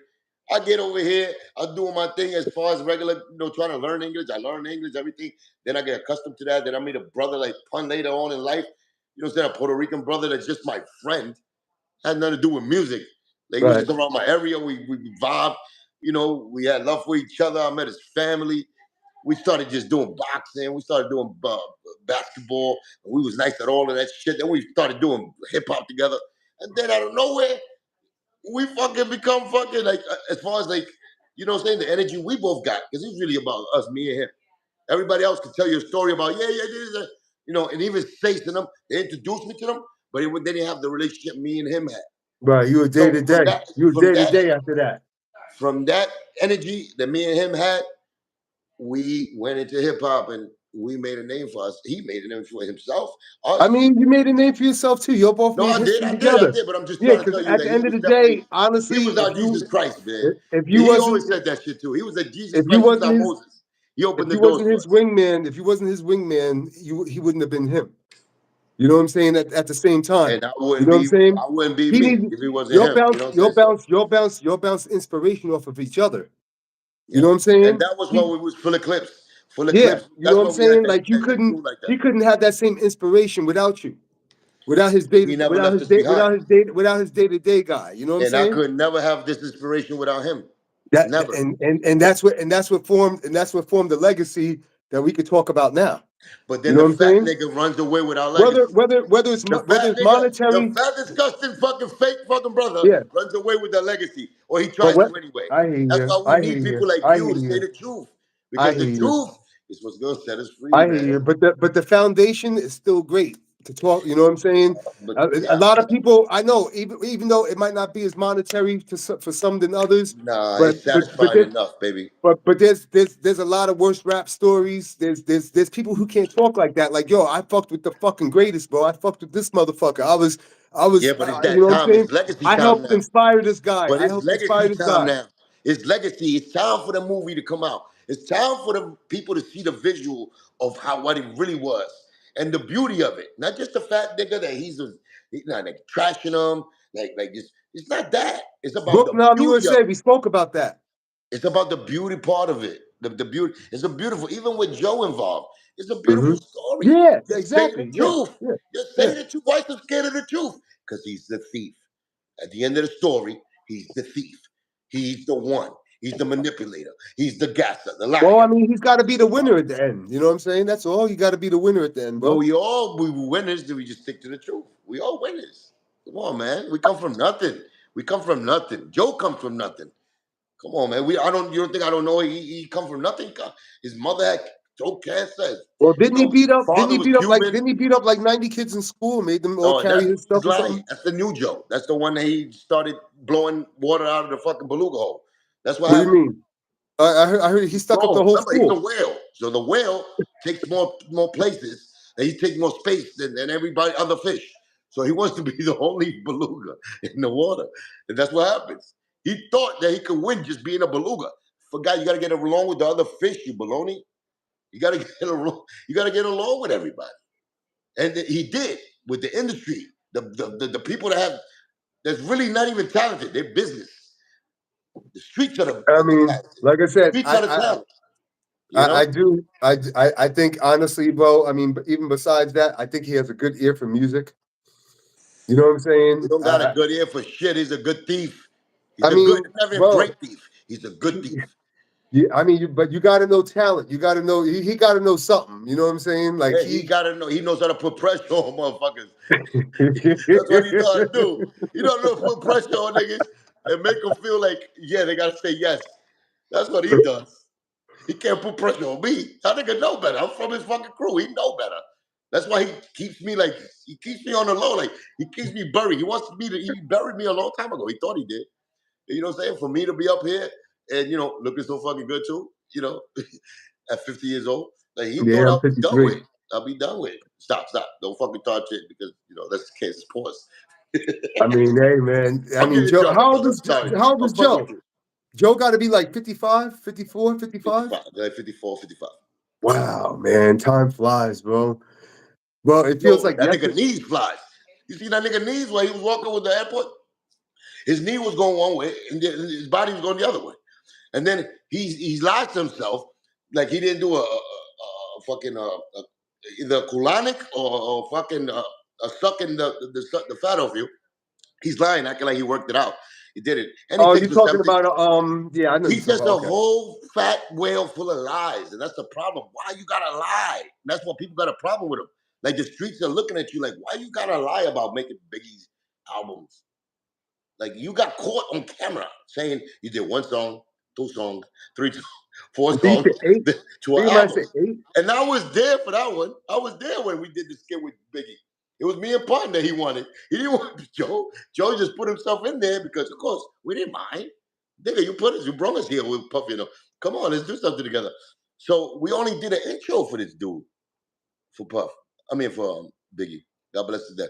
[SPEAKER 2] I get over here. I'm doing my thing as far as regular, trying to learn English. I learn English, everything. Then I get accustomed to that. Then I meet a brother like Pun later on in life. You know what I'm saying? A Puerto Rican brother that's just my friend. Had nothing to do with music. Like, he was
[SPEAKER 1] Right.
[SPEAKER 2] just around my area. We vibed. We had love for each other. I met his family. We started just doing boxing. We started doing basketball. We was nice at all of that shit. Then we started doing hip hop together. And then out of nowhere, we fucking become fucking like as far as like, you know what I'm saying, the energy we both got. Because it's really about us, me and him. Everybody else can tell you a story about, yeah, this, and even say to them, they introduced me to them, but they didn't have the relationship me and him had.
[SPEAKER 1] Right. You were day
[SPEAKER 2] So
[SPEAKER 1] to day. You were
[SPEAKER 2] from
[SPEAKER 1] day to
[SPEAKER 2] that,
[SPEAKER 1] day after that.
[SPEAKER 2] from that energy that me and him had, we went into hip hop and we made a name for us. He made a name for himself. Us.
[SPEAKER 1] I mean, you made a name for yourself too. Y'all both
[SPEAKER 2] No,
[SPEAKER 1] made
[SPEAKER 2] I did,
[SPEAKER 1] history
[SPEAKER 2] I did, I
[SPEAKER 1] together.
[SPEAKER 2] did. But I'm just
[SPEAKER 1] Yeah,
[SPEAKER 2] trying to
[SPEAKER 1] because
[SPEAKER 2] tell you
[SPEAKER 1] at
[SPEAKER 2] that
[SPEAKER 1] the
[SPEAKER 2] he
[SPEAKER 1] end of
[SPEAKER 2] was
[SPEAKER 1] the
[SPEAKER 2] definitely
[SPEAKER 1] day, honestly,
[SPEAKER 2] our Jesus Christ, man.
[SPEAKER 1] if you
[SPEAKER 2] He
[SPEAKER 1] wasn't
[SPEAKER 2] always said that shit too. He was a Jesus
[SPEAKER 1] if you
[SPEAKER 2] Christ. He was
[SPEAKER 1] wasn't
[SPEAKER 2] our
[SPEAKER 1] his
[SPEAKER 2] Moses. He
[SPEAKER 1] if
[SPEAKER 2] opened the
[SPEAKER 1] you
[SPEAKER 2] doors
[SPEAKER 1] wasn't
[SPEAKER 2] for
[SPEAKER 1] his
[SPEAKER 2] us.
[SPEAKER 1] wingman, he wouldn't have been him. You know what I'm saying? At the same time,
[SPEAKER 2] And
[SPEAKER 1] you know what I'm saying?
[SPEAKER 2] I wouldn't be
[SPEAKER 1] He
[SPEAKER 2] me
[SPEAKER 1] needs
[SPEAKER 2] if he wasn't
[SPEAKER 1] your
[SPEAKER 2] him. You
[SPEAKER 1] bounce,
[SPEAKER 2] know what I'm
[SPEAKER 1] your
[SPEAKER 2] saying? So,
[SPEAKER 1] bounce, your bounce, your bounce inspiration off of each other. You
[SPEAKER 2] yeah.
[SPEAKER 1] know what I'm
[SPEAKER 2] And
[SPEAKER 1] saying?
[SPEAKER 2] that was when we was full of clips. full of
[SPEAKER 1] Yeah,
[SPEAKER 2] clips.
[SPEAKER 1] you know
[SPEAKER 2] That's
[SPEAKER 1] what I'm
[SPEAKER 2] why we had
[SPEAKER 1] saying? Like you
[SPEAKER 2] that
[SPEAKER 1] couldn't,
[SPEAKER 2] crew like that.
[SPEAKER 1] he couldn't have that same inspiration without you, without his day,
[SPEAKER 2] He never left us behind.
[SPEAKER 1] without his day-to-day guy. You know what I'm
[SPEAKER 2] And I
[SPEAKER 1] saying?
[SPEAKER 2] could never have this inspiration without him.
[SPEAKER 1] That
[SPEAKER 2] Never.
[SPEAKER 1] and that's what formed the legacy that we could talk about now.
[SPEAKER 2] But
[SPEAKER 1] You
[SPEAKER 2] then
[SPEAKER 1] know
[SPEAKER 2] the
[SPEAKER 1] what I'm
[SPEAKER 2] fat
[SPEAKER 1] saying?
[SPEAKER 2] nigga runs away with our legacy.
[SPEAKER 1] Whether it's
[SPEAKER 2] The
[SPEAKER 1] monetary,
[SPEAKER 2] fat, disgusting, fucking fake fucking brother
[SPEAKER 1] yeah.
[SPEAKER 2] runs away with the legacy, or he
[SPEAKER 1] But
[SPEAKER 2] tries
[SPEAKER 1] what
[SPEAKER 2] to anyway.
[SPEAKER 1] I hear
[SPEAKER 2] That's
[SPEAKER 1] you,
[SPEAKER 2] why we need people like
[SPEAKER 1] I hear
[SPEAKER 2] you to say
[SPEAKER 1] you,
[SPEAKER 2] the truth,
[SPEAKER 1] I
[SPEAKER 2] because
[SPEAKER 1] hear
[SPEAKER 2] the
[SPEAKER 1] you,
[SPEAKER 2] truth is what's gonna set us free,
[SPEAKER 1] I hear you.
[SPEAKER 2] man.
[SPEAKER 1] But the foundation is still great to talk. You know what I'm saying?
[SPEAKER 2] But
[SPEAKER 1] A
[SPEAKER 2] yeah,
[SPEAKER 1] lot of people I know, even though it might not be as monetary for some than others,
[SPEAKER 2] nah,
[SPEAKER 1] but
[SPEAKER 2] it's
[SPEAKER 1] but but
[SPEAKER 2] satisfying
[SPEAKER 1] there,
[SPEAKER 2] enough, baby.
[SPEAKER 1] but there's a lot of worse rap stories. There's people who can't talk like that. Like yo, I fucked with the fucking greatest, bro. I fucked with this motherfucker.
[SPEAKER 2] Yeah, but it's
[SPEAKER 1] you
[SPEAKER 2] that
[SPEAKER 1] know what I'm
[SPEAKER 2] time.
[SPEAKER 1] saying?
[SPEAKER 2] It's legacy
[SPEAKER 1] I
[SPEAKER 2] time
[SPEAKER 1] helped
[SPEAKER 2] now.
[SPEAKER 1] inspire this guy.
[SPEAKER 2] But
[SPEAKER 1] I
[SPEAKER 2] it's
[SPEAKER 1] helped inspire
[SPEAKER 2] legacy
[SPEAKER 1] this
[SPEAKER 2] time
[SPEAKER 1] guy.
[SPEAKER 2] now. It's legacy. It's time for the movie to come out. It's time for the people to see the visual of what it really was and the beauty of it. Not just the fat nigga that he's not like trashing him, like just it's not that. It's about the
[SPEAKER 1] Booknam
[SPEAKER 2] beauty of
[SPEAKER 1] USA.
[SPEAKER 2] it.
[SPEAKER 1] We spoke about that.
[SPEAKER 2] It's about the beauty part of it. The beauty. It's a beautiful. Even with Joe involved, it's a
[SPEAKER 1] Hmm.
[SPEAKER 2] beautiful story.
[SPEAKER 1] Yeah,
[SPEAKER 2] Just say the
[SPEAKER 1] exactly. Yeah,
[SPEAKER 2] truth.
[SPEAKER 1] yeah,
[SPEAKER 2] Just
[SPEAKER 1] yeah.
[SPEAKER 2] say the truth. Why are you so scared of the truth? Because he's the thief. At the end of the story, he's the thief. He's the one. He's the manipulator. He's the gasser, the
[SPEAKER 1] Well, I
[SPEAKER 2] liar.
[SPEAKER 1] mean, he's got to be
[SPEAKER 2] He's
[SPEAKER 1] the
[SPEAKER 2] the
[SPEAKER 1] winner
[SPEAKER 2] puppet.
[SPEAKER 1] at the end. You know what I'm saying? That's all. You got to be the winner at the end,
[SPEAKER 2] But
[SPEAKER 1] bro.
[SPEAKER 2] we winners. Do we just stick to the truth? We all winners. Come on, man. We come from nothing. We come from nothing. Joe comes from nothing. Come on, man. You don't think I don't know he come from nothing? His mother had throat cancer.
[SPEAKER 1] Well,
[SPEAKER 2] His father was Cuban.
[SPEAKER 1] didn't he beat up like 90 kids in school, made them all
[SPEAKER 2] No,
[SPEAKER 1] carry
[SPEAKER 2] that's
[SPEAKER 1] his
[SPEAKER 2] he's
[SPEAKER 1] stuff or
[SPEAKER 2] lying.
[SPEAKER 1] something?
[SPEAKER 2] That's the new Joe. That's the one that he started blowing water out of the fucking beluga hole. That's what
[SPEAKER 1] What do you
[SPEAKER 2] happened.
[SPEAKER 1] mean? I heard he stuck up the
[SPEAKER 2] Bro,
[SPEAKER 1] whole
[SPEAKER 2] remember he's a
[SPEAKER 1] school.
[SPEAKER 2] whale. So the whale takes more places and he takes more space than everybody other fish. So he wants to be the only beluga in the water. And that's what happens. He thought that he could win just being a beluga. Forgot you gotta get along with the other fish, you baloney. You gotta get along, you gotta get along with everybody. And he did with the industry. The people that's really not even talented, they're business. The streets are
[SPEAKER 1] I
[SPEAKER 2] the
[SPEAKER 1] mean,
[SPEAKER 2] talented.
[SPEAKER 1] like I
[SPEAKER 2] The
[SPEAKER 1] said,
[SPEAKER 2] streets are the talent, you
[SPEAKER 1] I
[SPEAKER 2] know?
[SPEAKER 1] do. I think honestly, bro. I mean, even besides that, I think he has a good ear for music. You know what I'm
[SPEAKER 2] He
[SPEAKER 1] saying?
[SPEAKER 2] don't got a good ear for shit. He's a good thief.
[SPEAKER 1] I
[SPEAKER 2] He's a good,
[SPEAKER 1] mean,
[SPEAKER 2] not even a
[SPEAKER 1] bro.
[SPEAKER 2] great thief. He's a good thief.
[SPEAKER 1] Yeah, I mean, but you got to know talent. You got to know he got to know something. You know what I'm saying? Like
[SPEAKER 2] Yeah, he gotta know. He knows how to put pressure on motherfuckers. That's what he know how to
[SPEAKER 1] I
[SPEAKER 2] do. He don't know how to put pressure on niggas and make them feel like, yeah, they gotta say yes. That's what he does. He can't put pressure on me. That nigga know better. I'm from his fucking crew. He know better. That's why he keeps me on the low. Like he keeps me buried. He buried me a long time ago. He thought he did. You know what I'm saying? For me to be up here and looking so fucking good too, at 50 years old, like he thought
[SPEAKER 1] Yeah, I'm
[SPEAKER 2] I'll be done
[SPEAKER 1] 53.
[SPEAKER 2] with. I'll be done with. Stop. Don't fucking talk shit because that's the case. Pause.
[SPEAKER 1] I mean, hey man. I
[SPEAKER 2] I'm
[SPEAKER 1] mean,
[SPEAKER 2] getting in
[SPEAKER 1] Joe.
[SPEAKER 2] trouble, brother. I'm sorry.
[SPEAKER 1] How old
[SPEAKER 2] I'm
[SPEAKER 1] is
[SPEAKER 2] fuck with
[SPEAKER 1] Joe?
[SPEAKER 2] you.
[SPEAKER 1] Joe got to be like 55, 54, 55.
[SPEAKER 2] 55. Like 54, 55.
[SPEAKER 1] Wow, man, time flies, bro. Well, it feels
[SPEAKER 2] Yo,
[SPEAKER 1] like
[SPEAKER 2] that nigga
[SPEAKER 1] yesterday.
[SPEAKER 2] knees flies. You see that nigga knees while he was walking with the airport? His knee was going one way and then his body was going the other way. And then he's lied to himself like he didn't do a fucking either colonic or fucking sucking the fat off you. He's lying, acting like he worked it out. He did it, and he
[SPEAKER 1] Oh,
[SPEAKER 2] takes
[SPEAKER 1] you're talking
[SPEAKER 2] Ozempic.
[SPEAKER 1] about yeah, I know you're
[SPEAKER 2] He's
[SPEAKER 1] talking
[SPEAKER 2] just
[SPEAKER 1] about.
[SPEAKER 2] a
[SPEAKER 1] Okay.
[SPEAKER 2] whole fat whale full of lies, and that's the problem. Why you gotta lie? That's what people got a problem with him. Like the streets are looking at you like, why you gotta lie about making Biggie's albums? Like you got caught on camera saying you did one song, two songs, three, four
[SPEAKER 1] Did you
[SPEAKER 2] songs
[SPEAKER 1] say eight?
[SPEAKER 2] to
[SPEAKER 1] I
[SPEAKER 2] an
[SPEAKER 1] think you might
[SPEAKER 2] album.
[SPEAKER 1] say eight.
[SPEAKER 2] And I was there for that one. I was there when we did the skit with Biggie. It was me and Pun that he wanted. He didn't want Joe. Joe just put himself in there because, of course, we didn't mind. Nigga, you brought us here with Puff, Come on, let's do something together. So we only did an intro for this dude, for Puff. I mean, for Biggie. God bless his death.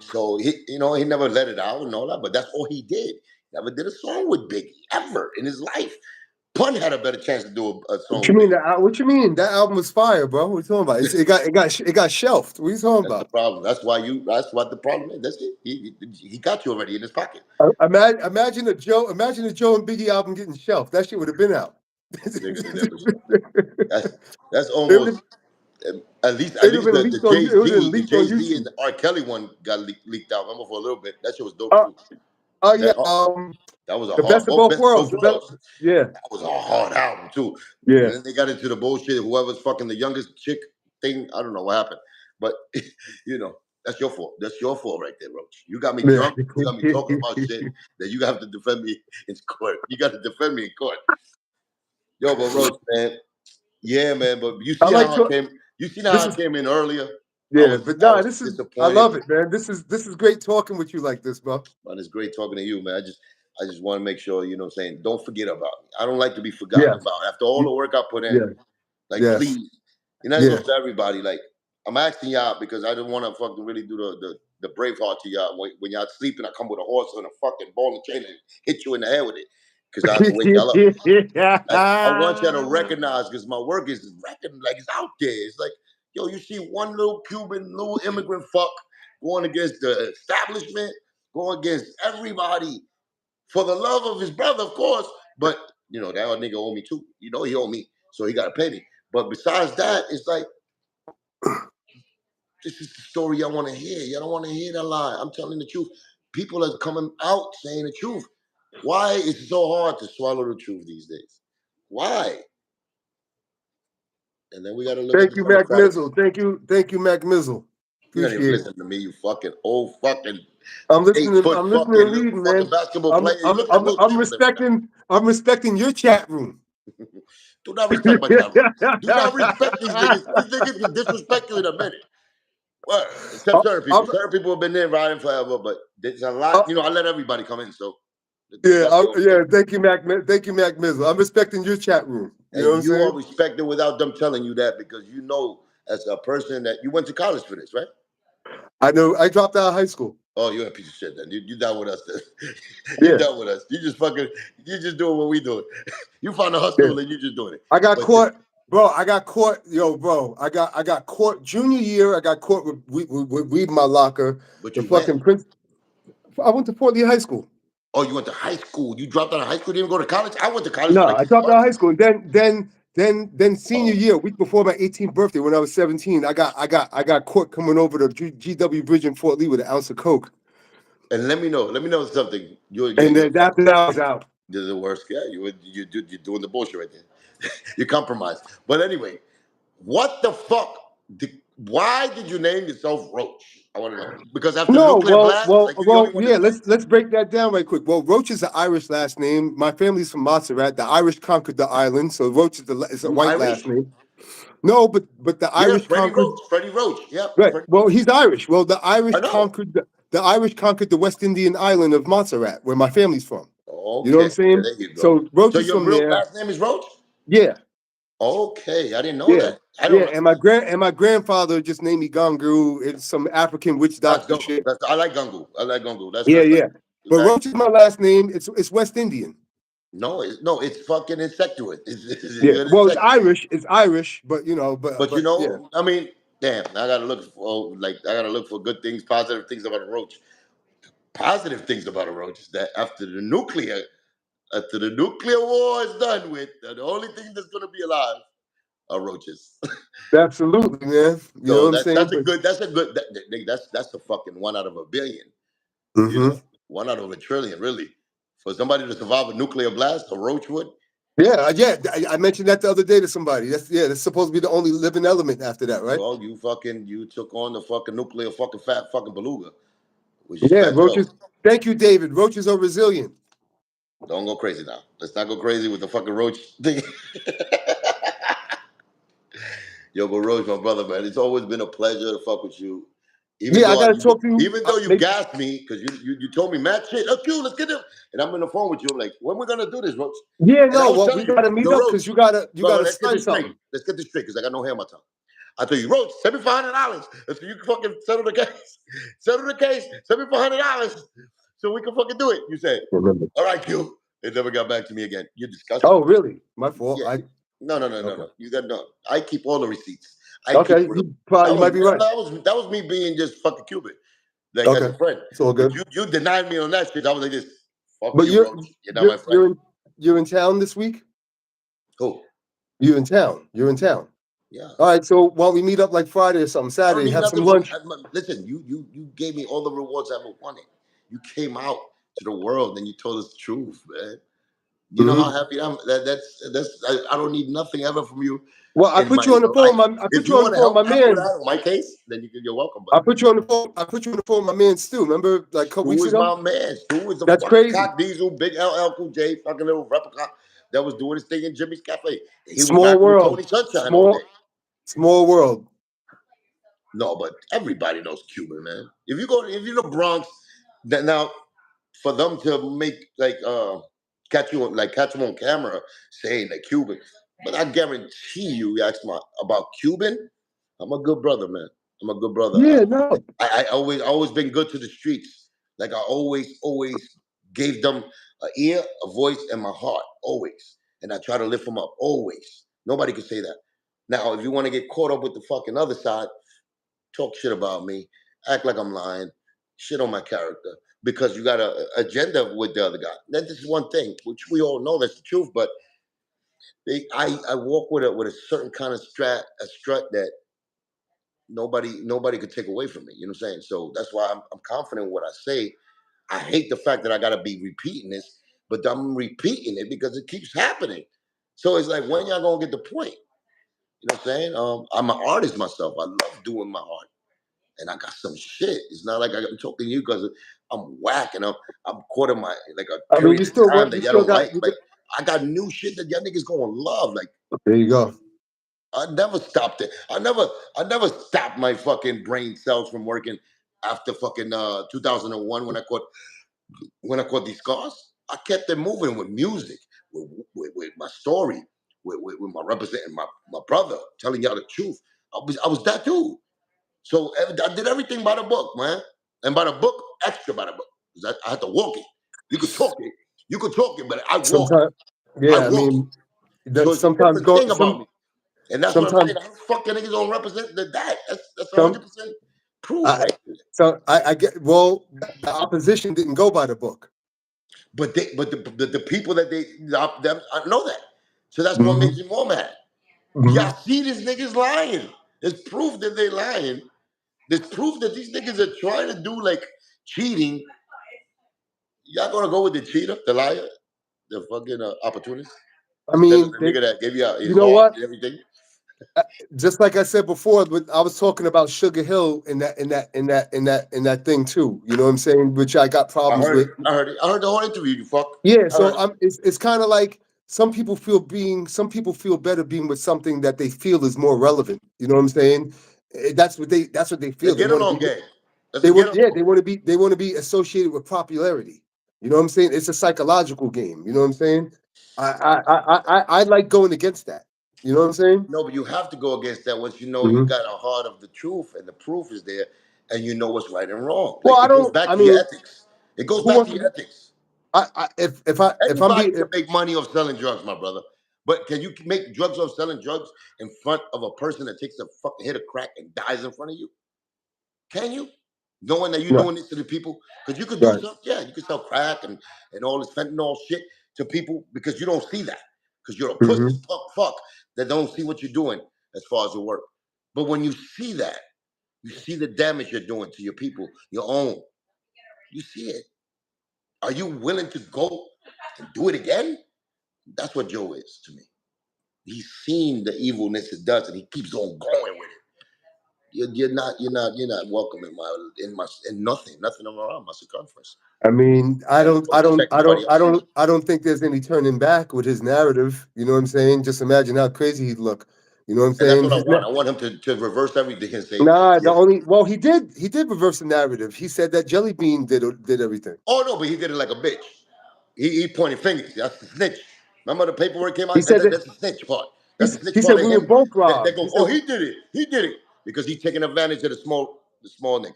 [SPEAKER 2] So he never let it out and all that, but that's all he did. Never did a song with Biggie ever in his life. Pun had a better chance to do a
[SPEAKER 1] What
[SPEAKER 2] song
[SPEAKER 1] you
[SPEAKER 2] with
[SPEAKER 1] mean
[SPEAKER 2] Biggie.
[SPEAKER 1] that? What you mean that album was fire, bro? What you talking about? It got shelved. What are you talking
[SPEAKER 2] That's the
[SPEAKER 1] about?
[SPEAKER 2] problem. That's what the problem is. That's it. He got you already in his pocket.
[SPEAKER 1] Imagine a Joe and Biggie album getting shelved. That shit would have been out.
[SPEAKER 2] Nigga did episode. That's
[SPEAKER 1] It
[SPEAKER 2] almost at least
[SPEAKER 1] would have been leaked on. It would have been
[SPEAKER 2] The
[SPEAKER 1] leaked on
[SPEAKER 2] Jay Z and
[SPEAKER 1] YouTube.
[SPEAKER 2] the R. Kelly one got leaked out. Remember for a little bit. That shit was dope too.
[SPEAKER 1] Oh yeah.
[SPEAKER 2] That that was a
[SPEAKER 1] The
[SPEAKER 2] hard
[SPEAKER 1] best of both
[SPEAKER 2] best of
[SPEAKER 1] worlds.
[SPEAKER 2] both
[SPEAKER 1] The best.
[SPEAKER 2] worlds.
[SPEAKER 1] Yeah.
[SPEAKER 2] That was a hard album too.
[SPEAKER 1] Yeah.
[SPEAKER 2] And then they got into the bullshit. Whoever's fucking the youngest chick thing. I don't know what happened, but you know. That's your fault. That's your fault right there, Roach. You got me drunk. You got me talking about shit that you have to defend me in court. You got to defend me in court. Yo, but Roach, man. Yeah, man. But you see how I came. You see how I came in earlier.
[SPEAKER 1] Yeah, but nah,
[SPEAKER 2] this is disappointed.
[SPEAKER 1] I love it, man. This is great talking with you like this, bro.
[SPEAKER 2] Man, it's great talking to you, man. I just want to make sure, you know what I'm saying, don't forget about me. I don't like to be forgotten about. After all the work I put in, like please. And that goes to everybody. Like, I'm asking y'all because I don't want to fucking really do the Braveheart to y'all. When y'all sleeping, I come with a horse and a fucking ball and chain and hit you in the head with it. Because I have to wake y'all up. Like, I want y'all to recognize because my work is like it's out there. It's like, yo, you see one little Cuban, little immigrant fuck going against the establishment, going against everybody for the love of his brother, of course. But you know, that old nigga owe me too. You know he owe me, so he gotta pay me. But besides that, it's like, this is the story I want to hear. Y'all don't want to hear that lie. I'm telling the truth. People are coming out saying the truth. Why is it so hard to swallow the truth these days? Why? And then we got to look
[SPEAKER 1] Thank
[SPEAKER 2] at
[SPEAKER 1] you,
[SPEAKER 2] the
[SPEAKER 1] Mac
[SPEAKER 2] Democratic.
[SPEAKER 1] Mizzle. Thank you, Mac Mizzle.
[SPEAKER 2] You're not even
[SPEAKER 1] Appreciate it.
[SPEAKER 2] listening to me, you fucking old fucking
[SPEAKER 1] I'm listening.
[SPEAKER 2] 8 foot
[SPEAKER 1] I'm listening
[SPEAKER 2] fucking
[SPEAKER 1] and
[SPEAKER 2] little
[SPEAKER 1] reading,
[SPEAKER 2] fucking
[SPEAKER 1] man.
[SPEAKER 2] basketball player. You look like Will
[SPEAKER 1] I'm
[SPEAKER 2] Chamberlain right now.
[SPEAKER 1] I'm respecting your chat room.
[SPEAKER 2] Do not respect my chat room. Do not respect these niggas. These niggas can disrespect you in a minute. Well, except certain people. Certain people have been there riding forever, but there's a lot. You know, I let everybody come in, so.
[SPEAKER 1] Thank you, Mac. Thank you, Mac Mizzle. I'm respecting your chat room. You know what I'm saying?
[SPEAKER 2] You are respected without them telling you that because you know, as a person that you went to college for this, right?
[SPEAKER 1] I know. I dropped out of high school.
[SPEAKER 2] Oh, you're a piece of shit then. You done with us then. You done with us. You just doing what we doing. You found a hustle and you just doing it.
[SPEAKER 1] I got caught, bro. I got caught, bro. I got caught junior year. I got caught with weed in my locker.
[SPEAKER 2] But
[SPEAKER 1] the
[SPEAKER 2] you
[SPEAKER 1] fucking
[SPEAKER 2] went.
[SPEAKER 1] I went to Fort Lee High School.
[SPEAKER 2] Oh, you went to high school. You dropped out of high school. You didn't go to college. I went to college.
[SPEAKER 1] No,
[SPEAKER 2] for like
[SPEAKER 1] I
[SPEAKER 2] 6
[SPEAKER 1] dropped out of
[SPEAKER 2] months.
[SPEAKER 1] high school. Then senior year, a week before my 18th birthday, when I was 17, I got caught coming over the GW Bridge in Fort Lee with an ounce of coke.
[SPEAKER 2] And let me know something.
[SPEAKER 1] And then after that, I was out.
[SPEAKER 2] You're the worst guy. You're doing the bullshit right there. You're compromised. But anyway, what the fuck? Why did you name yourself Roach? I want to know. Because after the nuclear blast, like you're the only one that
[SPEAKER 1] let's break that down right quick. Well, Roach is an Irish last name. My family's from Montserrat. The Irish conquered the island, so Roach is a white last name. No, but the Irish conquered.
[SPEAKER 2] Freddie Roach. Yep.
[SPEAKER 1] Right. Well, he's Irish. Well, the Irish conquered the West Indian island of Montserrat, where my family's from.
[SPEAKER 2] Okay.
[SPEAKER 1] You know what I'm saying?
[SPEAKER 2] There you go.
[SPEAKER 1] So Roach is
[SPEAKER 2] your
[SPEAKER 1] from
[SPEAKER 2] real
[SPEAKER 1] there.
[SPEAKER 2] last name is Roach?
[SPEAKER 1] Yeah.
[SPEAKER 2] Okay, I didn't know that.
[SPEAKER 1] And my grandfather just named me Gongu. It's some African witch doctor shit.
[SPEAKER 2] I like Gungu. That's
[SPEAKER 1] But Roach is my last name. It's West Indian.
[SPEAKER 2] No, it's fucking insectoid.
[SPEAKER 1] It's Irish. It's Irish, but but
[SPEAKER 2] you know, I mean, damn, I gotta look for good things, positive things about a roach. Positive things about a roach is that after the nuclear war is done with, the only thing that's gonna be alive are roaches.
[SPEAKER 1] Absolutely, man. You know what I'm saying?
[SPEAKER 2] That's a fucking 1 out of a billion.
[SPEAKER 1] Mm-hmm.
[SPEAKER 2] You know, 1 out of a trillion, really. For somebody to survive a nuclear blast, a roach would.
[SPEAKER 1] Yeah. I mentioned that the other day to somebody. That's supposed to be the only living element after that, right?
[SPEAKER 2] Well, you took on the fucking nuclear fucking fat fucking beluga.
[SPEAKER 1] Roaches. Thank you, David. Roaches are resilient.
[SPEAKER 2] Don't go crazy now. Let's not go crazy with the fucking roach thing. Yo, but Roach, my brother, man, it's always been a pleasure to fuck with you. I gotta talk to you. Even though you gassed me, because you told me, Matt, shit, let's get them. And I'm on the phone with you. I'm like, when we gonna do this, Roach?
[SPEAKER 1] Yeah, no, well, we gotta meet up because you gotta schedule something.
[SPEAKER 2] Let's get this straight, because I got no hair on my tongue. I tell you, Roach, $7,500. So you can fucking settle the case. $7,500. So we can fucking do it. You said, all right, Q. It never got back to me again. You're disgusting.
[SPEAKER 1] Oh, really? My fault.
[SPEAKER 2] Yeah. No. You got no. I keep all the receipts.
[SPEAKER 1] You might be right.
[SPEAKER 2] That was me being just fucking Cuban, like as a friend.
[SPEAKER 1] It's all good.
[SPEAKER 2] You denied me on that shit. I was like this. Fuck
[SPEAKER 1] but
[SPEAKER 2] you, Roach. You're not my friend.
[SPEAKER 1] You're in town this week?
[SPEAKER 2] Who?
[SPEAKER 1] You in town? You're in town.
[SPEAKER 2] Yeah.
[SPEAKER 1] All right. So why don't we meet up like Friday or something?
[SPEAKER 2] I don't
[SPEAKER 1] Saturday,
[SPEAKER 2] need
[SPEAKER 1] have some
[SPEAKER 2] nothing from.
[SPEAKER 1] lunch.
[SPEAKER 2] Listen, you gave me all the rewards I ever wanted. You came out to the world and you told us the truth, man. You know how happy I'm. That's. I don't need nothing ever from you
[SPEAKER 1] Well, I
[SPEAKER 2] in
[SPEAKER 1] put
[SPEAKER 2] my
[SPEAKER 1] you on the phone.
[SPEAKER 2] life.
[SPEAKER 1] I
[SPEAKER 2] If
[SPEAKER 1] put
[SPEAKER 2] you
[SPEAKER 1] you on the
[SPEAKER 2] want to
[SPEAKER 1] phone, my
[SPEAKER 2] help people
[SPEAKER 1] man.
[SPEAKER 2] out in my case, then you're welcome. But
[SPEAKER 1] I put you on the phone. I put you on the phone, my man Stu. Remember, like a couple
[SPEAKER 2] Stu
[SPEAKER 1] weeks
[SPEAKER 2] is
[SPEAKER 1] ago.
[SPEAKER 2] my man. Stu is the
[SPEAKER 1] That's
[SPEAKER 2] fucking
[SPEAKER 1] crazy.
[SPEAKER 2] cock diesel, big LL Cool J, fucking little replica that was doing his thing in Jimmy's Cafe. He was
[SPEAKER 1] Small
[SPEAKER 2] rapping with
[SPEAKER 1] world.
[SPEAKER 2] Tony Sunshine all day.
[SPEAKER 1] Small world.
[SPEAKER 2] No, but everybody knows Cuban, man. If you're in the Bronx, that now for them to make catch them on camera saying that Cuban, but I guarantee you ask my about Cuban, I'm a good brother, man. I'm a good brother.
[SPEAKER 1] Yeah, no.
[SPEAKER 2] I always been good to the streets. Like I always gave them an ear, a voice, and my heart, always. And I try to lift them up, always. Nobody could say that. Now, if you want to get caught up with the fucking other side, talk shit about me, act like I'm lying, shit on my character, because you got a agenda with the other guy. That is one thing, which we all know that's the truth, but I walk with a certain kind of strut that nobody could take away from me. You know what I'm saying? So that's why I'm confident in what I say. I hate the fact that I gotta be repeating this, but I'm repeating it because it keeps happening. So it's like, when y'all gonna get the point? You know what I'm saying? I'm an artist myself. I love doing my art. And I got some shit. It's not like I'm talking to you because I'm whack and I'm caught in my like a
[SPEAKER 1] I mean,
[SPEAKER 2] period
[SPEAKER 1] you
[SPEAKER 2] of
[SPEAKER 1] still
[SPEAKER 2] time
[SPEAKER 1] work.
[SPEAKER 2] that
[SPEAKER 1] You
[SPEAKER 2] y'all
[SPEAKER 1] still
[SPEAKER 2] don't
[SPEAKER 1] got.
[SPEAKER 2] like. Like I got new shit that y'all niggas gonna love. Like
[SPEAKER 1] There you go.
[SPEAKER 2] I never stopped it. I never stopped my fucking brain cells from working after fucking 2001 when I caught these scars. I kept them moving with music, with my story, with my representing my brother, telling y'all the truth. I was that dude. So I did everything by the book, man. And by the book, extra by the book. 'Cause I had to walk it. You could talk it. You could talk it, but I walk it.
[SPEAKER 1] Sometimes,
[SPEAKER 2] I
[SPEAKER 1] yeah. I
[SPEAKER 2] walk it.
[SPEAKER 1] mean,
[SPEAKER 2] So
[SPEAKER 1] that
[SPEAKER 2] it's a
[SPEAKER 1] sometimes
[SPEAKER 2] different
[SPEAKER 1] go.
[SPEAKER 2] thing about me. And that's what I'm
[SPEAKER 1] Sometimes
[SPEAKER 2] saying. How the fuck your niggas don't represent that? That's
[SPEAKER 1] some.
[SPEAKER 2] 100% proof,
[SPEAKER 1] I
[SPEAKER 2] right?
[SPEAKER 1] I get. Well, the opposition didn't go by the book.
[SPEAKER 2] But the people that them, I know that. So that's what
[SPEAKER 1] Hmm.
[SPEAKER 2] makes me more mad.
[SPEAKER 1] Hmm.
[SPEAKER 2] Y'all see these niggas lying. There's proof that they lying. There's proof that these niggas are trying to do like cheating. Y'all gonna go with the cheater, the liar, the fucking opportunist,
[SPEAKER 1] I
[SPEAKER 2] instead of
[SPEAKER 1] mean,
[SPEAKER 2] the nigga that gave you
[SPEAKER 1] you
[SPEAKER 2] his
[SPEAKER 1] know
[SPEAKER 2] heart
[SPEAKER 1] what?
[SPEAKER 2] and everything?
[SPEAKER 1] Just like I said before, but I was talking about Sugar Hill in that thing too. You know what I'm saying? Which I got
[SPEAKER 2] I
[SPEAKER 1] problems
[SPEAKER 2] heard it.
[SPEAKER 1] with.
[SPEAKER 2] I heard it. I heard the whole interview. You fuck.
[SPEAKER 1] Yeah,
[SPEAKER 2] I heard
[SPEAKER 1] so
[SPEAKER 2] it.
[SPEAKER 1] it's kind of like some people feel better being with something that they feel is more relevant. You know what I'm saying? That's what they
[SPEAKER 2] The
[SPEAKER 1] feel. They
[SPEAKER 2] get
[SPEAKER 1] want to
[SPEAKER 2] along
[SPEAKER 1] be
[SPEAKER 2] game. That's a get along.
[SPEAKER 1] they want to be associated with popularity. You know what I'm saying? It's a psychological game. You know what I'm saying? I like going against that. You know what I'm saying?
[SPEAKER 2] No, but you have to go against that once you know you
[SPEAKER 1] Hmm.
[SPEAKER 2] got a heart of the truth and the proof is there and you know what's right and wrong.
[SPEAKER 1] Well,
[SPEAKER 2] Like
[SPEAKER 1] I
[SPEAKER 2] it goes
[SPEAKER 1] don't.
[SPEAKER 2] back
[SPEAKER 1] I
[SPEAKER 2] to your
[SPEAKER 1] mean,
[SPEAKER 2] ethics. It goes
[SPEAKER 1] who
[SPEAKER 2] back to
[SPEAKER 1] wants to
[SPEAKER 2] your
[SPEAKER 1] be?
[SPEAKER 2] ethics.
[SPEAKER 1] If I'm
[SPEAKER 2] Anybody
[SPEAKER 1] being
[SPEAKER 2] can make money off selling drugs, my brother. But can you make drugs off selling drugs in front of a person that takes a fucking hit of crack and dies in front of you? Can you? Knowing that you're
[SPEAKER 1] no,
[SPEAKER 2] doing this to the people? Because you could do
[SPEAKER 1] right.
[SPEAKER 2] something, yeah, you could sell crack and all this fentanyl shit to people because you don't see that. Because you're a pussy
[SPEAKER 1] Hmm.
[SPEAKER 2] fuck that don't see what you're doing as far as your work. But when you see that, you see the damage you're doing to your people, your own. You see it. Are you willing to go and do it again? That's what Joe is to me. He's seen the evilness it does, and he keeps on going with it. You're not welcome in nothing around my circumference.
[SPEAKER 1] I mean,
[SPEAKER 2] I ain't gonna check nobody else either.
[SPEAKER 1] I don't think there's any turning back with his narrative. You know what I'm saying? Just imagine how crazy he'd look. You know what I'm
[SPEAKER 2] And that's
[SPEAKER 1] saying?
[SPEAKER 2] what I want. I want him to reverse everything and say,
[SPEAKER 1] Nah,
[SPEAKER 2] yeah.
[SPEAKER 1] he did reverse the narrative. He said that Jellybean did everything.
[SPEAKER 2] Oh no, but he did it like a bitch. He pointed fingers. That's the snitch. Remember the paperwork came
[SPEAKER 1] He
[SPEAKER 2] out?
[SPEAKER 1] said that
[SPEAKER 2] That's the snitch part. That's the snitch
[SPEAKER 1] he
[SPEAKER 2] part
[SPEAKER 1] said
[SPEAKER 2] of
[SPEAKER 1] we were
[SPEAKER 2] him.
[SPEAKER 1] both
[SPEAKER 2] That
[SPEAKER 1] robbed. He
[SPEAKER 2] goes,
[SPEAKER 1] said
[SPEAKER 2] oh, he did it. He did it because he's taking advantage of the small nigga.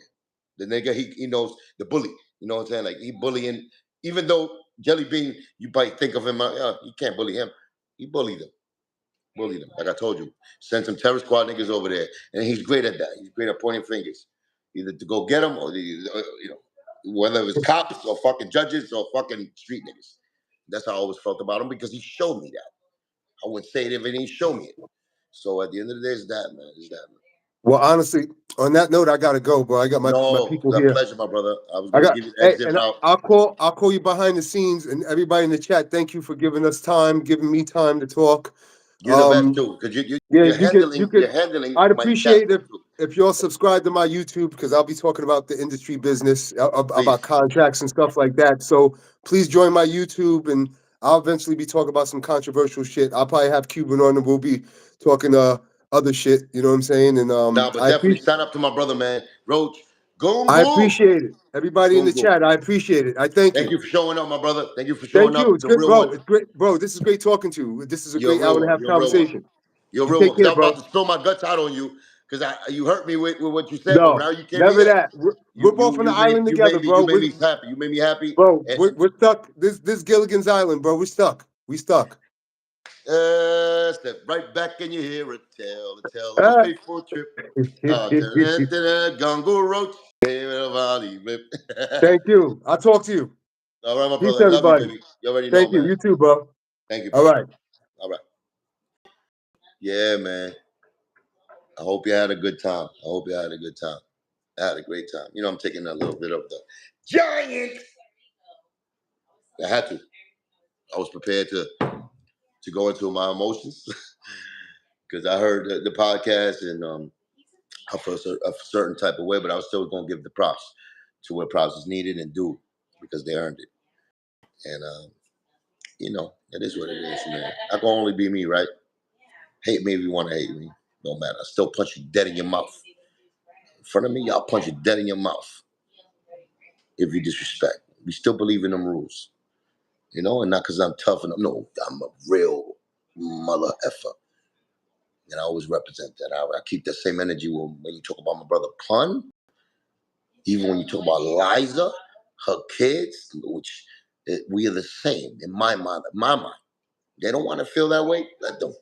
[SPEAKER 2] The nigga he knows the bully. You know what I'm saying? Like he bullying. Even though Jelly Bean, you might think of him, you can't bully him. He bullied him. Bullied him. Like I told you, send some terror squad niggas over there, and he's great at that. He's great at pointing fingers, either to go get them or whether it was cops or fucking judges or fucking street niggas. That's how I always felt about him because he showed me that. I wouldn't say it if it didn't show me it. So at the end of the day, it's that, man. It's that, man.
[SPEAKER 1] Well, honestly, on that note, I gotta go, bro. I got my people
[SPEAKER 2] a
[SPEAKER 1] here.
[SPEAKER 2] pleasure, my brother. I was gonna give you the exit out.
[SPEAKER 1] I'll call you behind the scenes, and everybody in the chat. Thank you for giving us time, giving me time to talk.
[SPEAKER 2] You're the best too, because you're handling.
[SPEAKER 1] I'd
[SPEAKER 2] my
[SPEAKER 1] appreciate
[SPEAKER 2] chat
[SPEAKER 1] if y'all subscribe to my YouTube, because I'll be talking about the industry business, about contracts and stuff like that. So please join my YouTube, and I'll eventually be talking about some controversial shit. I'll probably have Cuban on, and we'll be talking other shit. You know what I'm saying? And
[SPEAKER 2] but definitely sign up to my brother, man, Roach. Gongu.
[SPEAKER 1] I appreciate it. Everybody in the chat, I appreciate it. I thank you.
[SPEAKER 2] Thank you for showing up, my brother. Thank you for showing up.
[SPEAKER 1] It's good, bro. It's great, bro. This is great talking to you. This is a great hour and a half conversation.
[SPEAKER 2] You're a real one. I was about to spill my guts out on you because you hurt me with what you said. But now you came
[SPEAKER 1] never
[SPEAKER 2] here.
[SPEAKER 1] that. We're both on the island together, bro.
[SPEAKER 2] You made me happy. You made me happy,
[SPEAKER 1] bro. We're stuck. This Gilligan's Island, bro. We're stuck. We stuck.
[SPEAKER 2] Step right back and you hear a tale of a fateful trip. Gongu roach.
[SPEAKER 1] Thank you. I'll talk to you.
[SPEAKER 2] All right, my
[SPEAKER 1] Peace,
[SPEAKER 2] brother.
[SPEAKER 1] everybody.
[SPEAKER 2] Love you, baby. You already know,
[SPEAKER 1] Thank you.
[SPEAKER 2] man.
[SPEAKER 1] You too, bro.
[SPEAKER 2] Thank you,
[SPEAKER 1] bro.
[SPEAKER 2] All right. Yeah, man. I hope you had a good time. I had a great time. You know, I'm taking a little bit of the giant. I had to. I was prepared to go into my emotions because I heard the podcast and I felt a certain type of way, but I was still going to give the props to where props is needed and due because they earned it. And, you know, it is what it is, man. I can only be me, right? Hate me if you want to hate me. No matter. I still punch you dead in your mouth. In front of me, I'll punch you dead in your mouth if you disrespect. We still believe in them rules. You know, and not because I'm tough and I'm a real mother effer. And I always represent that. I keep that same energy when you talk about my brother Pun, even when you talk about Liza, her kids, which we are the same in my mind. They don't want to feel that way. Let them.